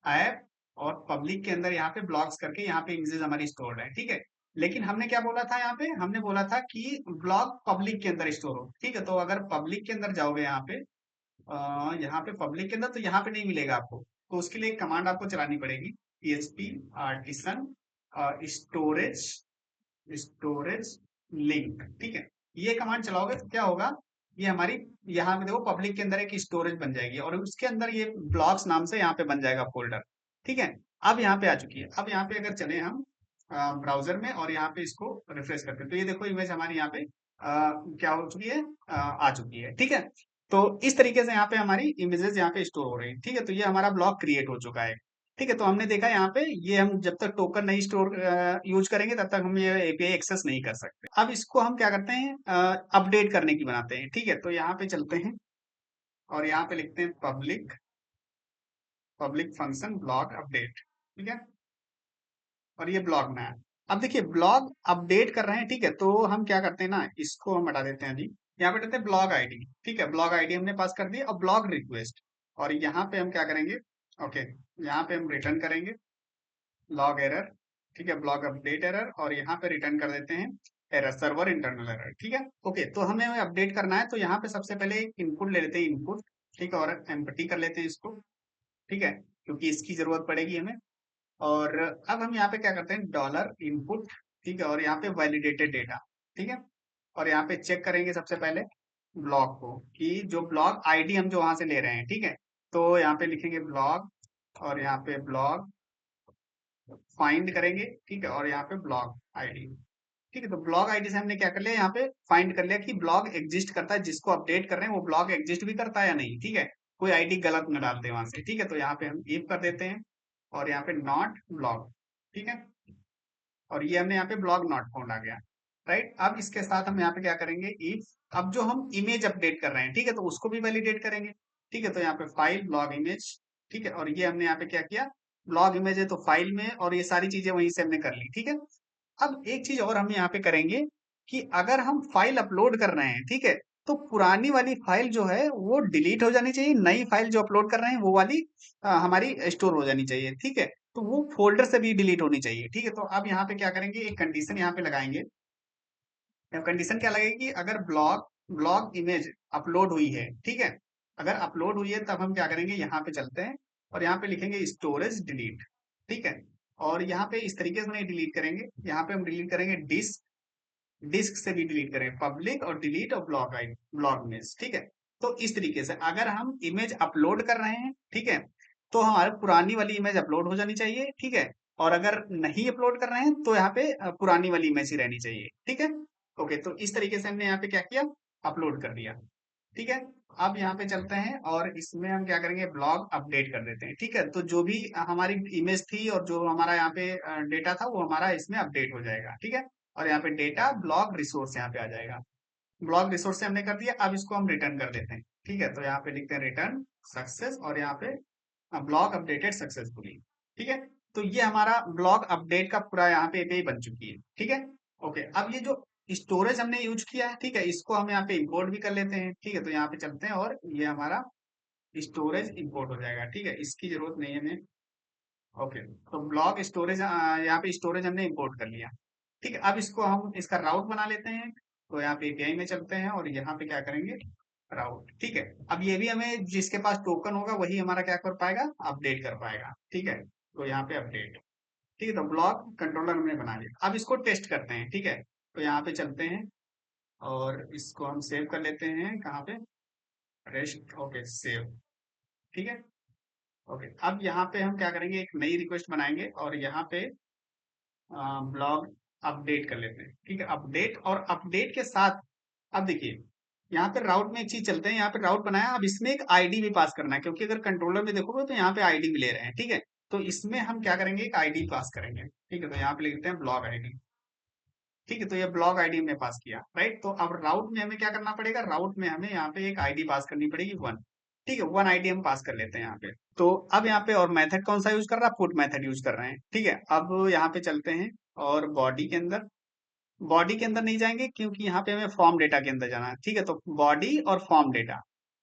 ऐप और पब्लिक के अंदर यहाँ पे ब्लॉग्स करके यहाँ पे इमेजेस हमारी स्टोर्ड है, ठीक है। लेकिन हमने क्या बोला था, यहाँ पे हमने बोला था कि ब्लॉग पब्लिक के अंदर स्टोर हो, ठीक है, तो अगर पब्लिक के अंदर जाओगे यहाँ पे पब्लिक के अंदर, तो यहाँ पे नहीं मिलेगा आपको, तो उसके लिए एक कमांड आपको चलानी पड़ेगी, php artisan storage storage link, ठीक है, ये कमांड चलाओगे तो क्या होगा, ये हमारी यहाँ पे देखो पब्लिक के अंदर एक स्टोरेज बन जाएगी और उसके अंदर ये ब्लॉग्स नाम से यहाँ पे बन जाएगा फोल्डर, ठीक है। अब यहाँ पे आ चुकी है, अब यहाँ पे अगर चले हम ब्राउजर में और यहाँ पे इसको रिफ्रेश करते हैं, तो ये देखो इमेज हमारी यहाँ पे क्या हो चुकी है, आ चुकी है, ठीक है। तो इस तरीके से यहाँ पे हमारी इमेजेस यहाँ पे स्टोर हो रही है, ठीक है, तो ये हमारा ब्लॉग क्रिएट हो चुका है, ठीक है, तो हमने देखा यहाँ पे ये हम जब तक टोकन नहीं स्टोर यूज करेंगे तब तक हम ये एपीआई एक्सेस नहीं कर सकते। अब इसको हम क्या करते हैं, अपडेट करने की बनाते हैं, ठीक है, तो यहाँ पे चलते हैं और यहाँ पे लिखते हैं public public function blog update, ठीक है, और ये ब्लॉग में है। अब देखिए ब्लॉग अपडेट कर रहे हैं, ठीक है, तो हम क्या करते हैं ना, इसको हम हटा देते हैं अभी, यहाँ पे देते हैं ब्लॉग आईडी, ठीक है, ब्लॉग आईडी हमने पास कर दी और ब्लॉग रिक्वेस्ट, और यहाँ पे हम क्या करेंगे, ओके, यहाँ पे हम रिटर्न करेंगे लॉग एरर, ठीक है, ब्लॉग अपडेट एरर, और यहाँ पे रिटर्न कर देते हैं एरर सर्वर इंटरनल एरर, ठीक है। ओके, तो हमें अपडेट करना है, तो यहाँ पे सबसे पहले इनपुट ले लेते हैं, इनपुट, ठीक है, और एम्प्टी कर लेते हैं इसको, ठीक है, क्योंकि इसकी जरूरत पड़ेगी हमें। और अब हम यहाँ पे क्या करते हैं, डॉलर इनपुट, ठीक है, और यहाँ पे वैलिडेटेड डेटा, ठीक है, और यहाँ पे चेक करेंगे सबसे पहले ब्लॉग को, कि जो ब्लॉग आईडी हम जो वहां से ले रहे हैं, ठीक है, तो यहाँ पे लिखेंगे ब्लॉग और यहाँ पे ब्लॉग फाइंड करेंगे, ठीक है, और यहाँ पे ब्लॉग आईडी, ठीक है, तो ब्लॉग आईडी से हमने क्या कर लिया, यहाँ पे फाइंड कर लिया कि ब्लॉग एग्जिस्ट करता है, जिसको अपडेट कर रहे हैं वो ब्लॉग एग्जिस्ट भी करता है या नहीं, ठीक है, कोई आईडी गलत न डालते वहां से, ठीक है, तो यहाँ पे हम इफ कर देते हैं और यहाँ पे नॉट ब्लॉग, ठीक है, और ये हमने यहाँ पे ब्लॉग नॉट फाउंड आ गया, राइट। अब इसके साथ हम यहाँ पे क्या करेंगे, इफ अब जो हम इमेज अपडेट कर रहे हैं, ठीक है, तो उसको भी वैलिडेट करेंगे। ठीक है, तो यहाँ पे फाइल ब्लॉग इमेज, ठीक है, और ये हमने यहाँ पे क्या किया, ब्लॉग इमेज है तो फाइल में, और ये सारी चीजें वहीं से हमने कर ली। ठीक है, अब एक चीज और हम यहाँ पे करेंगे कि अगर हम फाइल अपलोड कर रहे हैं, ठीक है, तो पुरानी वाली फाइल जो है वो डिलीट हो जानी चाहिए, नई फाइल जो अपलोड कर रहे हैं वो वाली हमारी स्टोर हो जानी चाहिए। ठीक है, तो वो फोल्डर से भी डिलीट होनी चाहिए। ठीक है, तो अब यहाँ पे क्या करेंगे, एक कंडीशन यहाँ पे लगाएंगे। कंडीशन क्या लगेगी, अगर ब्लॉग ब्लॉग इमेज अपलोड हुई है, ठीक है, अगर अपलोड हुई है तब हम क्या करेंगे, यहाँ पे चलते हैं और यहाँ पे लिखेंगे स्टोरेज डिलीट। ठीक है, और यहाँ पे इस तरीके से नहीं डिलीट करेंगे, यहाँ पे हम डिलीट करेंगे डिस्क, डिस्क से भी डिलीट करें, पब्लिक और डिलीट और ब्लॉक आई ब्लॉक इमेज। ठीक है, तो इस तरीके से अगर हम इमेज अपलोड कर रहे हैं, ठीक है, तो हमारी पुरानी वाली इमेज अपलोड हो जानी चाहिए। ठीक है, और अगर नहीं अपलोड कर रहे हैं तो यहाँ पे पुरानी वाली इमेज ही रहनी चाहिए। ठीक है, ओके, तो इस तरीके से हमने यहाँ पे क्या किया, अपलोड कर दिया। ठीक है, अब यहाँ पे चलते हैं और इसमें हम क्या करेंगे, ब्लॉग अपडेट कर देते हैं। ठीक है, तो जो भी हमारी इमेज थी और जो हमारा यहाँ पे डेटा था वो हमारा इसमें अपडेट हो जाएगा। ठीक है, और यहाँ पे डेटा ब्लॉग रिसोर्स यहाँ पे आ जाएगा। ब्लॉग रिसोर्स से हमने कर दिया, अब इसको हम रिटर्न कर देते हैं। ठीक है, तो यहाँ पे लिखते हैं रिटर्न सक्सेस, और यहाँ पे ब्लॉग अपडेटेड सक्सेसफुली। ठीक है, तो ये हमारा ब्लॉग अपडेट का पूरा यहाँ पे एपीआई बन चुकी है। ठीक है, ओके, अब ये जो स्टोरेज हमने यूज किया है, ठीक है, इसको हम यहाँ पे इंपोर्ट भी कर लेते हैं। ठीक है, तो यहाँ पे चलते हैं और ये हमारा स्टोरेज इंपोर्ट हो जाएगा। ठीक है, इसकी जरूरत नहीं है हमें। ओके, तो ब्लॉक स्टोरेज यहाँ पे स्टोरेज हमने इंपोर्ट कर लिया। ठीक है, अब इसको हम इसका राउट बना लेते हैं। तो यहाँ पे एपीआई में चलते हैं और यहाँ पे क्या करेंगे, राउट। ठीक है, अब ये भी हमें जिसके पास टोकन होगा वही हमारा क्या कर पाएगा, अपडेट कर पाएगा। ठीक है, तो यहाँ पे अपडेट। ठीक है, तो ब्लॉक कंट्रोलर हमने बना लिया, अब इसको टेस्ट करते हैं। ठीक है, तो यहाँ पे चलते हैं और इसको हम सेव कर लेते हैं, कहाँ पे, रेस्ट, ओके सेव। ठीक है, ओके, अब यहाँ पे हम क्या करेंगे, एक नई रिक्वेस्ट बनाएंगे और यहाँ पे ब्लॉग अपडेट कर लेते हैं। ठीक है, अपडेट, और अपडेट के साथ अब देखिए यहाँ पे राउट में एक चीज चलते हैं, यहाँ पे राउट बनाया, अब इसमें एक आईडी भी पास करना है, क्योंकि अगर कंट्रोलर में देखोगे तो यहाँ पे आईडी भी ले रहे हैं। ठीक है, तो इसमें हम क्या करेंगे, एक आईडी पास करेंगे। ठीक है, तो यहाँ पे लिखते हैं ब्लॉग आईडी। ठीक है, तो ये ब्लॉग आईडी हमने पास किया, राइट। तो अब राउट में हमें क्या करना पड़ेगा, राउट में हमें यहाँ पे एक आईडी पास करनी पड़ेगी, वन। ठीक है, वन आईडी हम पास कर लेते हैं यहाँ पे। तो अब यहाँ पे और मेथड कौन सा यूज कर रहा है, पुट मेथड यूज कर रहे हैं। ठीक है, अब यहाँ पे चलते हैं और बॉडी के अंदर, बॉडी के अंदर नहीं जाएंगे क्योंकि यहाँ पे हमें फॉर्म डेटा के अंदर जाना है। ठीक है, तो बॉडी और फॉर्म डेटा,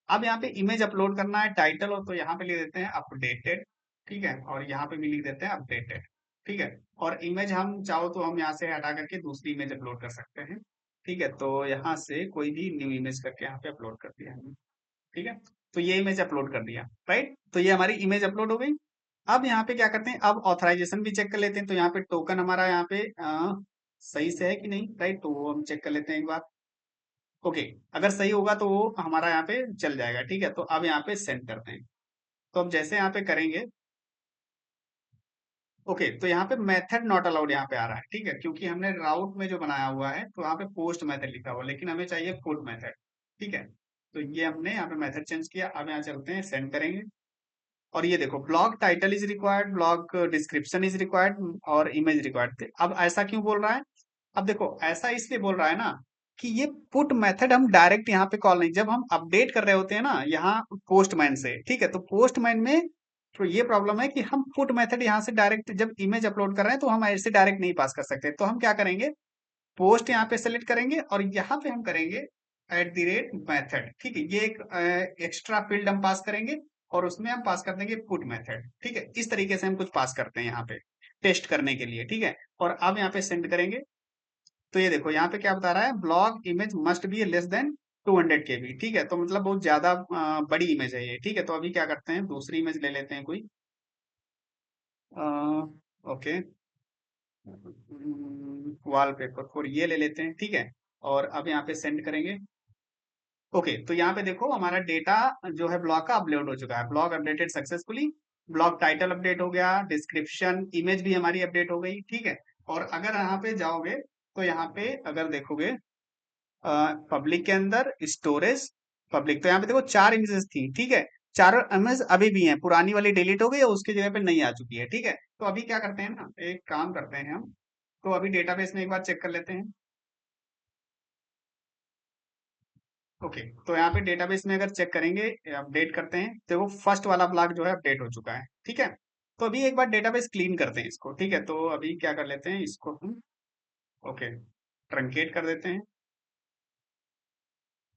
अब यहाँ पे इमेज अपलोड करना है, टाइटल, और तो यहाँ पे लिख देते हैं अपडेटेड। ठीक है, और यहाँ पे भी लिख देते हैं अपडेटेड। ठीक है, और इमेज हम चाहो तो हम यहाँ से हटा करके दूसरी इमेज अपलोड कर सकते हैं। ठीक है, तो यहाँ से कोई भी न्यू इमेज करके यहाँ पे अपलोड कर दिया हमने। ठीक है, तो ये इमेज अपलोड कर दिया, राइट। तो ये हमारी इमेज अपलोड हो गई। अब यहाँ पे क्या करते हैं, अब ऑथराइजेशन भी चेक कर लेते हैं। तो यहाँ पे टोकन हमारा यहाँ पे सही से है कि नहीं, राइट, तो वो हम चेक कर लेते हैं एक बार। ओके, अगर सही होगा तो वो हमारा यहाँ पे चल जाएगा। ठीक है, तो अब यहाँ पे सेंड करते हैं। तो अब जैसे यहाँ पे करेंगे, ओके, तो यहाँ पे मेथड नॉट अलाउड यहाँ पे आ रहा है। ठीक है, क्योंकि हमने राउट में जो बनाया हुआ है तो यहाँ पे पोस्ट मेथड लिखा हुआ है, लेकिन हमें चाहिए पुट मेथड। ठीक है, तो ये हमने यहाँ पे मेथड चेंज किया। अब यहाँ चलते हैं, सेंड करेंगे, और ये देखो blog title is required, blog description is required और इमेज रिक्वायर्ड। अब ऐसा क्यों बोल रहा है, अब देखो ऐसा इसलिए बोल रहा है ना कि ये पुट मेथड हम डायरेक्ट यहाँ पे कॉल नहीं, जब हम अपडेट कर रहे होते हैं ना यहाँ पोस्टमैन से। ठीक है, तो पोस्टमैन में तो ये प्रॉब्लम है कि हम पुट मेथड यहाँ से डायरेक्ट जब इमेज अपलोड कर रहे हैं तो हम ऐसे डायरेक्ट नहीं पास कर सकते। तो हम क्या करेंगे, पोस्ट यहाँ पे सेलेक्ट करेंगे और यहाँ पे हम करेंगे @मेथड। ठीक है, ये एक एक्स्ट्रा फील्ड हम पास करेंगे और उसमें हम पास कर देंगे पुट मेथड। ठीक है, इस तरीके से हम कुछ पास करते हैं यहाँ पे टेस्ट करने के लिए। ठीक है, और अब यहाँ पे सेंड करेंगे। तो ये देखो यहाँ पे क्या बता रहा है, blog image must be less than 200 KB। ठीक है, तो मतलब बहुत ज्यादा बड़ी इमेज है ये। ठीक है, तो अभी क्या करते हैं, दूसरी इमेज ले लेते हैं कोई, ओके, वॉलपेपर और ये ले लेते हैं। ठीक है, और अब यहाँ पे सेंड करेंगे। ओके, तो यहाँ पे देखो हमारा डेटा जो है ब्लॉग का अपलोड हो चुका है, blog updated successfully, blog title update हो गया, डिस्क्रिप्शन इमेज भी हमारी अपडेट हो गई। ठीक है, और अगर यहाँ पे जाओगे तो यहाँ पे अगर देखोगे पब्लिक के अंदर स्टोरेज पब्लिक, तो यहाँ पे देखो चार इमेजेस थी। ठीक है, चारों इमेज अभी भी हैं, पुरानी वाली डिलीट हो गई और उसकी जगह पे नई आ चुकी है। ठीक है, तो अभी क्या करते हैं ना, एक काम करते हैं हम, तो अभी डेटाबेस में एक बार चेक कर लेते हैं। ओके, तो यहाँ पे डेटाबेस में अगर चेक करेंगे, अपडेट करते हैं, तो वो फर्स्ट वाला ब्लॉक जो है अपडेट हो चुका है, ठीक है। तो अभी एक बार डेटाबेस क्लीन करते हैं इसको, ठीक है। तो अभी क्या कर लेते हैं इसको हम, ओके, ट्रंकेट कर देते हैं।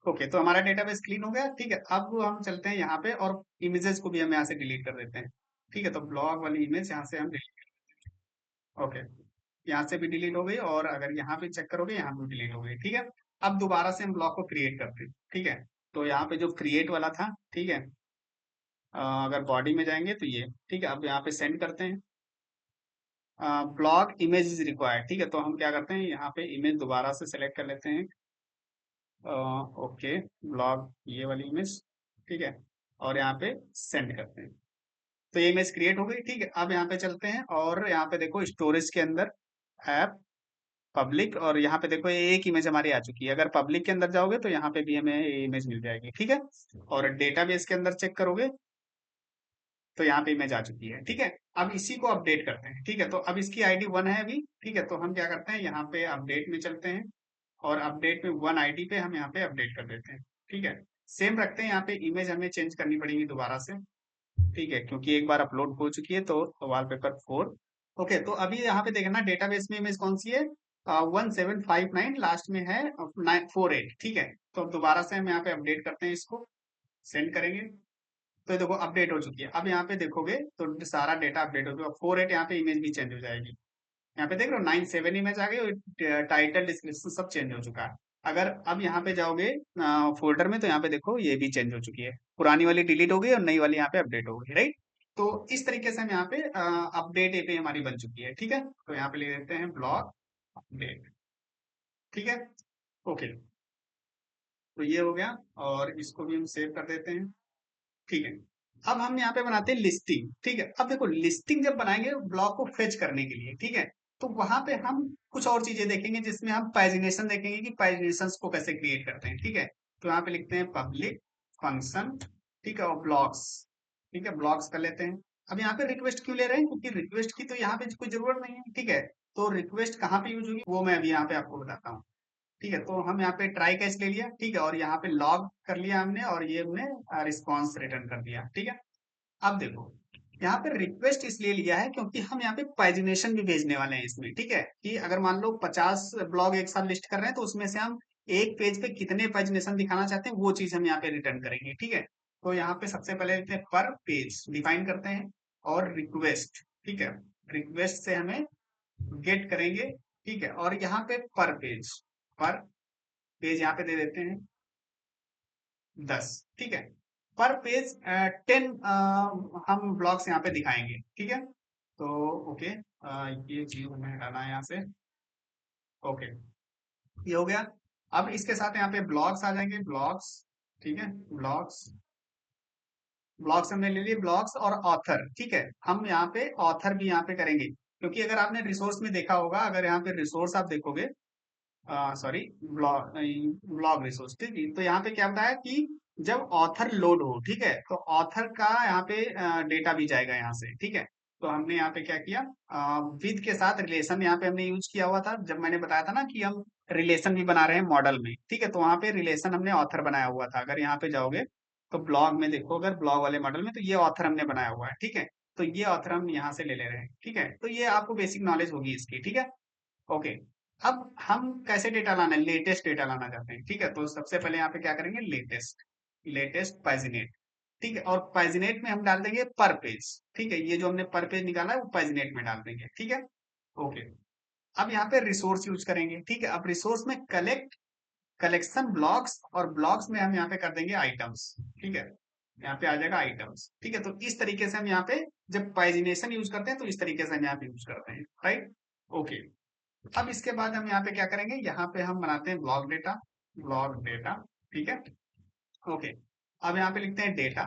ओके, तो हमारा डेटाबेस क्लीन हो गया, ठीक है। अब हम चलते हैं यहाँ पे और इमेजेस को भी हम यहाँ से डिलीट कर देते हैं, ठीक है। तो ब्लॉग वाली इमेज यहाँ से हम डिलीट, ओके, यहाँ से भी डिलीट हो गई, और अगर यहाँ पे चेक करोगे यहाँ पे डिलीट हो गई, ठीक है। अब दोबारा से हम ब्लॉग को क्रिएट करते हैं, ठीक है। तो यहाँ पे जो क्रिएट वाला था, ठीक है, अगर बॉडी में जाएंगे तो ये, ठीक है। अब यहाँ पे सेंड करते हैं, ब्लॉग इमेज इज रिक्वायर्ड, ठीक है। तो हम क्या करते हैं, यहाँ पे इमेज दोबारा से सेलेक्ट कर लेते हैं, ओके, ब्लॉग ये वाली इमेज, ठीक है, और यहाँ पे सेंड करते हैं। तो ये इमेज क्रिएट हो गई, ठीक है। अब यहाँ पे चलते हैं और यहाँ पे देखो स्टोरेज के अंदर ऐप पब्लिक, और यहाँ पे देखो ये एक इमेज हमारी आ चुकी है। अगर पब्लिक के अंदर जाओगे तो यहाँ पे भी हमें ये इमेज मिल जाएगी, ठीक है। और डेटाबेस के अंदर चेक करोगे तो यहाँ पे इमेज आ चुकी है, ठीक है। अब इसी को अपडेट करते हैं, ठीक है। तो अब इसकी आईडी 1 है अभी, ठीक है। तो हम क्या करते हैं, यहाँ पे अपडेट में चलते हैं, और अपडेट में 1 आईडी पे हम यहाँ पे अपडेट कर देते हैं, ठीक है। सेम रखते हैं, यहाँ पे इमेज हमें चेंज करनी पड़ेगी दोबारा से, ठीक है, क्योंकि एक बार अपलोड हो चुकी है। तो वॉलपेपर 4, ओके। तो अभी यहाँ पे देखना डेटाबेस में इमेज कौन सी है, 1759, लास्ट में है 948, ठीक है। तो अब दोबारा से हम यहाँ पे अपडेट करते हैं, इसको सेंड करेंगे, तो ये देखो अपडेट हो चुकी है। अब यहाँ पे देखोगे तो सारा डेटा अपडेट हो चुका है, 48 यहाँ पे इमेज भी चेंज हो जाएगी। यहाँ पे देख रहे हो 97 इमेज आ गई, और टाइटल डिस्क्रिप्शन सब चेंज हो चुका है। अगर अब यहाँ पे जाओगे फोल्डर में, तो यहाँ पे देखो ये भी चेंज हो चुकी है, पुरानी वाली डिलीट हो गई और नई वाली यहाँ पे अपडेट हो गई, राइट। तो इस तरीके से हम यहाँ पे अपडेट एपीआई हमारी बन चुकी है, ठीक है। तो यहाँ पे ले लेते हैं ब्लॉग अपडेट, ठीक है, ओके। तो ये हो गया, और इसको भी हम सेव कर देते हैं, ठीक है। अब हम यहाँ पे बनाते हैं लिस्टिंग, ठीक है। अब देखो लिस्टिंग जब बनाएंगे ब्लॉक को फेच करने के लिए, ठीक है, तो वहां पे हम कुछ और चीजें देखेंगे, जिसमें हम पैजिनेशन देखेंगे कि पैजिनेशन को कैसे क्रिएट करते हैं, ठीक है। तो यहाँ पे लिखते हैं पब्लिक फंक्शन, ठीक है, और ब्लॉक्स, ठीक है, ब्लॉक्स कर लेते हैं। अब यहाँ पे रिक्वेस्ट क्यों ले रहे हैं, क्योंकि रिक्वेस्ट की तो यहाँ पे कोई जरूरत नहीं है, ठीक है। तो रिक्वेस्ट कहाँ पे यूज होगी वो मैं अभी यहाँ पे आपको बताता हूँ, ठीक है। तो हम यहाँ पे ट्राई कैच ले लिया, ठीक है, और यहाँ पे लॉग कर लिया हमने, और ये हमने रिस्पॉन्स रिटर्न कर दिया, ठीक है। अब देखो यहाँ पे रिक्वेस्ट इसलिए लिया है क्योंकि हम यहाँ पे पैजिनेशन भी भेजने वाले हैं इसमें, ठीक है। कि अगर मान लो 50 ब्लॉग एक साथ लिस्ट कर रहे हैं, तो उसमें से हम एक पेज पे कितने पैजिनेशन दिखाना चाहते हैं वो चीज हम यहाँ पे रिटर्न करेंगे, ठीक है। तो यहाँ पे सबसे पहले लिखते हैं पर पेज डिफाइन करते हैं, और रिक्वेस्ट, ठीक है, रिक्वेस्ट से हमें गेट करेंगे, ठीक है। और यहाँ पे पर पेज यहाँ पे दे देते हैं 10, ठीक है। पर पेज 10 हम ब्लॉक्स यहाँ पे दिखाएंगे, ठीक है। तो ओके, ये चीज हमें हटाना है यहाँ से, ओके, ये हो गया। अब इसके साथ यहाँ पे ब्लॉक्स आ जाएंगे, ब्लॉक्स, ठीक है, ब्लॉक्स, ब्लॉक्स हमने ले लिए, ब्लॉक्स और ऑथर, ठीक है। हम यहाँ पे ऑथर भी यहाँ पे करेंगे, क्योंकि अगर आपने रिसोर्स में देखा होगा, अगर यहाँ पे रिसोर्स आप देखोगे, सॉरी, ब्लॉग, ब्लॉग रिसोर्स, ठीक है। तो यहाँ पे क्या बताया कि जब ऑथर लोड हो, ठीक है, तो ऑथर का यहाँ पे डेटा भी जाएगा यहाँ से, ठीक है। तो हमने यहाँ पे क्या किया, विद के साथ रिलेशन यहाँ पे हमने यूज किया हुआ था, जब मैंने बताया था ना कि हम रिलेशन भी बना रहे हैं मॉडल में, ठीक है। तो वहाँ पे रिलेशन हमने ऑथर बनाया हुआ था। अगर यहाँ पे जाओगे तो ब्लॉग में देखो, अगर ब्लॉग वाले मॉडल में, तो ये ऑथर हमने बनाया हुआ है, ठीक है। तो ये ऑथर हम यहाँ से ले ले रहे हैं, ठीक है। तो ये आपको बेसिक नॉलेज होगी इसकी, ठीक है, ओके। अब हम कैसे डेटा लाना है, लेटेस्ट डेटा लाना चाहते हैं, ठीक है। तो सबसे पहले यहाँ पे क्या करेंगे, लेटेस्ट, लेटेस्ट पैजिनेट, ठीक है। और पैजिनेट में हम डाल देंगे पर पेज, ठीक है। ये जो हमने पर पेज निकाला है वो पैजिनेट में डाल देंगे, ठीक है, ओके। अब यहाँ पे रिसोर्स यूज करेंगे, ठीक है। अब रिसोर्स में कलेक्शन ब्लॉक्स, और ब्लॉक्स में हम यहाँ पे कर देंगे आइटम्स, ठीक है। यहाँ पे आ जाएगा आइटम्स, ठीक है। तो इस तरीके से हम यहाँ पे जब पैजिनेशन यूज करते हैं तो इस तरीके से हम यहाँ पे यूज करते हैं, राइट, ओके। अब इसके बाद हम यहाँ पे क्या करेंगे, यहाँ पे हम बनाते हैं ब्लॉग डेटा, ठीक है, ओके। अब यहाँ पे लिखते हैं डेटा,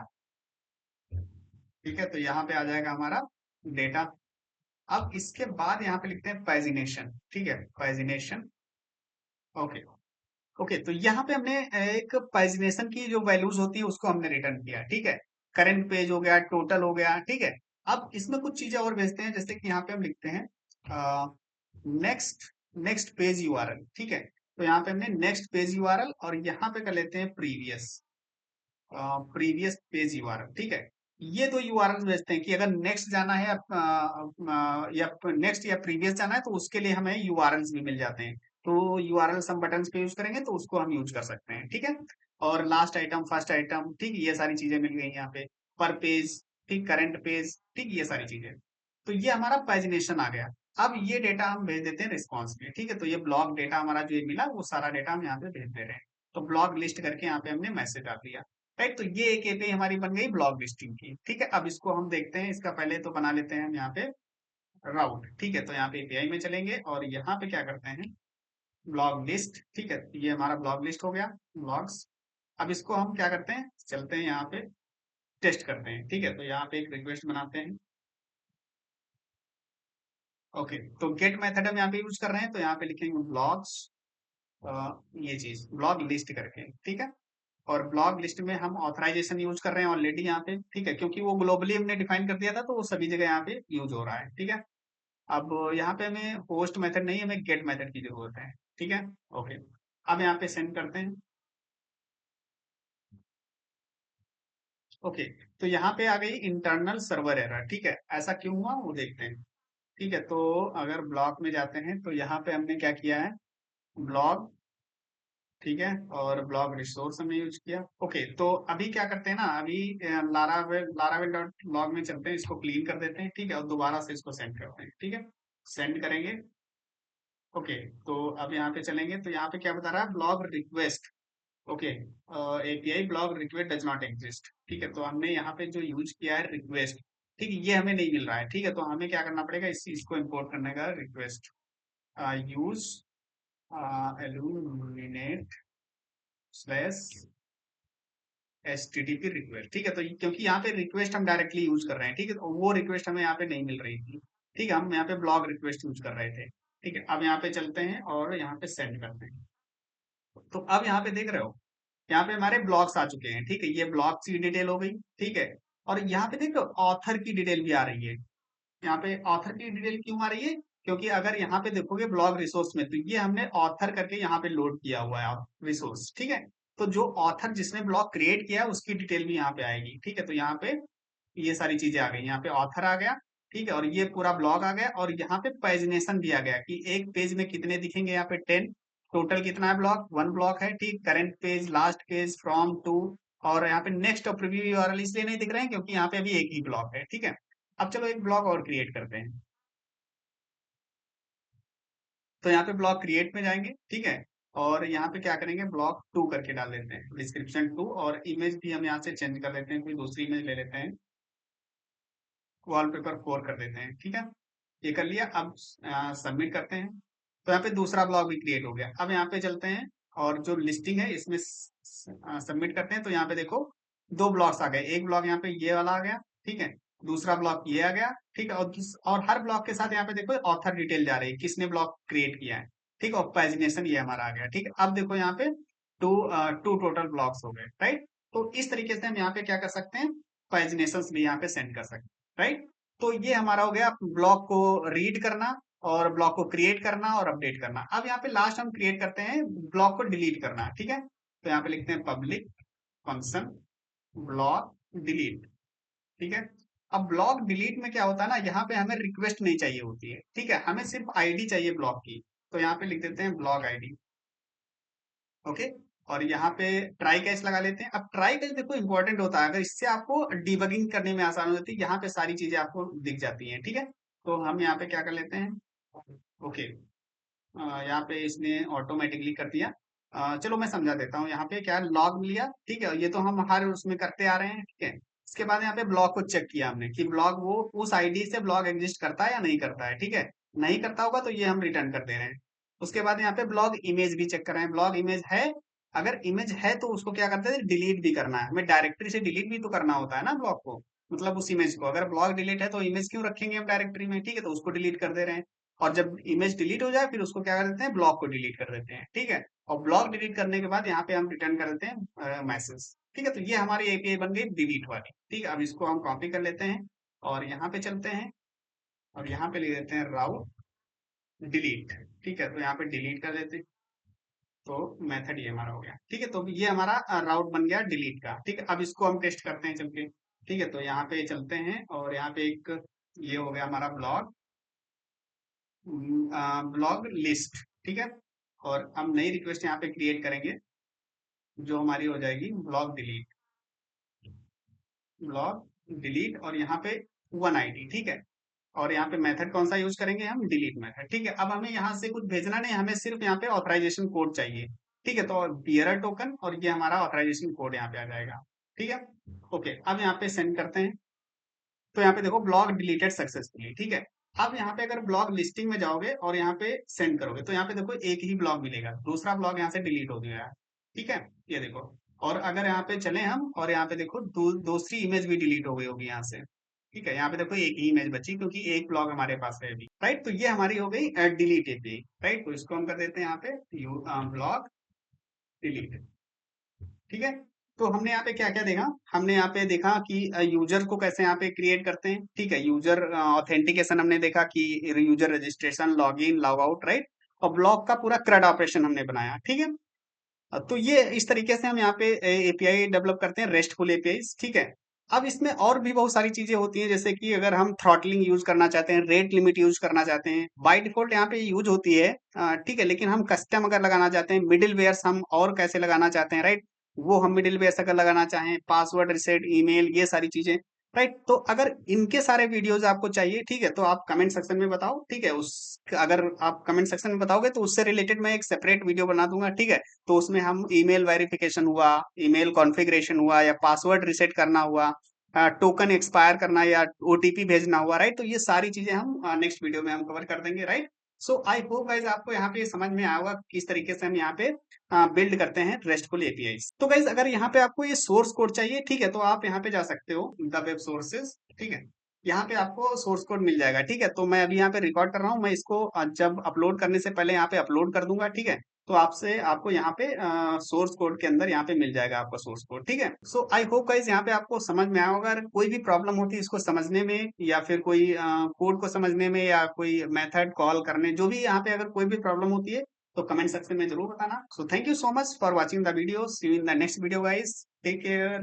ठीक है। तो यहाँ पे आ जाएगा हमारा डेटा। अब इसके बाद यहाँ पे लिखते हैं पैजिनेशन, ठीक है, पैजिनेशन, ओके, ओके। तो यहाँ पे हमने एक पैजिनेशन की जो वैल्यूज होती है उसको हमने रिटर्न किया, ठीक है। करंट पेज हो गया, टोटल हो गया, ठीक है। अब इसमें कुछ चीजें और भेजते हैं, जैसे कि यहाँ पे हम लिखते हैं नेक्स्ट नेक्स्ट पेज यूआरएल, ठीक है। तो यहाँ पे हमने नेक्स्ट पेज यूआरएल और यहाँ पे कर लेते हैं प्रीवियस पेज यूआरएल। ठीक है, ये दो यूआरएल भेजते हैं कि अगर नेक्स्ट जाना है या नेक्स्ट या प्रीवियस जाना है तो उसके लिए हमें यूआरएल्स भी मिल जाते हैं। तो यूआरएल हम बटन्स पे यूज करेंगे तो उसको हम यूज कर सकते हैं। ठीक है, और लास्ट आइटम, फर्स्ट आइटम, ठीक, ये सारी चीजें मिल गई यहाँ पे। पर पेज, ठीक, करंट पेज, ठीक, ये सारी चीजें। तो ये हमारा पेजिनेशन आ गया। अब ये डेटा हम भेज देते हैं रिस्पॉन्स में। ठीक है, तो ये ब्लॉक डेटा हमारा जो ये मिला वो सारा डेटा हम यहाँ पे भेज दे रहे हैं। तो ब्लॉक लिस्ट करके यहाँ पे हमने मैसेज डाल दिया। राइट, तो ये एक एपीआई हमारी बन गई ब्लॉक लिस्टिंग की। ठीक है, अब इसको हम देखते हैं। इसका पहले तो बना लेते हैं हम यहाँ पे राउट। ठीक है, तो यहाँ पे एपीआई में चलेंगे और यहाँ पे क्या करते हैं, ब्लॉक लिस्ट। ठीक है, ये हमारा ब्लॉक लिस्ट हो गया, ब्लॉक्स। अब इसको हम क्या करते हैं, चलते हैं यहाँ पे टेस्ट करते हैं। ठीक है, तो यहाँ पे एक रिक्वेस्ट बनाते हैं। ओके, तो गेट मेथड हम यहाँ पे यूज कर रहे हैं, तो यहाँ पे लिखेंगे ब्लॉक्स, ये चीज ब्लॉक लिस्ट करके। ठीक है, और ब्लॉक लिस्ट में हम ऑथराइजेशन यूज कर रहे हैं ऑलरेडी यहाँ पे। ठीक है, क्योंकि वो ग्लोबली हमने डिफाइन कर दिया था तो वो सभी जगह यहाँ पे यूज हो रहा है। ठीक है, अब यहाँ पे हमें होस्ट मेथड नहीं, हमें गेट मेथड की जरूरत है। ठीक है, ओके, अब यहाँ पे सेंड करते हैं। ओके, तो यहाँ पे आ गई इंटरनल सर्वर एरर। ठीक है, ऐसा क्यों हुआ वो देखते हैं। ठीक है, तो अगर ब्लॉक में जाते हैं तो यहाँ पे हमने क्या किया है, ब्लॉक, ठीक है, और ब्लॉक रिसोर्स हमने यूज किया। ओके, तो अभी क्या करते हैं ना, अभी लारावेल डॉट लॉग में चलते हैं, इसको क्लीन कर देते हैं। ठीक है, और दोबारा से इसको सेंड करते हैं। ठीक है, सेंड करेंगे। ओके, तो अब यहाँ पे चलेंगे तो यहाँ पे क्या बता रहा है, blog request. Okay, API blog request does not exist. ठीक है, तो हमने यहाँ पे जो यूज किया है रिक्वेस्ट, ठीक है, ये हमें नहीं मिल रहा है। ठीक है, तो हमें क्या करना पड़ेगा, इस चीज को इम्पोर्ट करने का, request use aluminate slash HTTP request. ठीक है, तो क्योंकि यहाँ पे रिक्वेस्ट हम डायरेक्टली यूज कर रहे हैं। ठीक है, तो वो रिक्वेस्ट हमें यहाँ पे नहीं मिल रही थी। ठीक है, हम यहाँ पे ब्लॉग रिक्वेस्ट यूज कर रहे थे। ठीक है, अब यहाँ पे चलते हैं और यहाँ पे सेंड करते हैं। तो अब यहाँ पे देख रहे हो, यहाँ पे हमारे ब्लॉग्स आ चुके हैं। ठीक है, ये ब्लॉग्स की डिटेल हो गई। ठीक है, और यहाँ पे देखो ऑथर की डिटेल भी आ रही है। यहाँ पे ऑथर की डिटेल क्यों आ रही है, क्योंकि अगर यहाँ पे देखोगे ब्लॉग रिसोर्स में, तो ये हमने ऑथर करके यहाँ पे लोड किया हुआ है रिसोर्स। ठीक है, तो जो ऑथर जिसने ब्लॉग क्रिएट किया है उसकी डिटेल भी यहाँ पे आएगी। ठीक है, तो यहाँ पे ये सारी चीजें आ गई। यहाँ पे ऑथर आ गया। ठीक है, और ये पूरा ब्लॉग आ गया, और यहाँ पे पेजिनेशन दिया गया कि एक पेज में कितने दिखेंगे। यहाँ पे 10 टोटल कितना है, ब्लॉक 1 ब्लॉक है। ठीक, current page, last page, from to, और यहाँ पे नेक्स्ट और प्रीव्यू यूआरएल इसलिए नहीं दिख रहे हैं क्योंकि यहाँ पे अभी एक ही ब्लॉक है। ठीक है, अब चलो एक ब्लॉग और क्रिएट करते हैं। तो यहाँ पे ब्लॉग क्रिएट में जाएंगे। ठीक है, और यहाँ पे क्या करेंगे, ब्लॉग 2 करके डाल देते हैं, डिस्क्रिप्शन 2, और इमेज भी हम यहाँ से चेंज कर लेते हैं, कोई दूसरी इमेज ले लेते हैं, वॉलपेपर 4 कर देते हैं। ठीक है, ये कर लिया। अब सबमिट करते हैं। तो यहाँ पे दूसरा ब्लॉग भी क्रिएट हो गया। अब यहाँ पे चलते हैं और जो लिस्टिंग है इसमें सबमिट करते हैं। तो यहाँ पे देखो दो ब्लॉक्स आ गए, एक ब्लॉक यहाँ पे ये वाला आ गया। ठीक है, दूसरा ब्लॉक ये आ गया। ठीक है, और हर ब्लॉक के साथ यहाँ पे देखो ऑथर डिटेल जा रही है, किसने ब्लॉक क्रिएट किया है। ठीक है, और पैजिनेशन ये हमारा आ गया। ठीक है, अब देखो यहाँ पे टू टू टोटल ब्लॉक्स हो गए। राइट, तो इस तरीके से हम यहाँ पे क्या कर सकते हैं, पैजिनेशन भी यहाँ पे सेंड कर सकते हैं। राइट, तो ये हमारा हो गया ब्लॉक को रीड करना, और ब्लॉक को क्रिएट करना और अपडेट करना। अब यहाँ पे लास्ट हम क्रिएट करते हैं ब्लॉक को डिलीट करना। ठीक है, तो यहाँ पे लिखते हैं पब्लिक फंक्शन ब्लॉक डिलीट। ठीक है, अब ब्लॉक डिलीट में क्या होता है ना, यहाँ पे हमें रिक्वेस्ट नहीं चाहिए होती है। ठीक है, हमें सिर्फ आईडी चाहिए ब्लॉक की। तो यहाँ पे लिख देते हैं ब्लॉक आईडी। ओके, और यहाँ पे ट्राई कैच लगा लेते हैं। अब ट्राई कैच देखो इंपॉर्टेंट होता है, अगर इससे आपको डिबगिंग करने में आसान हो जाती है। यहाँ पे सारी चीजें आपको दिख जाती हैं। ठीक है, तो हम यहाँ पे क्या कर लेते हैं, ओके, यहाँ पे इसने ऑटोमेटिकली कर दिया। चलो मैं समझा देता हूँ। यहाँ पे क्या लॉग लिया। ठीक है, ये तो हम हर उसमें करते आ रहे हैं। ठीक है, इसके बाद यहाँ पे ब्लॉग को चेक किया हमने कि ब्लॉग वो उस आईडी से ब्लॉग एग्जिस्ट करता है या नहीं करता है। ठीक है, नहीं करता होगा तो ये हम रिटर्न कर दे रहे हैं। उसके बाद यहाँ पे ब्लॉग इमेज भी चेक कर रहे हैं, ब्लॉग इमेज है। अगर इमेज है तो उसको क्या करते हैं, डिलीट भी करना है हमें, डायरेक्टरी से डिलीट भी तो करना होता है ना ब्लॉग को, मतलब उस इमेज को। अगर ब्लॉग डिलीट है तो इमेज क्यों रखेंगे हम डायरेक्टरी में। ठीक है, तो उसको डिलीट कर दे रहे हैं। और जब इमेज डिलीट हो जाए फिर उसको क्या कर देते हैं, ब्लॉक को डिलीट कर देते हैं। ठीक है, और ब्लॉक डिलीट करने के बाद यहाँ पे हम रिटर्न कर देते हैं मैसेज। ठीक है, तो ये हमारी एपीआई बन गई डिलीट वाली। ठीक है, अब इसको हम कॉपी कर लेते हैं और यहाँ पे चलते हैं और यहाँ पे लिख देते हैं राउट डिलीट। ठीक है, तो यहाँ पे डिलीट कर देते हैं। तो मेथड ये हमारा हो गया। ठीक है, तो ये हमारा राउट बन गया डिलीट का। ठीक है, अब इसको हम टेस्ट करते हैं चल के। ठीक है, तो यहाँ पे चलते हैं और यहाँ पे एक ये हो गया हमारा ब्लॉग, ब्लॉग लिस्ट। ठीक है, और हम नई रिक्वेस्ट यहाँ पे क्रिएट करेंगे जो हमारी हो जाएगी ब्लॉग डिलीट, ब्लॉग डिलीट, और यहाँ पे वन आईडी। ठीक है, और यहाँ पे मेथड कौन सा यूज करेंगे हम, डिलीट मेथड। ठीक है, अब हमें यहाँ से कुछ भेजना नहीं, हमें सिर्फ यहाँ पे ऑथराइजेशन कोड चाहिए। ठीक है, तो बियरर टोकन और ये हमारा ऑथराइजेशन कोड यहाँ पे आ जाएगा। ठीक है, ओके, अब यहाँ पे सेंड करते हैं। तो यहाँ पे देखो ब्लॉग डिलीटेड सक्सेसफुली। ठीक है, अब यहाँ पे अगर ब्लॉग लिस्टिंग में जाओगे और यहाँ पे सेंड करोगे तो यहाँ पे देखो एक ही ब्लॉग मिलेगा, दूसरा ब्लॉग यहाँ से डिलीट हो गया है। ठीक है, ये देखो। और अगर यहाँ पे चले हम और यहाँ पे देखो दूसरी इमेज भी डिलीट हो गई होगी यहाँ से। ठीक है, यहाँ पे देखो एक ही इमेज बची क्योंकि एक ब्लॉग हमारे पास है अभी। राइट, तो ये हमारी हो गई डिलीट एपीआई। राइट, तो इसको हम कर देते हैं यहाँ पे ब्लॉग डिलीट। ठीक है, तो हमने यहाँ पे क्या क्या देखा, हमने यहाँ पे देखा कि यूजर को कैसे यहाँ पे क्रिएट करते हैं। ठीक है, यूजर ऑथेंटिकेशन हमने देखा कि user registration, log in, log out. Right, और ब्लॉक का पूरा CRUD ऑपरेशन हमने बनाया। ठीक है, तो ये इस तरीके से हम यहाँ पे एपीआई डेवलप करते हैं, रेस्टफुल एपीआई। ठीक है, अब इसमें और भी बहुत सारी चीजें होती हैं, जैसे कि अगर हम थ्रॉटलिंग यूज करना चाहते हैं, रेट लिमिट यूज करना चाहते हैं, बाय डिफॉल्ट यहाँ पे यूज होती है। ठीक है, लेकिन हम कस्टम अगर लगाना चाहते हैं, मिडिल वेयर्स हम और कैसे लगाना चाहते हैं, राइट, वो हम मिडिल वेयर्स अगर लगाना चाहें, पासवर्ड रिसेट, ईमेल, ये सारी चीजें। राइट, तो अगर इनके सारे वीडियोस आपको चाहिए, ठीक है, तो आप कमेंट सेक्शन में बताओ। ठीक है, उस अगर आप कमेंट सेक्शन में बताओगे तो उससे रिलेटेड मैं एक सेपरेट वीडियो बना दूंगा। ठीक है, तो उसमें हम ईमेल वेरिफिकेशन हुआ, ईमेल कॉन्फ़िगरेशन हुआ, या पासवर्ड रिसेट करना हुआ, टोकन एक्सपायर करना, या ओटीपी भेजना हुआ, राइट, तो ये सारी चीजें हम नेक्स्ट वीडियो में हम कवर कर देंगे। Right, so I hope guys आपको यहाँ पे समझ में आया होगा किस तरीके से हम यहाँ पे बिल्ड करते हैं रेस्टफुल एपीआई। तो गाइज अगर यहाँ पे आपको ये सोर्स कोड चाहिए, ठीक है, तो आप यहाँ पे जा सकते हो द वेब सोर्सेज। ठीक है, यहाँ पे आपको सोर्स कोड मिल जाएगा। ठीक है, तो मैं अभी यहाँ पे रिकॉर्ड कर रहा हूँ, मैं इसको जब अपलोड करने से पहले यहाँ पे अपलोड कर दूंगा। ठीक है, तो आपसे आपको यहाँ पे सोर्स कोड के अंदर यहाँ पे मिल जाएगा आपका सोर्स कोड। ठीक है, सो आई होप गाइस यहाँ पे आपको समझ में आया होगा। अगर कोई भी प्रॉब्लम होती है इसको समझने में, या फिर कोई कोड को समझने में, या कोई मेथड कॉल करने, जो भी यहाँ पे अगर कोई भी प्रॉब्लम होती है तो कमेंट सेक्शन में जरूर बताना। So thank you so much for watching the video, see you in the next video guys, take care.